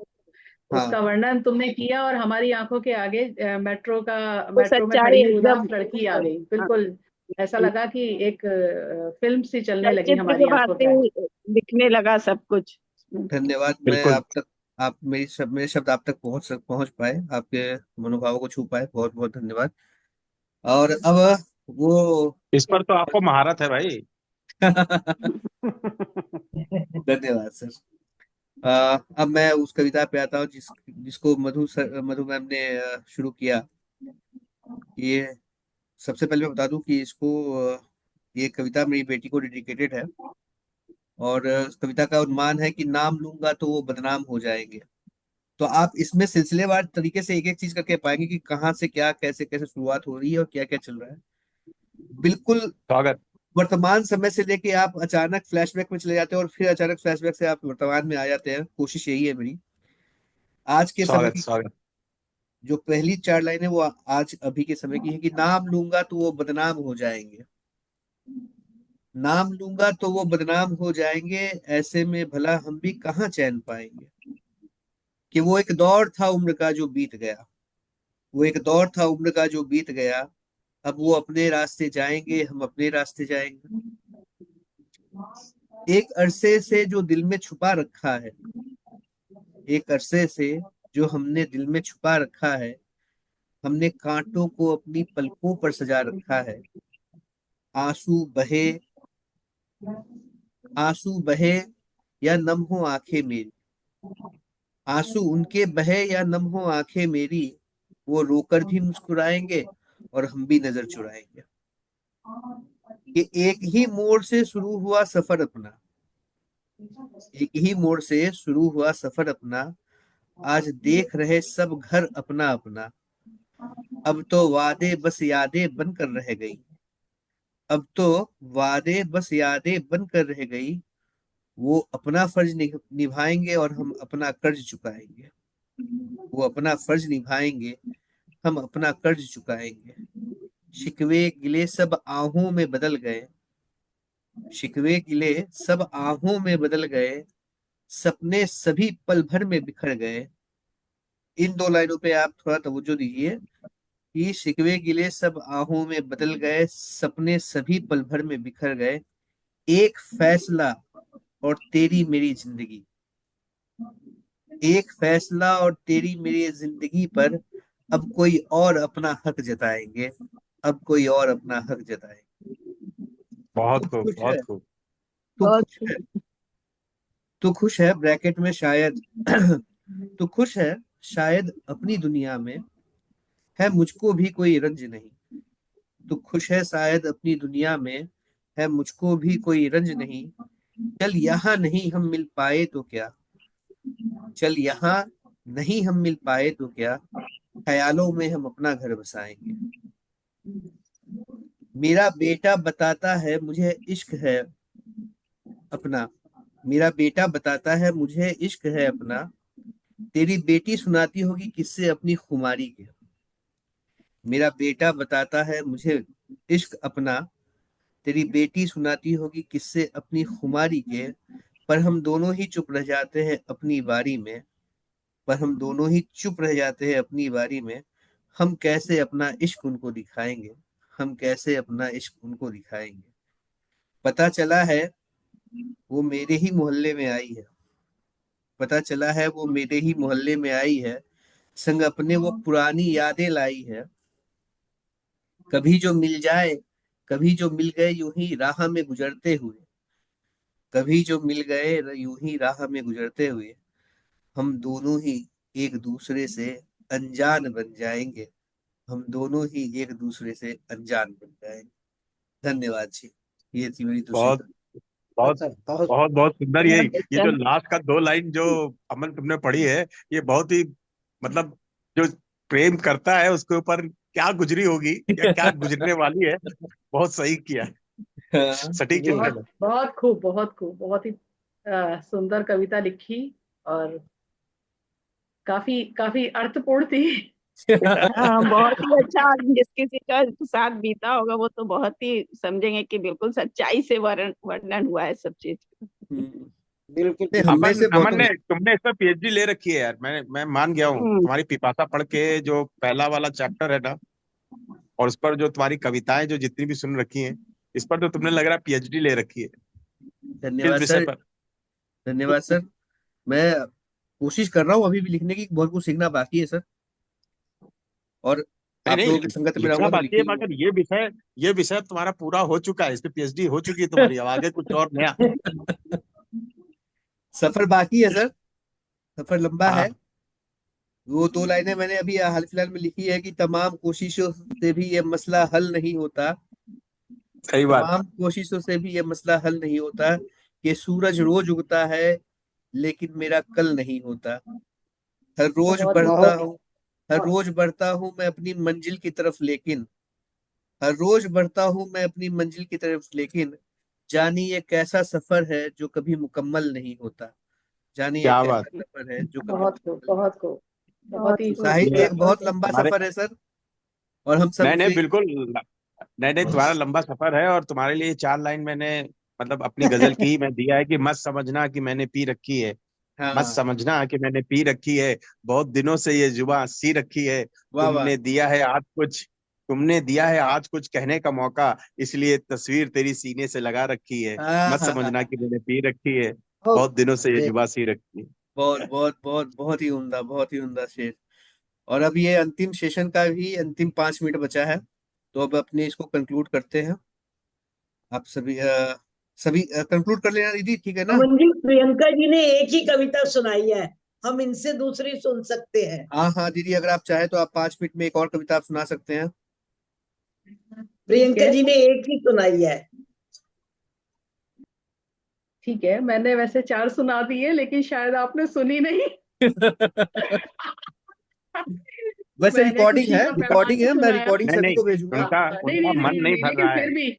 उसका वर्णन तुमने किया, और हमारी आंखों के आगे वो मेट्रो में सच्चाई खड़ी हुई एकदम, उदास लड़की आ गई, हाँ, बिल्कुल ऐसा लगा कि एक फिल्म सी चलने लगी चलचित्र के हमारी आंखों के आगे। भांति दिखने लगा सब कुछ। धन्यवाद। मैं बिल्कुल। आप तक, आप मेरे शब्द आप तक पहुंच पाए, आपके मनोभावों को छू पाए, बहुत बहुत धन्यवाद। और अब वो इस पर तो आपको महारत है भाई। धन्यवाद सर। अब मैं उस कविता पे आता हूँ जिसको मधु मैम ने शुरू किया। ये सबसे पहले मैं बता दूं कि ये कविता मेरी बेटी को डेडिकेटेड है, और इस कविता का उन्माद है कि नाम लूंगा तो वो बदनाम हो जाएंगे। तो आप इसमें सिलसिलेवार तरीके से एक एक चीज करके पाएंगे कि कहाँ से क्या, कैसे कैसे शुरुआत हो रही है और क्या क्या चल रहा है। बिल्कुल स्वागत। वर्तमान समय से लेके आप अचानक फ्लैशबैक में चले जाते हैं, और फिर अचानक फ्लैशबैक से आप वर्तमान में आ जाते हैं। कोशिश यही है मेरी। आज के समय स्वागत। की स्वागत। जो पहली 4 लाइनें वो आज अभी के समय की है कि नाम लूंगा तो वो बदनाम हो जाएंगे, नाम लूंगा तो वो बदनाम हो जाएंगे, ऐसे में भला हम भी कहाँ चैन पाएंगे। कि वो एक दौर था उम्र का जो बीत गया, वो एक दौर था उम्र का जो बीत गया, अब वो अपने रास्ते जाएंगे, हम अपने रास्ते जाएंगे। एक अरसे से जो दिल में छुपा रखा है, एक अरसे से जो हमने दिल में छुपा रखा है, हमने कांटों को अपनी पलकों पर सजा रखा है। आंसू बहे, आंसू बहे या नम हो आंखें मेरी, आंसू उनके बहे या नम हो आंखें मेरी, वो रोकर भी मुस्कुराएंगे और हम भी नजर चुराएंगे। कि एक ही मोड़ से शुरू हुआ सफर अपना, एक ही मोड़ से शुरू हुआ सफर अपना, आज देख रहे सब घर अपना अपना। अब तो वादे बस यादें बनकर रह गई, अब तो वादे बस यादें बनकर रह गई। वो अपना फर्ज निभाएंगे और हम अपना कर्ज चुकाएंगे, वो अपना फर्ज निभाएंगे, हम अपना कर्ज चुकाएंगे। शिकवे गिले सब आहों में बदल गए, शिकवे गिले सब आहों में बदल गए, सपने सभी पल भर में बिखर गए। इन दो लाइनों पे आप थोड़ा तवज्जो दीजिए कि शिकवे गिले सब आहों में बदल गए, सपने सभी पल भर में बिखर गए। एक फैसला और तेरी मेरी जिंदगी, एक फैसला और तेरी मेरी जिंदगी पर अब कोई और अपना हक जताएंगे, अब कोई और अपना हक जताएंगे। बहुत तू खूब, खुश है, बहुत खूब। तू बहुत खुश है, तू खुश है ब्रैकेट में शायद तू खुश है शायद अपनी दुनिया में, है मुझको भी कोई रंज नहीं। तू खुश है शायद अपनी दुनिया में, है मुझको भी कोई रंज नहीं। चल यहाँ नहीं हम मिल पाए तो क्या, चल यहाँ नहीं हम मिल पाए तो क्या, ख्यालों में हम अपना घर बसाएंगे। मेरा बेटा बताता है मुझे इश्क है अपना, मेरा बेटा बताता है मुझे इश्क है अपना, तेरी बेटी सुनाती होगी किससे अपनी खुमारी के। मेरा बेटा बताता है मुझे इश्क अपना, तेरी बेटी सुनाती होगी किससे अपनी खुमारी के। पर हम दोनों ही चुप रह जाते हैं अपनी बारी में, पर हम दोनों ही चुप रह जाते हैं अपनी बारी में। हम कैसे अपना इश्क उनको दिखाएंगे, हम कैसे अपना इश्क उनको दिखाएंगे। पता चला है वो मेरे ही मोहल्ले में आई है, पता चला है वो मेरे ही मोहल्ले में आई है, संग अपने वो पुरानी यादें लाई है। कभी जो मिल जाए, कभी जो मिल गए यूं ही राह में गुजरते हुए, कभी जो मिल गए यूं ही राह में गुजरते हुए, हम दोनों ही एक दूसरे से अनजान बन जाएंगे, हम दोनों ही एक दूसरे से अनजान बन जाएंगे। धन्यवाद जी, ये थी मेरी दूसरी बहुत कविता। बहुत सर बहुत बहुत बहुत सुंदर। बहुत ये अच्छा। जो लास्ट का दो लाइन जो अमन तुमने पढ़ी है, ये बहुत ही मतलब, जो प्रेम करता है उसके ऊपर क्या गुजरी होगी या क्या गुजरने वाली है, बहुत सही किया है, हाँ, सटीक जी चिंतन बहुत है। बहुत खूब, बहुत खूब, बहुत ही सुंदर कविता लिखी और काफी काफी अर्थपूर्ण थी। हाँ, बहुत ही अच्छा। जिस किसी का साथ बीता होगा वो तो बहुत ही समझेंगे कि बिल्कुल सच्चाई से वर्णन हुआ है सब चीज। बिल्कुल नहीं, हम बिल्कुल। में अमन से अमन बहुतों ने ने। तुमने इस पर पीएचडी ले रखी है यार, मैं मान गया हूँ। हम्म। तुम्हारी पिपासा पढ़ के जो पहला वाला चैप्टर है ना, और उस पर जो तुम्हारी कविताएं जो जितनी भी सुन रखी हैं, इस पर तो तुमने लग रहा है पीएचडी ले रखी है। किस धन्यवाद विषय सर, पर? धन्यवाद सर। मैं कोशिश कर रहा हूँ अभी भी लिखने की, बहुत कुछ सीखना बाकी है सर, और नहीं आप लोगों नहीं, की संगत में लिखना रहूंगा तो बाकी है, लिखेंगे। मगर ये विषय तुम्हारा पूरा हो चुका है, इस पे पीएचडी हो चुकी है तुम्हारी, अब आगे कुछ और नया। सफर बाकी है सर, सफर लंबा है। हाँ, वो दो लाइनें मैंने अभी हाल फिलहाल में लिखी है कि तमाम कोशिशों से भी ये मसला हल नहीं होता, सही बात। तमाम कोशिशों से भी ये मसला हल नहीं होता, कि सूरज रोज उगता है लेकिन मेरा कल नहीं होता। हर रोज बहुत ही बढ़ता बहुत हूँ, हर रोज बढ़ता हूँ मैं अपनी मंजिल की तरफ, लेकिन हर रोज बढ़ता हूँ मैं अपनी मंजिल की तरफ, लेकिन जानी ये कैसा सफर है जो कभी मुकम्मल नहीं होता, जानी ये क्या बात। कैसा सफर है जो कभी बहुत खूब, मुकम्मल नहीं बहुत खूब, बहुत बहुत ही होता। खूब, साहित्य ये एक बहुत बहुत लंबा अच्छा। तुम्हारे, सफर है सर, और हम सब नहीं नहीं उसे। बिल्कुल, नहीं नहीं, तुम्हारा लंबा सफर है, और तुम्हारे लिए चार लाइन मैंने मतलब अपनी गजल की ही मैं दिया है कि मत समझना कि मैंने पी रखी है, मत हाँ। समझना कि मैंने पी रखी है, बहुत दिनों से ये जुबान सी रखी है। वाह वाह। तुमने दिया है आज कुछ कहने का मौका, इसलिए तस्वीर तेरी सीने से लगा रखी है। हाँ मत हाँ हाँ समझना हाँ। कि मैंने पी रखी है, ओ, बहुत दिनों से ये ये जुबान सी रखी है। बहुत बहुत बहुत बहुत ही उम्दा, बहुत ही उम्दा शेर। और अब ये अंतिम सेशन का भी अंतिम 5 मिनट बचा है, तो अब अपने इसको कंक्लूड करते हैं। आप सभी कंक्लूड कर लेना दीदी, ठीक है ना? अमन जी, प्रियंका जी ने एक ही कविता सुनाई है, हम इनसे दूसरी सुन सकते हैं। हाँ हाँ दीदी, अगर आप चाहे तो आप 5 मिनट में एक और कविता आप सुना सकते हैं। ठीक प्रियंका है, जी ने एक ही सुनाई है। ठीक है। मैंने वैसे 4 सुना दिए, लेकिन शायद आपने सुनी नहीं। वैसे मैंने रिकॉर्डिंग खुशी है, का रिकॉर्डिंग पैमाना है, मैं सुनाया। रिकॉर्डिंग नहीं सभी नहीं, को भेजूंगा। उनका नहीं नहीं उनका मन नहीं नहीं नहीं, भर लेकिन रहा फिर है। भी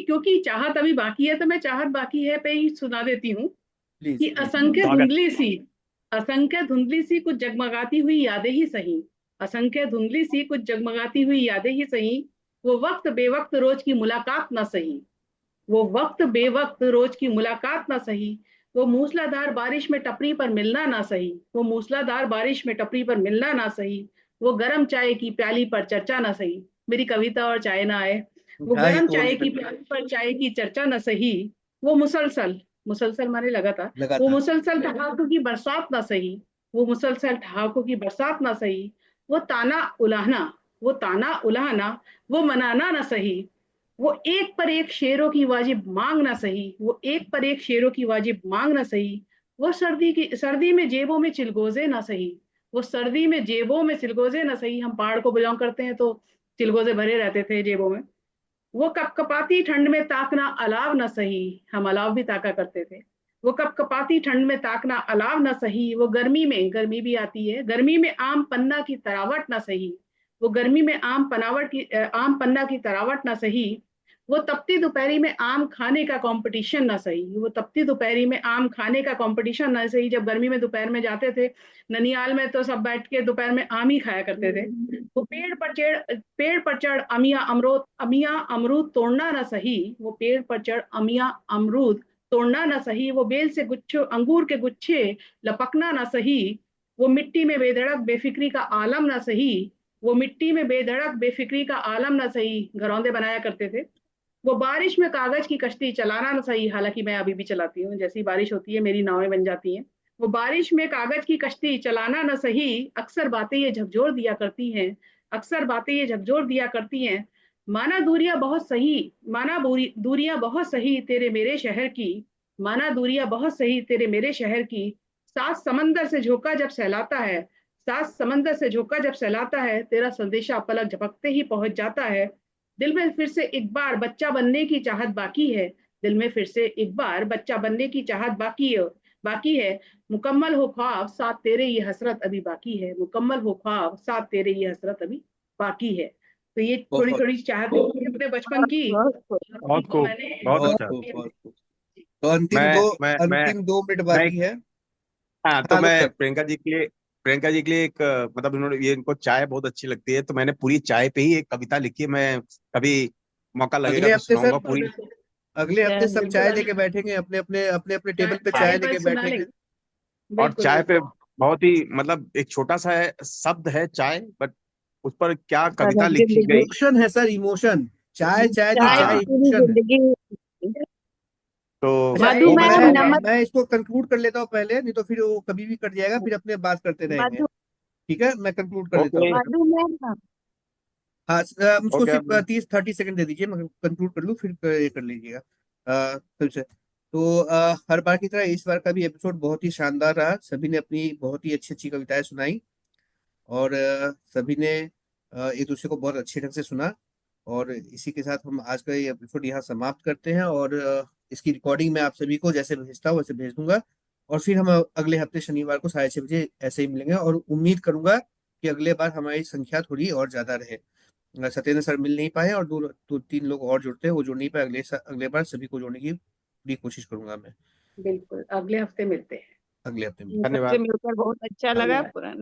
क्योंकि चाहत अभी बाकी है, तो मैं चाहत बाकी है पे ही सुना देती हूँ प्लीज कि प्लीज। स्वागत। असंख्य धुंधली सी कुछ जगमगाती हुई यादें ही सही, असंख्य धुंधली सी कुछ जगमगाती हुई यादें ही सही, वो वक्त बेवक्त रोज की मुलाकात ना सही, वो वक्त बेवक्त रोज की मुलाकात ना सही, वो मूसलाधार बारिश में टपरी पर मिलना ना सही, वो मूसलाधार बारिश में टपरी पर मिलना ना सही, वो गर्म चाय की प्याली पर चर्चा ना सही। मेरी कविता और चाय ना आए। वो हाँ, ये गर्म तो हो चाय नहीं की सकता। प्याली पर चाय की चर्चा ना सही, वो मुसलसल, मुसलसल माने लगातार, वो लगातार। मुसलसल ठहाकों की बरसात ना सही, वो मुसलसल ठहाकों की बरसात ना सही, वो ताना उलाहना, वो ताना उलाहना, वो मनाना ना सही, वो एक पर एक शेरों की वाजिब मांग ना सही, वो एक पर एक शेरों की वाजिब मांग ना सही, वो सर्दी में जेबों में चिलगोजे ना सही, वो सर्दी में जेबों में चिलगोजे ना सही। हम पहाड़ को बिलोंग करते हैं, तो चिलगोजे भरे रहते थे जेबों में। वो कपकपाती ठंड में ताकना अलाव न सही, हम अलाव भी ताका करते थे। वो कपकपाती ठंड में ताकना अलाव न सही, वो गर्मी भी आती है, गर्मी में आम पन्ना की तरावट न सही, वो गर्मी में आम पन्ना की तरावट न सही, वो तपती दोपहरी में आम खाने का कंपटीशन ना सही, वो तपती दोपहरी में आम खाने का कंपटीशन ना सही। जब गर्मी में दोपहर में जाते थे ननियाल में, तो सब बैठ के दोपहर में आम ही खाया करते थे। वो पेड़ पर चढ़ अमिया अमरूद तोड़ना ना सही, वो पेड़ पर चढ़ अमिया अमरूद तोड़ना ना सही, वो बेल से गुच्छे अंगूर के गुच्छे लपकना ना सही, वो मिट्टी में बेधड़क बेफिक्री का आलम ना सही, वो मिट्टी में बेधड़क बेफिक्री का आलम ना सही। घरौंदे बनाया करते थे। वो बारिश में कागज की कश्ती चलाना ना सही, हालांकि मैं अभी भी चलाती हूँ, जैसी बारिश होती है मेरी नावें बन जाती हैं। वो बारिश में कागज की कश्ती चलाना ना सही, अक्सर बातें ये झकझोर दिया करती हैं, अक्सर बातें ये झकझोर दिया करती हैं। दूरियां बहुत सही तेरे मेरे शहर की, माना दूरियां बहुत सही तेरे मेरे शहर की, सात समंदर से झोंका जब सहलाता है, सात समंदर से झोंका जब सहलाता है, तेरा संदेशा पलक झपकते ही पहुंच जाता है। दिल में फिर से एक बार बच्चा बनने की चाहत बाकी है, दिल में फिर से एक बार बच्चा बनने की चाहत बाकी है। मुकम्मल हो ख्वाब साथ तेरे ये हसरत अभी बाकी है, मुकम्मल हो ख्वाब साथ तेरे ये हसरत अभी बाकी है। तो ये थोड़ी बहुत थोड़ी चाहत अपने बचपन की, बहुत खूब। बहुत तो खूब, मैंने बहुत बहुत अच्छा। खूब, बहुत खूब। तो मैं मैं अंतिम 2 मिनट मैं बाकी है। हाँ, तो हाँ मैं डॉक्टर। प्रियंका जी के लिए एक मतलब उन्होंने ये, इनको चाय बहुत अच्छी लगती है, तो मैंने पूरी चाय पे ही एक कविता लिखी है। मैं कभी मौका लगेगा अगले तो हफ्ते सुनाऊंगा सर, बिल्कुल पूरी। बिल्कुल अगले हफ्ते सब बिल्कुल। चाय लेके बैठेंगे, अपने अपने अपने अपने टेबल पे हाँ, चाय चाय पर लेके सुना बैठेंगे। लेंगे। और बिल्कुल चाय पे बिल्कुल। बहुत ही मतलब एक छोटा सा है, शब्द है चाय, बट उस पर क्या कविता सारा लिखी जिंदगी, गई। इमोशन है सर, इमोशन। चाय चाय नहीं, चाय चाय हाँ, पूरी इमोशन है। जिंदगी। तो अच्छा, वो मैं मधुमेह सुनाऊंगा। नमक। मैं इसको कंक्लूड कर लेता हूँ पहले, नहीं तो फिर वो कभी भी कट जाएगा, फिर अपने बात करते रहेंगे। मधु ठीक है, मैं कंक्लूड कर लेता हूँ ओके। पहले। मधुमेह नमक। हाँ, मुझको ओके सिर्फ 30-30 सेकंड दे दीजिए, मैं कंक्लूड कर लूँ, फिर ये कर लीजिएगा फिर से। तो हर बार की तरह इस बार का भी एपिसोड बहुत ही शानदार रहा, सभी ने अपनी बहुत ही अच्छी अच्छी कविताएं सुनाई, और सभी ने एक दूसरे को बहुत अच्छे ढंग से सुना। और इसी के साथ हम आज का ये एपिसोड यहाँ समाप्त करते हैं, और इसकी रिकॉर्डिंग मैं आप सभी को जैसे भेजता हूँ वैसे भेज दूंगा। और फिर हम अगले हफ्ते शनिवार को 6:30 बजे ऐसे ही मिलेंगे, और उम्मीद करूंगा कि अगले बार हमारी संख्या थोड़ी और ज्यादा रहे। सत्येंद्र सर मिल नहीं पाए, और दो तीन लोग और जुड़ते हैं, वो जुड़ नहीं पाए। अगले बार सभी को जोड़ने की पूरी कोशिश करूंगा मैं। बिल्कुल अगले हफ्ते मिलते हैं। अगले हफ्ते में। सबसे धन्यवाद। मिलकर बहुत अच्छा लगा। धन्यवाद। पुराना